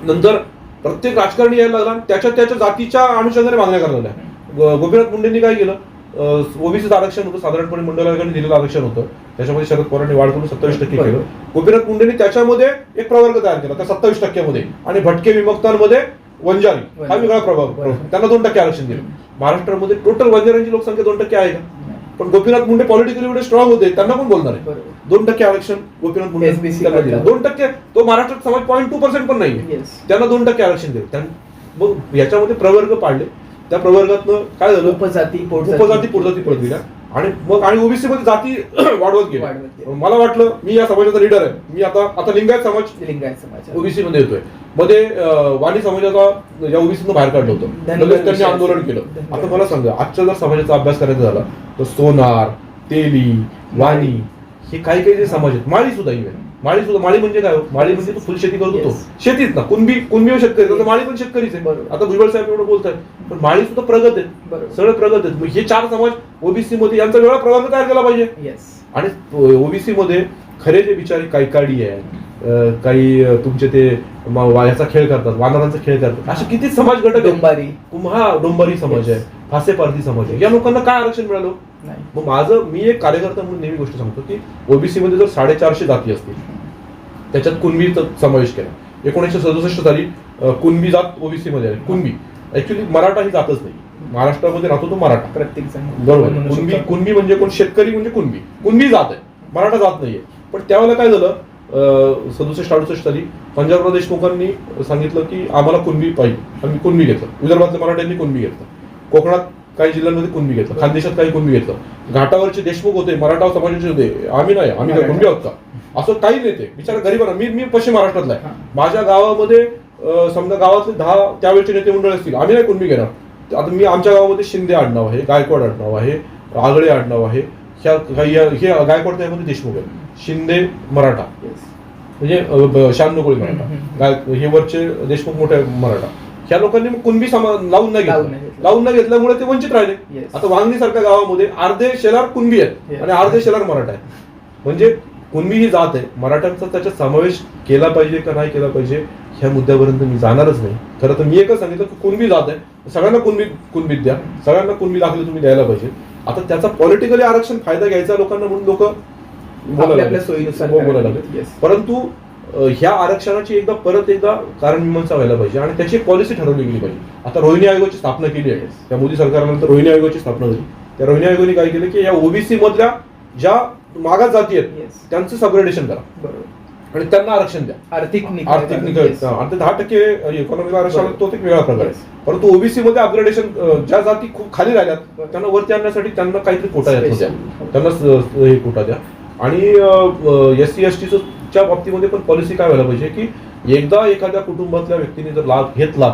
नंतर प्रत्येक राजकारणी यायला लागला, त्याच्या जातीच्या अनुषंगाने मागण्या करायला लागल्या. गोपीनाथ मुंडेंनी काय केलं, ओबीसीचं आरक्षण होतं, साधारणपणे मंडल आयोगाने दिलेलं आरक्षण होतं, त्याच्यामध्ये शरद पवारांनी वाढ करून 27% केलं. गोपीनाथ मुंडेंनी त्याच्यामध्ये एक प्रवर्ग तयार केला त्या 27% आणि भटके विमुक्तांमध्ये वंजारी हा वेगळा प्रभाव, त्यांना 2% आरक्षण दिलं. महाराष्ट्रामध्ये टोटल वंजारांची लोकसंख्या 2% आहे का? पण गोपीनाथ मुंडे पॉलिटिकली एवढे स्ट्रॉंग होते, त्यांना कोण बोलणार आहे? 2% आरक्षण गोपीनाथ मुंडे त्यांना दिलं. 2%, तो महाराष्ट्रात समाज 0.2% पण नाहीये, त्यांना 2% आरक्षण दिलं. मग याच्यामध्ये प्रवर्ग पाडले, त्या प्रवर्गातनं काय झालं, उपजाती पोटजाती पडत दिल्या आणि ओबीसी मध्ये जाती वाढवत गेल्या. मला वाटलं मी या समाजाचा लीडर आहे, मी आता लिंगायत समाज ओबीसी मध्ये येतोय, मध्ये वाणी समाजाचा या ओबीसीतून बाहेर काढलं होतं, लगेच त्यांनी आंदोलन केलं. आता मला सांगा, आजच्या जर समाजाचा अभ्यास करायचा झाला तर सोनार, तेली, वाणी हे काही जे समाज आहेत, माळी म्हणजे काय? माळी म्हणजे तो फुलशेती करत होतो, शेतीत ना, कुणबी शेतकरी, तर माळी पण शेतकरीच आहे. आता भुजबळ साहेब एवढं बोलतायत, पण माळी सुद्धा प्रगत आहेत, सगळे प्रगत आहेत. मग हे 4 समाज ओबीसी मध्ये यांचा वेगळा प्रवर्ग तयार केला पाहिजे. आणि ओबीसी मध्ये खरे जे बिचारी काही काडी आहे, काही तुमचे ते याचा खेळ करतात, वानरांचा खेळ करतात, असे किती समाज घटक आहेत. डोंबारी समाज आहे, फासे पारधी समाज आहे, या लोकांना काय आरक्षण मिळालं? मग मी एक कार्यकर्ता म्हणून नेहमी गोष्ट सांगतो की ओबीसी मध्ये जर 450 जाती असतील, त्याच्यात कुणबीचा समावेश केला. 1967 साली कुणबी जात ओबीसी मध्ये आहे. कुणबी ऍक्च्युली मराठा ही जातच नाही, महाराष्ट्रामध्ये राहतो तो मराठा, प्रत्येक जण बरोबर. कुणबी म्हणजे कोण? शेतकरी म्हणजे कुणबी जात आहे, मराठा जात नाहीये. पण त्यावेळेला काय झालं, 67-68 साली पंजाबराव देशमुखांनी सांगितलं की आम्हाला कुणबी पाहिजे, आम्ही कुणबी घेतलं. विदर्भातल्या मराठ्यांनी कुणबी घेतलं, कोकणात काही जिल्ह्यांमध्ये कुणबी घेतलं, खानदेशात काही कुणबी घेतलं, घाटावरचे देशमुख होते, मराठा समाजाचे होते, आम्ही नाही, आम्ही काय कुणबी आहोत का? असं काही नेते बिचारा गरीबांना. मी पश्चिम महाराष्ट्रातला आहे, माझ्या गावामध्ये समजा गावातले 10 त्यावेळेचे नेते मंडळ असतील, आम्ही नाही कुणबी घेणार. आता आमच्या गावामध्ये शिंदे आडनाव आहे, गायकवाड आडनाव आहे, आगळे आडनाव आहे, हे गायकवाड त्यामध्ये देशमुख आहे, शिंदे मराठा म्हणजे 96 कोळी मराठा, हे वरचे देशमुख मोठे मराठा. ह्या लोकांनी मग कुणबी लावून न घेतल्यामुळे ते वंचित राहिले. आता वांगणी सारख्या गावामध्ये अर्धे शेलार कुणबी आहेत आणि अर्धे शेलार मराठा आहेत. म्हणजे कुणबी ही जात आहे, मराठ्यांचा त्याच्यात समावेश केला पाहिजे का नाही केला पाहिजे ह्या मुद्द्यापर्यंत मी जाणारच नाही. खरं तर मी एकच सांगितलं की कुणबी जात आहे, सगळ्यांना कुणबीत द्या, सगळ्यांना कुणबी दाखले तुम्ही द्यायला पाहिजे. आता त्याचा पॉलिटिकली आरक्षण फायदा घ्यायचा लोकांना म्हणून लोक बोलायला लागले. परंतु ह्या आरक्षणाची परत एकदा कारणमीमांसा व्हायला पाहिजे आणि त्याची पॉलिसी ठरवली गेली पाहिजे. आता रोहिणी आयोगाची स्थापना केली आहे, त्या मोदी सरकारनंतर रोहिणी आयोगाची स्थापना झाली. त्या रोहिणी आयोगाने काय केलं की या ओबीसी मधल्या ज्या मागास जाती आहेत त्यांचं सबग्रेडेशन करा आणि त्यांना आरक्षण द्या. आर्थिक निकष आणि 10% इकॉनॉमिक आरक्षण तो एक वेगळा प्रकार आहे. परंतु ओबीसी मध्ये अपग्रेडेशन, ज्या जाती खूप खाली राहिल्यात त्यांना वरती आणण्यासाठी त्यांना काहीतरी कोटा द्या, त्यांना हे कोटा द्या. आणि SC ST बाबतीमध्ये पण पॉलिसी काय व्हायला पाहिजे की एकदा एखाद्या कुटुंबातल्या व्यक्तीने जर लाभ घेतला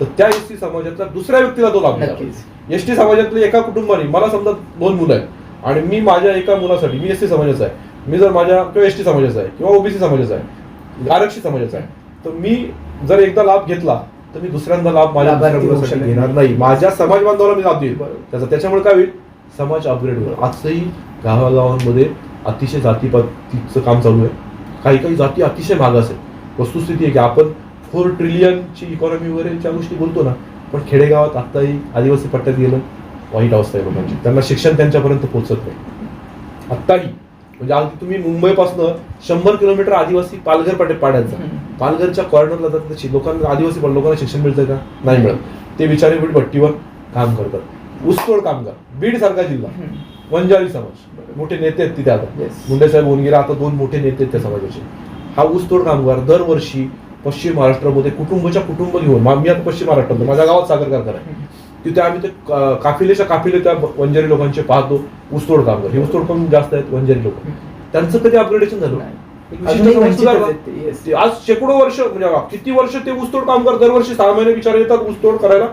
तर त्या SC समाजातल्या दुसऱ्या व्यक्तीला तो लाभ मिळाला. ST समाजातल्या एका कुटुंबाने, मला समजा 2 मुलं आहेत आणि मी माझ्या एका मुलासाठी, मी SC समाजाचा आहे, मी जर माझ्या किंवा ST समाजाचा आहे किंवा ओबीसी समाजाचा आहे, आरक्षित समाजाचा आहे, तर मी जर एकदा लाभ घेतला तर मी दुसऱ्यांदा लाभ माझ्या मुलासाठी घेणार नाही, माझ्या समाज बांधवाला मी लाभ देईल त्याच्यामुळे काय होईल, समाज अपग्रेड होईल. आजही गावागावांमध्ये अतिशय जातीपातीचं काम चालू आहे. काही जाती अतिशय मागास आहेत. वस्तुस्थिती आहे की आपण 4 ट्रिलियनची इकॉनॉमी वगैरेच्या गोष्टी बोलतो ना, पण खेडेगावात आताही आदिवासी पट्ट्यात गेलं वाईट अवस्था आहे लोकांची, त्यांना शिक्षण त्यांच्यापर्यंत पोहोचत नाही आत्ताही. म्हणजे अगदी तुम्ही मुंबईपासून 100 किलोमीटर आदिवासी पालघर पाड्याचा, पालघरच्या कॉर्नरला जातात, लोकांना आदिवासी लोकांना शिक्षण मिळतं का? नाही मिळत. ते बिचारे भट्टीवर काम करतात. ऊसतोड कामगार, बीड सारखा जिल्हा, वंजारी समाज, मोठे नेते आहेत तिथे. आता मुंडे साहेब होऊन गेले, आता 2 मोठे नेते आहेत त्या समाजाचे. हा ऊसतोड कामगार दरवर्षी पश्चिम महाराष्ट्रामध्ये कुटुंब घेऊन, मी आता पश्चिम महाराष्ट्रात माझ्या गावात साखर कारखाना आहे, तिथे आम्ही ते काफिले त्या वंजारी लोकांचे पाहतो. ऊसतोड कामगार, हे ऊसतोड पण जास्त आहेत वंजारी लोक, त्यांचं कधी अपग्रेडेशन झालं? आज शेकडो वर्ष, म्हणजे किती वर्ष ते ऊसतोड कामगार दरवर्षी 6 महिने विचार येतात ऊसतोड करायला,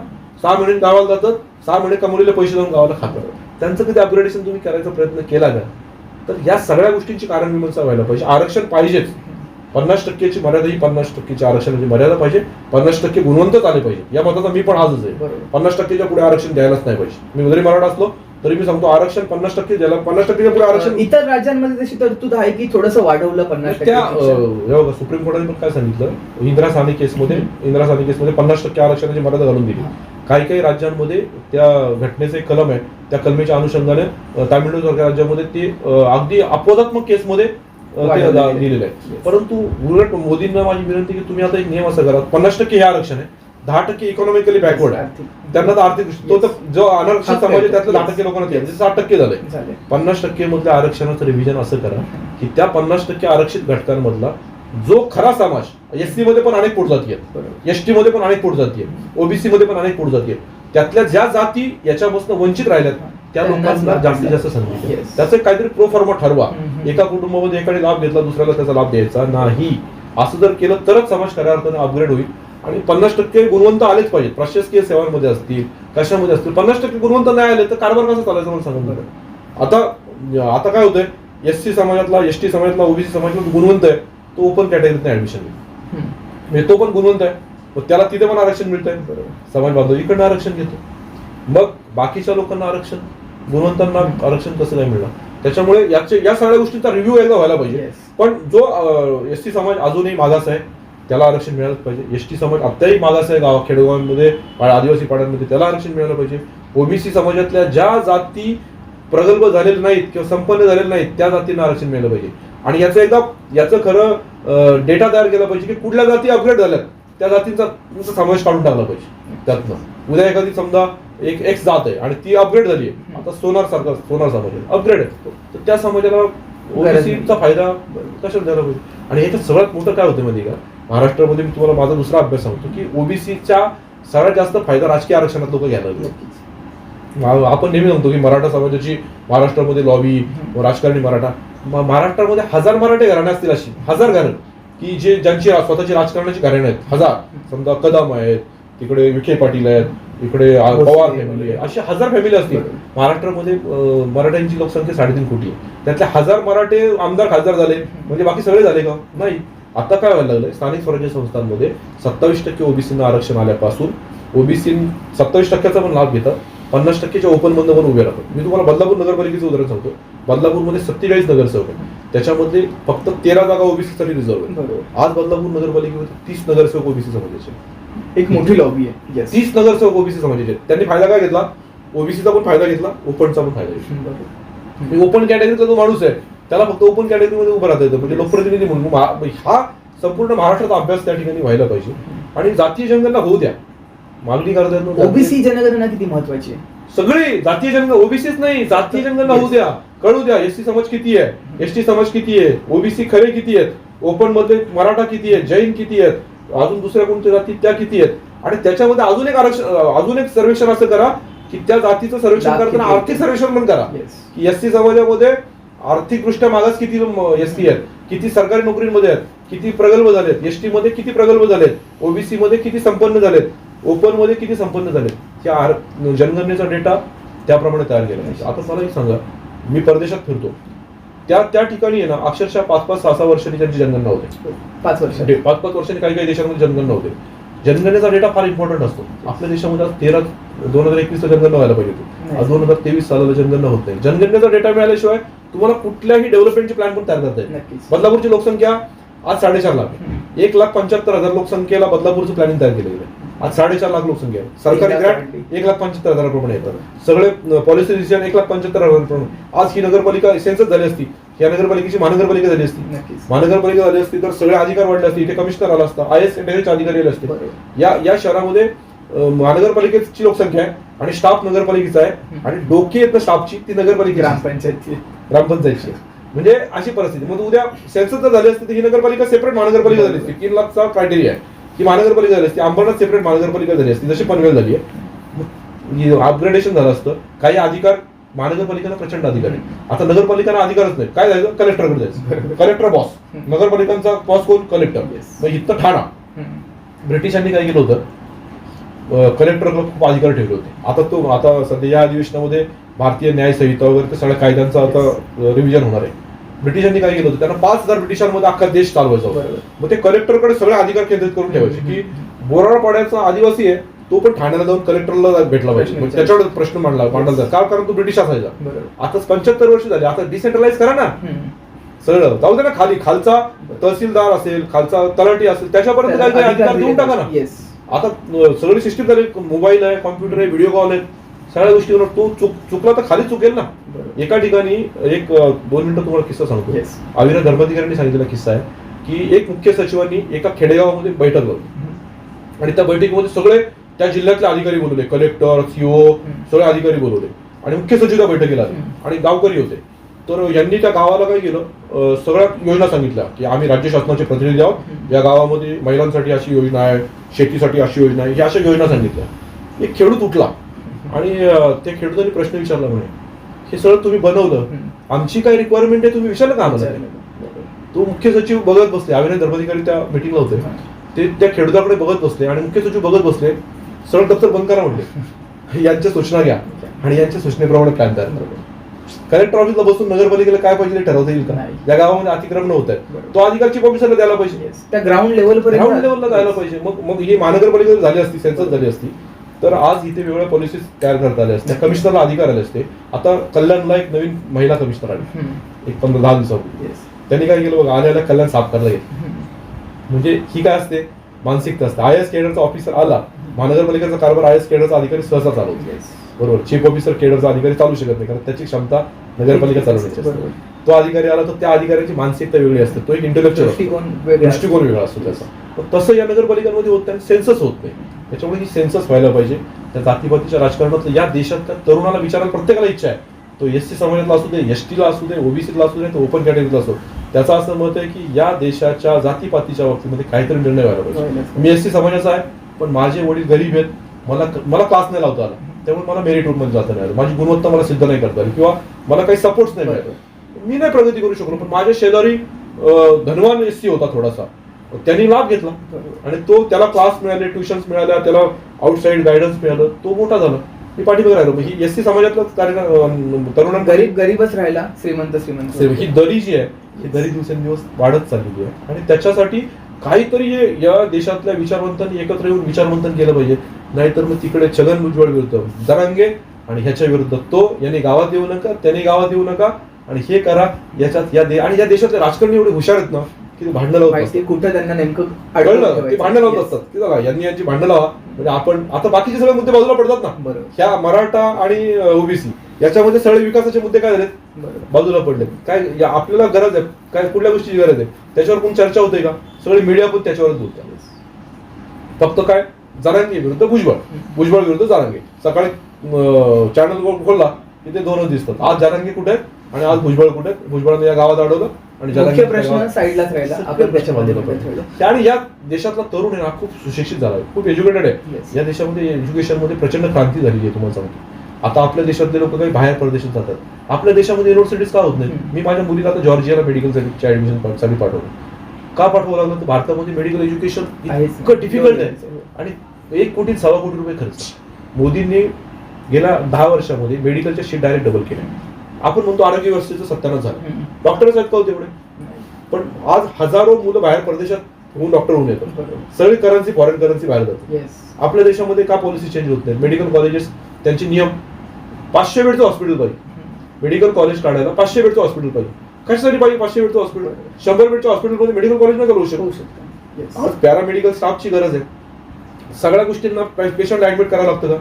6 महिने गावाला जातात, 6 महिने कमवलेले पैसे जाऊन गावाला खातात. त्यांचं कधी अपग्रेडेशन तुम्ही करायचा प्रयत्न केला का? तर या सगळ्या गोष्टींची कारणमीमांसा व्हायला पाहिजे. आरक्षण पाहिजेच, 50%ची मर्यादा, ही 50%ची आरक्षणाची मर्यादा पाहिजे. 50% गुणवंतच आले पाहिजे, या मताचा मी पण आजच आहे. 50%च्या पुढे आरक्षण द्यायलाच नाही पाहिजे. मी जरी मराठा असलो तरी मी सांगतो आरक्षण 50% द्यायला, 50%च्या पुढे आरक्षण. इतर राज्यांमध्ये तशी तरतूद आहे की थोडंसं वाढवलं 50%. सुप्रीम कोर्टाने पण काय सांगितलं, इंदिरा साहनी केसमध्ये 50% आरक्षणाची मर्यादा घालून दिली. काही काही राज्यांमध्ये त्या घटनेचं एक कलम आहे, त्या कलमेच्या अनुषंगाने तामिळनाडू सारख्या राज्यामध्ये ते अगदी अपवादात्मक केसमध्ये ते दिलेलं आहे. परंतु उलट मोदींना माझी विनंती की तुम्ही आता एक नियम असा करा, 50% हे आरक्षण आहे, 10% इकॉनॉमिकली बॅकवर्ड आहे, त्यांना तर आर्थिक तो तर जो अनारक्षित समाज आहे त्यातल्या 10% लोकांना ते म्हणजे 60% झालंय. 50% मधल्या आरक्षणाचं रिव्हिजन असं करा की त्या 50% आरक्षित घटकांमधला जो खरा समाज, एससी मध्ये पण अनेक पोटजाती आहेत, एसटी मध्ये पण अनेक पोटजाती आहेत, ओबीसी मध्ये पण अनेक पोटजाती आहेत, त्यातल्या ज्या जाती याच्यापासून वंचित राहिल्यात त्या लोकांना जास्तीत जास्त संधी द्या. त्याचं काहीतरी प्रोफॉर्मा ठरवा. एका कुटुंबामध्ये एकाने लाभ घेतला, दुसऱ्याला त्याचा लाभ द्यायचा नाही. असं जर केलं तरच समाज खऱ्या अर्थाने अपग्रेड होईल. आणि 50% गुणवंत आलेच पाहिजेत, प्रशासकीय सेवांमध्ये असतील, कशामध्ये असतील. 50% गुणवंत नाही आले तर कारभार कसा चालायचं मला सांगून बरं. आता काय होतंय, एससी समाजातला, एसटी समाजातला, ओबीसी समाजातला गुणवंत आहे तो ओपन कॅटेगरीत ऍडमिशन घेतो, म्हणजे तो पण गुणवंत आहे, मग त्याला तिथे पण आरक्षण मिळतंय, समाज बांधव इकडनं आरक्षण घेतो. मग बाकीच्या लोकांना आरक्षण, गुणवंतांना आरक्षण कसं काय मिळणार? त्याच्यामुळे या सगळ्या गोष्टींचा रिव्ह्यू एकदा व्हायला पाहिजे. पण जो एसटी समाज अजूनही मागास आहे त्याला आरक्षण मिळालंच पाहिजे. एसटी समाज आत्ताही मागास आहे, खेडेगावांमध्ये, आदिवासी पाड्यांमध्ये, त्याला आरक्षण मिळालं पाहिजे. ओबीसी समाजातल्या ज्या जाती प्रगल्भ झालेल्या नाहीत किंवा संपन्न झालेल्या नाहीत त्या जातींना आरक्षण मिळालं पाहिजे. आणि याचं खरं डेटा तयार केला पाहिजे की कुठल्या जाती अपग्रेड झाल्यात त्या जातींचा समावेश काढून टाकला पाहिजे त्यातनं. उद्या एखादी समजा एक एक्स जात आहे आणि ती अपग्रेड झाली आहे, आता सोनार समाज आहे, अपग्रेड आहे, तर त्या समाजाला ओबीसीचा फायदा कशाला द्यायला पाहिजे. आणि याच्यात सगळ्यात मोठं काय होतं माहिती का, महाराष्ट्रामध्ये मी तुम्हाला माझा दुसरा अभ्यास सांगतो की ओबीसीचा सगळ्यात जास्त फायदा राजकीय आरक्षणात लोक घ्यायला लागले. आपण नेहमी म्हणतो की मराठा समाजाची महाराष्ट्रामध्ये लॉबी, राजकारणी मराठा, महाराष्ट्रामध्ये 1000 मराठे घराणे असतील, अशी 1000 घरं की ज्यांची स्वतःची राजकारणाची घराणे आहेत, 1000. समजा कदम आहेत, तिकडे विखे पाटील आहेत, इकडे पवार फॅमिली आहे, अशा 1000 फॅमिली असतील. महाराष्ट्रामध्ये मराठ्यांची लोकसंख्या 3.5 कोटी आहे, त्यातले 1000 मराठे आमदार खासदार झाले म्हणजे बाकी सगळे झाले का? नाही. आता काय व्हायला लागलंय, स्थानिक स्वराज्य संस्थांमध्ये 27% ओबीसींना आरक्षण आल्यापासून ओबीसी 27%चा पण लाभ घेतात, 50%च्या ओपन मधनं पण उभे राहतात. मी तुम्हाला बदलापूर नगरपालिकेचं उदाहरण सांगतो. बदलापूरमध्ये 47 नगरसेवक आहेत, त्याच्यामध्ये फक्त 13 जागा ओबीसीसाठी रिझर्व्ह आहेत. आज बदलापूर नगरपालिकेमध्ये 30 नगरसेवक ओबीसी समाजाचे, एक मोठी लॉबी आहे. 30 नगरसेवक ओबीसी समाजाचे. त्यांनी फायदा काय घेतला? ओबीसीचा पण फायदा घेतला, ओपनचा पण फायदा घेतला. ओपन कॅटेगरीतला जो माणूस आहे त्याला फक्त ओपन कॅटेगरीमध्ये उभं राहता येतं, म्हणजे लोकप्रतिनिधी म्हणून. हा संपूर्ण महाराष्ट्राचा अभ्यास त्या ठिकाणी व्हायला पाहिजे. आणि जातीय जनगणना होऊ द्या, मागणी करतात. ओबीसी जनगणना किती महत्वाची आहे? सगळी जातीय जनगणना, ओबीसीच नाही, जातीय जनगणना होऊ द्या, कळू द्या एससी समाज किती आहे, एसटी समाज किती आहे, ओबीसी खरे किती आहेत, ओपन मध्ये मराठा किती आहेत, जैन किती आहेत, अजून दुसऱ्या कोणत्या जाती त्या किती आहेत. आणि त्याच्यामध्ये अजून एक सर्वेक्षण असं करा की त्या जातीचं सर्वेक्षण करताना आर्थिक सर्वेक्षण पण करा की एससी समाजामध्ये आर्थिकदृष्ट्या मागास किती एसटी आहेत, किती सरकारी नोकरीमध्ये आहेत, किती प्रगल्भ झालेत, एसटी मध्ये किती प्रगल्भ झालेत, ओबीसी मध्ये किती संपन्न झालेत, ओपन मध्ये किती संपन्न झालेत. त्या जनगणनेचा डेटा त्याप्रमाणे तयार केला पाहिजे. आता मला एक सांगा, मी परदेशात फिरतो, त्या ठिकाणी आहे ना अक्षरशः 5-5, 6-6 वर्षांनी त्यांची जनगणना होते. 5 वर्षांनी काही देशांमध्ये जनगणना होते. जनगणनेचा डेटा फार इम्पॉर्टंट असतो. आपल्या देशामध्ये 2021 जनगणना व्हायला पाहिजे होती, आज 2023 सालाला जनगणना होत नाही. जनगणनेचा डेटा मिळाल्याशिवाय तुम्हाला कुठल्याही डेव्हलपमेंटचे प्लॅन पण तयार करता येईल. बदलापूरची लोकसंख्या आज 4.5 लाख, 1,75,000 लोकसंख्येला बदलापूरचं प्लॅनिंग तयार केलं गेलं. आज 4.5 लाख लोकसंख्या आहे. सरकारी ग्रँट 1,75,000 प्रमाणे येतात. सगळे पॉलिसी डिसिजन 1,75,000 प्रमाणे. आज ही नगरपालिका सेन्सस झाली असती, या नगरपालिकेची महानगरपालिका झाली असती, महानगरपालिका झाली असती तर सगळे अधिकार वाढले असते. इथे कमिशनर आला असता, IAS कॅटेगरीचे अधिकारी आले असते. या शहरामध्ये महानगरपालिकेची लोकसंख्या आहे आणि स्टाफ नगरपालिकेचा आहे आणि डोके येत स्टाफची ती नगरपालिका ग्रामपंचायतची. म्हणजे अशी परिस्थिती. मग उद्या सेन्सस जर झाली असती तर ही नगरपालिका सेपरेट महानगरपालिका झाली असती. 3 लाखचा क्रायटेरिया आहे की महानगरपालिका झाली असती. अंबरनाथ सेपरेट महानगरपालिका झाली असती, जशी पनवेल झाली आहे. अपग्रेडेशन झालं असतं. काही अधिकार महानगरपालिकांना प्रचंड अधिकार आहे. आता नगरपालिकांना अधिकारच नाही. काय जायचं? कलेक्टरकडे जायचं. कलेक्टर बॉस, नगरपालिकांचा बॉस कोण? कलेक्टर. मग इथं ठाणा. ब्रिटिशांनी काय केलं होतं, कलेक्टरला खूप अधिकार ठेवले होते. आता सध्या या अधिवेशनामध्ये भारतीय न्याय संहिता वगैरे सगळ्या कायद्यांचा आता रिव्हिजन होणार आहे. ब्रिटिशांनी काय केलं होतं, त्यांना 5,000 ब्रिटिशांमध्ये अख्खा देश चालवायचा होता. मग ते कलेक्टरकडे सगळे अधिकार केंद्रित करून ठेवायचे की बोराळपाड्याचा आदिवासी आहे तो पण ठाण्याला जाऊन कलेक्टरला भेटला पाहिजे. त्याच्यावर प्रश्न मांडला जाईल, कारण तो ब्रिटिश असायचा. आता 75 वर्ष झाली, आता डिसेंट्रलाइज करा ना सगळं, जाऊ दे ना. खालचा तहसीलदार असेल, खालचा तलाठी असेल, त्याच्यापर्यंत काही अधिकार देऊन टाका ना. आता सगळी सिस्टीम झाली, मोबाईल आहे, कॉम्प्युटर आहे, व्हिडिओ कॉल आहे, सगळ्या गोष्टीवर तो चुकला तर खाली चुकेल ना. एका ठिकाणी एक 2 मिनिटं तुम्हाला किस्सा सांगतो. Yes. अविनाश धर्माधिकाऱ्यांनी सांगितलेला किस्सा आहे की एक मुख्य सचिवांनी एका खेडेगावामध्ये बैठक लावली आणि त्या बैठकीमध्ये सगळे त्या जिल्ह्यातले अधिकारी बोलवले, कलेक्टर, सीओ सगळे अधिकारी बोलवले आणि मुख्य सचिव त्या बैठकीला आले आणि गावकरी होते. तर यांनी त्या गावाला काय केलं, सगळ्या योजना सांगितल्या की आम्ही राज्य शासनाचे प्रतिनिधी आहोत, या गावामध्ये महिलांसाठी अशी योजना आहे, शेतीसाठी अशी योजना आहे, ह्या अशा योजना सांगितल्या. एक खेडूत उठला आणि त्या खेडूतांनी प्रश्न विचारला, म्हणे हे सगळं तुम्ही बनवलं, आमची काय रिक्वायरमेंट आहे तुम्ही विचारलं का आम्हाला. तो मुख्य सचिव बघत बसले, अविनाश धर्माधिकारी त्या मिटिंगला होते, ते त्या खेडूताकडे बघत बसले आणि मुख्य सचिव बघत बसले. सरळ दप्तर बंद करा म्हणले, यांच्या सूचना घ्या आणि यांच्या सूचनेप्रमाणे प्लॅन तयार करा. कलेक्टर ऑफिसला बसून नगरपालिकेला काय पाहिजे ते ठरवता येईल का? या गावामध्ये अतिक्रमण होत आहे, तो अधिकार चीफ ऑफिसरला द्यायला पाहिजे, त्या ग्राउंड लेवलला जायला पाहिजे. मग ही महानगरपालिका झाली असती, सेन्सस झाली असती, तर आज इथे वेगवेगळ्या पॉलिसीज तयार करता आल्या असत्या, कमिशनरला अधिकार आले असते. आता कल्याणला एक नवीन महिला कमिशनर आली एक 15-10 दिवसापूर्वी. त्यांनी काय केलं बघा, आल्याला कल्याण साफ करायला घेतलं. म्हणजे ही काय असते, मानसिकता असते. आय एस केडरचा ऑफिसर आला, महानगरपालिकेचा कारभार आय एस केडरचा अधिकारी सहसा चालवतो, बरोबर. चीफ ऑफिसर केडरचा अधिकारी चालू शकत नाही, कारण त्याची क्षमता नगरपालिका चालवण्याची असते. तो अधिकारी आला तर त्या अधिकाऱ्याची मानसिकता वेगळी असते, तो एक इंटेलेक्च्युअल दृष्टिकोन वेगळा असतो त्याचा. तसं या नगरपालिकांमध्ये होत नाही, सेन्सस होत नाही. त्याच्यामुळे ही सेन्सस व्हायला पाहिजे. त्या जातीपातीच्या राजकारणात या देशात तरुणाला विचारायला प्रत्येकाला इच्छा आहे, तो एससी समाजातला असू दे, एसटीला असू दे, ओबीसीला असू दे, तो ओपन कॅटेगरीला असो. त्याचं असं मत आहे की या देशाच्या जातीपातीच्या बाबतीमध्ये काहीतरी निर्णय व्हायला पाहिजे. मी एससी समाजाचा आहे, पण माझे वडील गरीब आहेत, मला क्लास नाही लावता आला, त्यामुळे मला मेरिट रूटमध्ये जाता नाही आलं, माझी गुणवत्ता मला सिद्ध नाही करता आली, किंवा मला काही सपोर्ट्स नाही मिळाले, मी नाही प्रगती करू शकलो. पण माझ्या शेजारी धनवान एससी होता थोडासा, त्यांनी लाभ घेतला आणि त्याला क्लास मिळाले, ट्युशन्स मिळाल्या, त्याला आउटसाइड गायडन्स मिळालं, तो मोठा झाला. मी पाठीमागे राहिलो. ही एससी समाजातलं तरुणांना गरीबच राहिला, श्रीमंत ही दरी जी आहे, ही दरी दिवसेंदिवस वाढत चाललेली आहे. आणि त्याच्यासाठी काहीतरी या देशातल्या विचारवंतांनी एकत्र येऊन विचारवंतन केलं पाहिजे. नाहीतर मग तिकडे छगन भुजबळ विरुद्ध जरांगे आणि ह्याच्या विरुद्ध याने गावात येऊ नका, त्याने गावात येऊ नका आणि हे करा. याच्यात आणि या देशातले राजकारणी एवढे हुशार आहेत ना की ते भांडणं लावतात. कुठं त्यांना नेमकं कळलं, ते भांडणं लावत असतात की चला यांनी यांची भांडणं लावा, म्हणजे आपण आता बाकीचे सगळे मुद्दे बाजूला पडतात ना. ह्या मराठा आणि ओबीसी याच्यामध्ये सगळे विकासाचे मुद्दे काय झालेत, बाजूला पडले. काय आपल्याला गरज आहे, काय कुठल्या गोष्टीची गरज आहे, त्याच्यावर कोण चर्चा होते का? सगळी मीडिया पण त्याच्यावरच बोलते. फक्त काय, जरांगे विरुद्ध भुजबळ, भुजबळ विरुद्ध जरांगे. सकाळी चॅनल खोलला की ते दोनच दिसतात. आज जरांगे कुठे आहेत आणि आज भुजबळ कुठे आहेत. भुजबळाने या गावात अडवलं आणि मुख्य प्रश्न साईडलाच राहिला. आणि या देशातला तरुण आहे ना खूप सुशिक्षित झाला आहे, खूप एज्युकेटेड आहे. या देशामध्ये एज्युकेशन मध्ये प्रचंड क्रांती झालेली आहे. तुम्हाला सांगतो, आता आपल्या देशातले लोक काही बाहेर परदेशात जातात, आपल्या देशामध्ये युनिव्हर्सिटीज का होत नाही. मी माझ्या मुलीला आता जॉर्जियाला मेडिकल ऍडमिशन साठी पाठवलं. का पाठवावं लागलं तर भारतामध्ये मेडिकल एज्युकेशन इतकं डिफिकल्ट आहे आणि 1.25 कोटी रुपये खर्च. मोदींनी गेल्या 10 वर्षामध्ये मेडिकलच्या शीट डायरेक्ट डबल केल्या. आपण म्हणतो आरोग्य व्यवस्थेचं सत्यानाश झालं, डॉक्टरच आहेत का होते एवढे, पण आज हजारो मुलं बाहेर परदेशात होऊन डॉक्टर होऊन येतात. सगळी करन्सी फॉरेन करन्सी बाहेर जाते. आपल्या देशामध्ये का पॉलिसी चेंज होत नाही. मेडिकल कॉलेजेस त्यांचे नियम 500 बेडचं हॉस्पिटल पाहिजे, मेडिकल कॉलेज काढायला 500 बेडचं हॉस्पिटल पाहिजे. कशासाठी पाहिजे 500 बेडचं हॉस्पिटल? 100 बेडच्या हॉस्पिटलमध्ये मेडिकल कॉलेज नाही चालवू शकत. आज पॅरामेडिकल स्टाफची गरज आहे. सगळ्या गोष्टींना पेशंट ऍडमिट करावं लागतं का?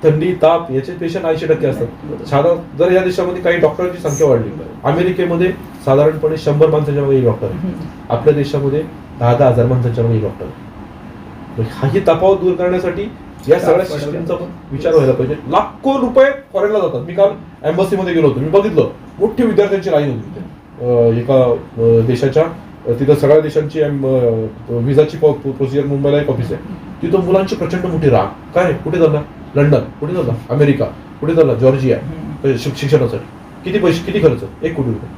थंडी, ताप याचे पेशंट 80% असतात. साधा जर या देशामध्ये काही डॉक्टरांची संख्या वाढली, अमेरिकेमध्ये साधारणपणे 100 माणसांच्या मागे एक डॉक्टर आहे, आपल्या देशामध्ये 10,000 माणसांच्या मागे एक डॉक्टर आहे. ही तफावत दूर करण्यासाठी या सगळ्या सिस्टीमचा पण विचार व्हायला पाहिजे. लाखो रुपये फॉरेनला जातात. मी काल एम्बसीमध्ये गेलो होतो, मी बघितलं मोठी विद्यार्थ्यांची लाईन होती तिथे. एका देशाच्या तिथं सगळ्या देशांची विजाची प्रोसिजर, मुंबईला एक ऑफिस आहे, तिथं मुलांची प्रचंड मोठी राग. काय कुठे चालला? लंडन. कुठे चालला? अमेरिका. कुठे चालला? जॉर्जिया. शिक्षणासाठी किती पैसे, किती खर्च? 1 कोटी रुपये.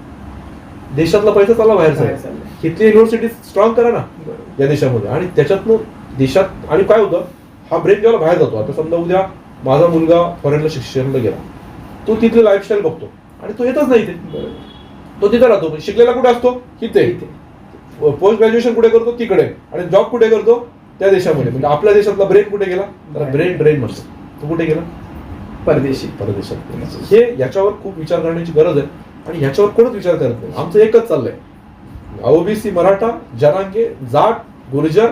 देशातला पैसा चालला बाहेरचा. इथली युनिव्हर्सिटी स्ट्रॉंग करा ना या देशामध्ये. आणि त्याच्यातनं देशात आणि काय होतं, हा ब्रेन जेव्हा बाहेर जातो, आता समजा उद्या माझा मुलगा फॉरेनला शिक्षणाला गेला, तो तिथली लाईफस्टाईल बघतो आणि तो येतच नाही इथे, तो तिथे राहतो. शिकलेला कुठे असतो? इथे. पोस्ट ग्रॅज्युएशन कुठे करतो? तिकडे. आणि जॉब कुठे करतो? त्या देशामध्ये. म्हणजे आपल्या देशातला ब्रेन कुठे गेला? तर ब्रेन ड्रेन म्हणतो. तो कुठे गेला? परदेशात. हे याच्यावर खूप विचार करण्याची गरज आहे आणि ह्याच्यावर कोणच विचार करत नाही. आमचं एकच चाललंय, ओबीसी, मराठा, जनांगे, जाट, गुर्जर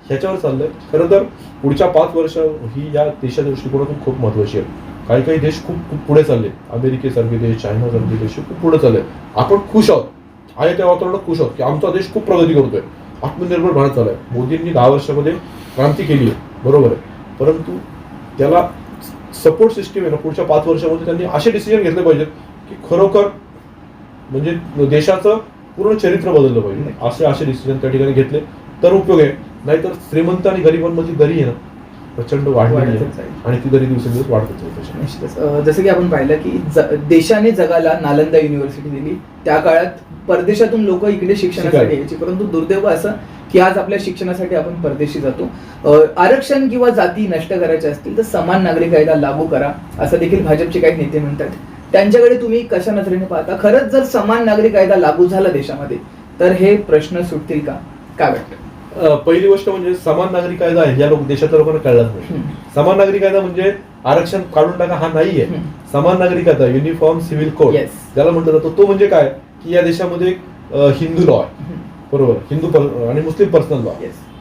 ह्याच्यावर चाललंय. खरं तर पुढच्या 5 वर्ष ही या देशाच्या दृष्टिकोनातून खूप महत्वाची आहे. काही काही देश खूप खूप पुढे चालले, अमेरिकेसारखे देश, चायनासारखे देश खूप पुढे चालले. आपण खुश आहोत, आहे त्या वातावरणात खुश आहोत की आमचा देश खूप प्रगती करतोय, आत्मनिर्भर भारत चालू आहे. मोदींनी 10 वर्षामध्ये क्रांती केली आहे, बरोबर आहे, परंतु त्याला सपोर्ट सिस्टीम आहे ना, पुढच्या 5 वर्षामध्ये त्यांनी असे डिसिजन घेतले पाहिजेत की खरोखर म्हणजे देशाचं पूर्ण चरित्र बदललं पाहिजे. असे डिसिजन त्या ठिकाणी घेतले तर उपयोग आहे. नाहीतर श्रीमंत आणि गरिबांमध्ये दरी आहे ना प्रचंड वाढलेली आहे आणि ती दरी दिवसेंदिवस वाढतच आहे. निश्चितच. जसं की आपण पाहिलं की देशाने जगाला नालंदा युनिव्हर्सिटी दिली. त्या काळात परदेशातून लोक इकडे शिक्षणासाठी यायची, परंतु दुर्दैव असं की आज आपल्या शिक्षणासाठी आपण परदेशी जातो. आरक्षण किंवा जाती नष्ट करायच्या असतील तर समान नागरी कायदा लागू करा असं देखील भाजपचे काही नेते म्हणतात. त्यांच्याकडे तुम्ही कशा नजरेने पाहता? खरंच जर समान नागरी कायदा लागू झाला देशामध्ये तर हे प्रश्न सुटतील का? काय वाटतं? पहिली गोष्ट म्हणजे समान नागरी कायदा आहे या देशाच्या लोकांना कळलाच नाही. समान नागरी कायदा म्हणजे आरक्षण काढून टाका हा नाहीये. समान नागरी कायदा युनिफॉर्म सिव्हिल कोड ज्याला म्हटलं जातं तो म्हणजे काय की या देशामध्ये हिंदू लॉ आहे, बरोबर, हिंदू आणि मुस्लिम पर्सनल लॉ,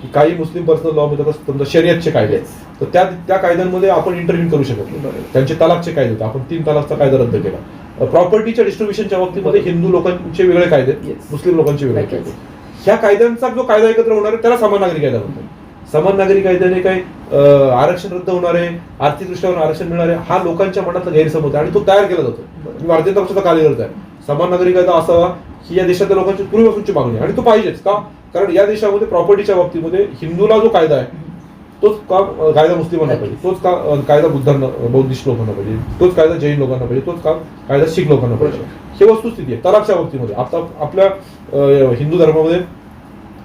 की काही मुस्लिम पर्सनल लॉ मध्ये समजा शरीयतचे कायदे तर त्या कायद्यांमध्ये आपण इंटरव्ह्यू करू शकत नाही. त्यांचे तलाकचे कायदे होते, आपण 3 तलाकचा कायदा रद्द केला. प्रॉपर्टीच्या डिस्ट्रीब्युशनच्या बाबतीमध्ये हिंदू लोकांचे वेगळे कायदे, मुस्लिम लोकांचे वेगळे कायदे. ह्या कायद्यांचा जो कायदा एकत्र होणार आहे त्याला समान नागरी कायदा म्हणतात. समान नागरी कायद्याने काही आरक्षण रद्द होणार आहे, आर्थिक दृष्ट्या आरक्षण मिळणार आहे हा लोकांच्या मनातला गैरसमज आहे आणि तो तयार केला जातो. मी भारतीय जनता पक्षाचा कार्यकर्ता आहे. समान नागरी कायदा असावा ही या देशातल्या लोकांची पूर्वीपासूनची मागणी आहे आणि तो पाहिजेच का, कारण या देशामध्ये प्रॉपर्टीच्या बाबतीमध्ये हिंदूला जो कायदा आहे तोच का कायदा मुस्लिमांना पाहिजे, तोच का कायदा बुद्धांना बौद्धिस्ट लोकांना पाहिजे, तोच कायदा जैन लोकांना पाहिजे, तोच का कायदा शीख लोकांना पाहिजे. ही वस्तुस्थिती आहे. तलाकच्या बाबतीमध्ये आता आपल्या हिंदू धर्मामध्ये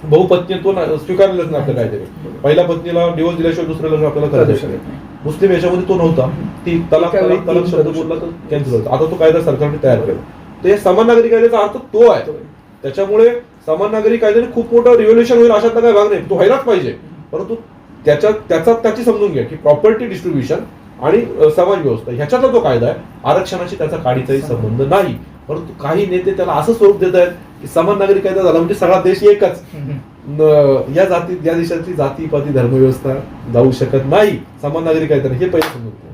बहुपत्नीत्व स्वीकारलेलंच नाही आपल्या कायद्याने. पहिल्या पत्नीला डिवोर्स दिल्याशिवाय दुसऱ्या लग्न आपल्याला करायचं शकत नाही. मुस्लिम याच्यामध्ये तो नव्हता. ती तलाक शब्द बोलला तर कॅन्सल होता. आता तो कायदा सरकारने तयार केला. तर समान नागरी कायद्याचा अर्थ तो आहे. त्याच्यामुळे समान नागरी कायद्याने खूप मोठं रिव्होल्युशन होईल अशातला काही भाग नाही. तो व्हायलाच पाहिजे, परंतु त्याची समजून घ्या की प्रॉपर्टी डिस्ट्रीब्युशन आणि समाज व्यवस्था ह्याच्यातला जो कायदा आहे, आरक्षणाशी त्याचा काडीचाही संबंध नाही. परंतु काही नेते त्याला असं स्वरूप देत आहेत की समान नागरी कायदा झाला म्हणजे सगळा देश एकच, या देशातली जातीपाती धर्मव्यवस्था जाऊ शकत नाही समान नागरी कायदा. हे पहिले समजून.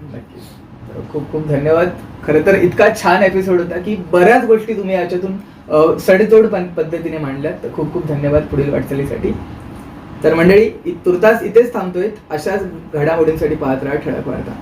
खूप खूप धन्यवाद. खरं तर इतका छान एपिसोड होता की बऱ्याच गोष्टी तुम्ही याच्यातून सडेतोड पद्धतीने मांडल्यात. तर खूप खूप धन्यवाद पुढील वाटचालीसाठी. तर मंडळी तुर्तास इथेच थांबतोय. अशाच घडामोडींसाठी पाहत राहा ठळक वार्ता.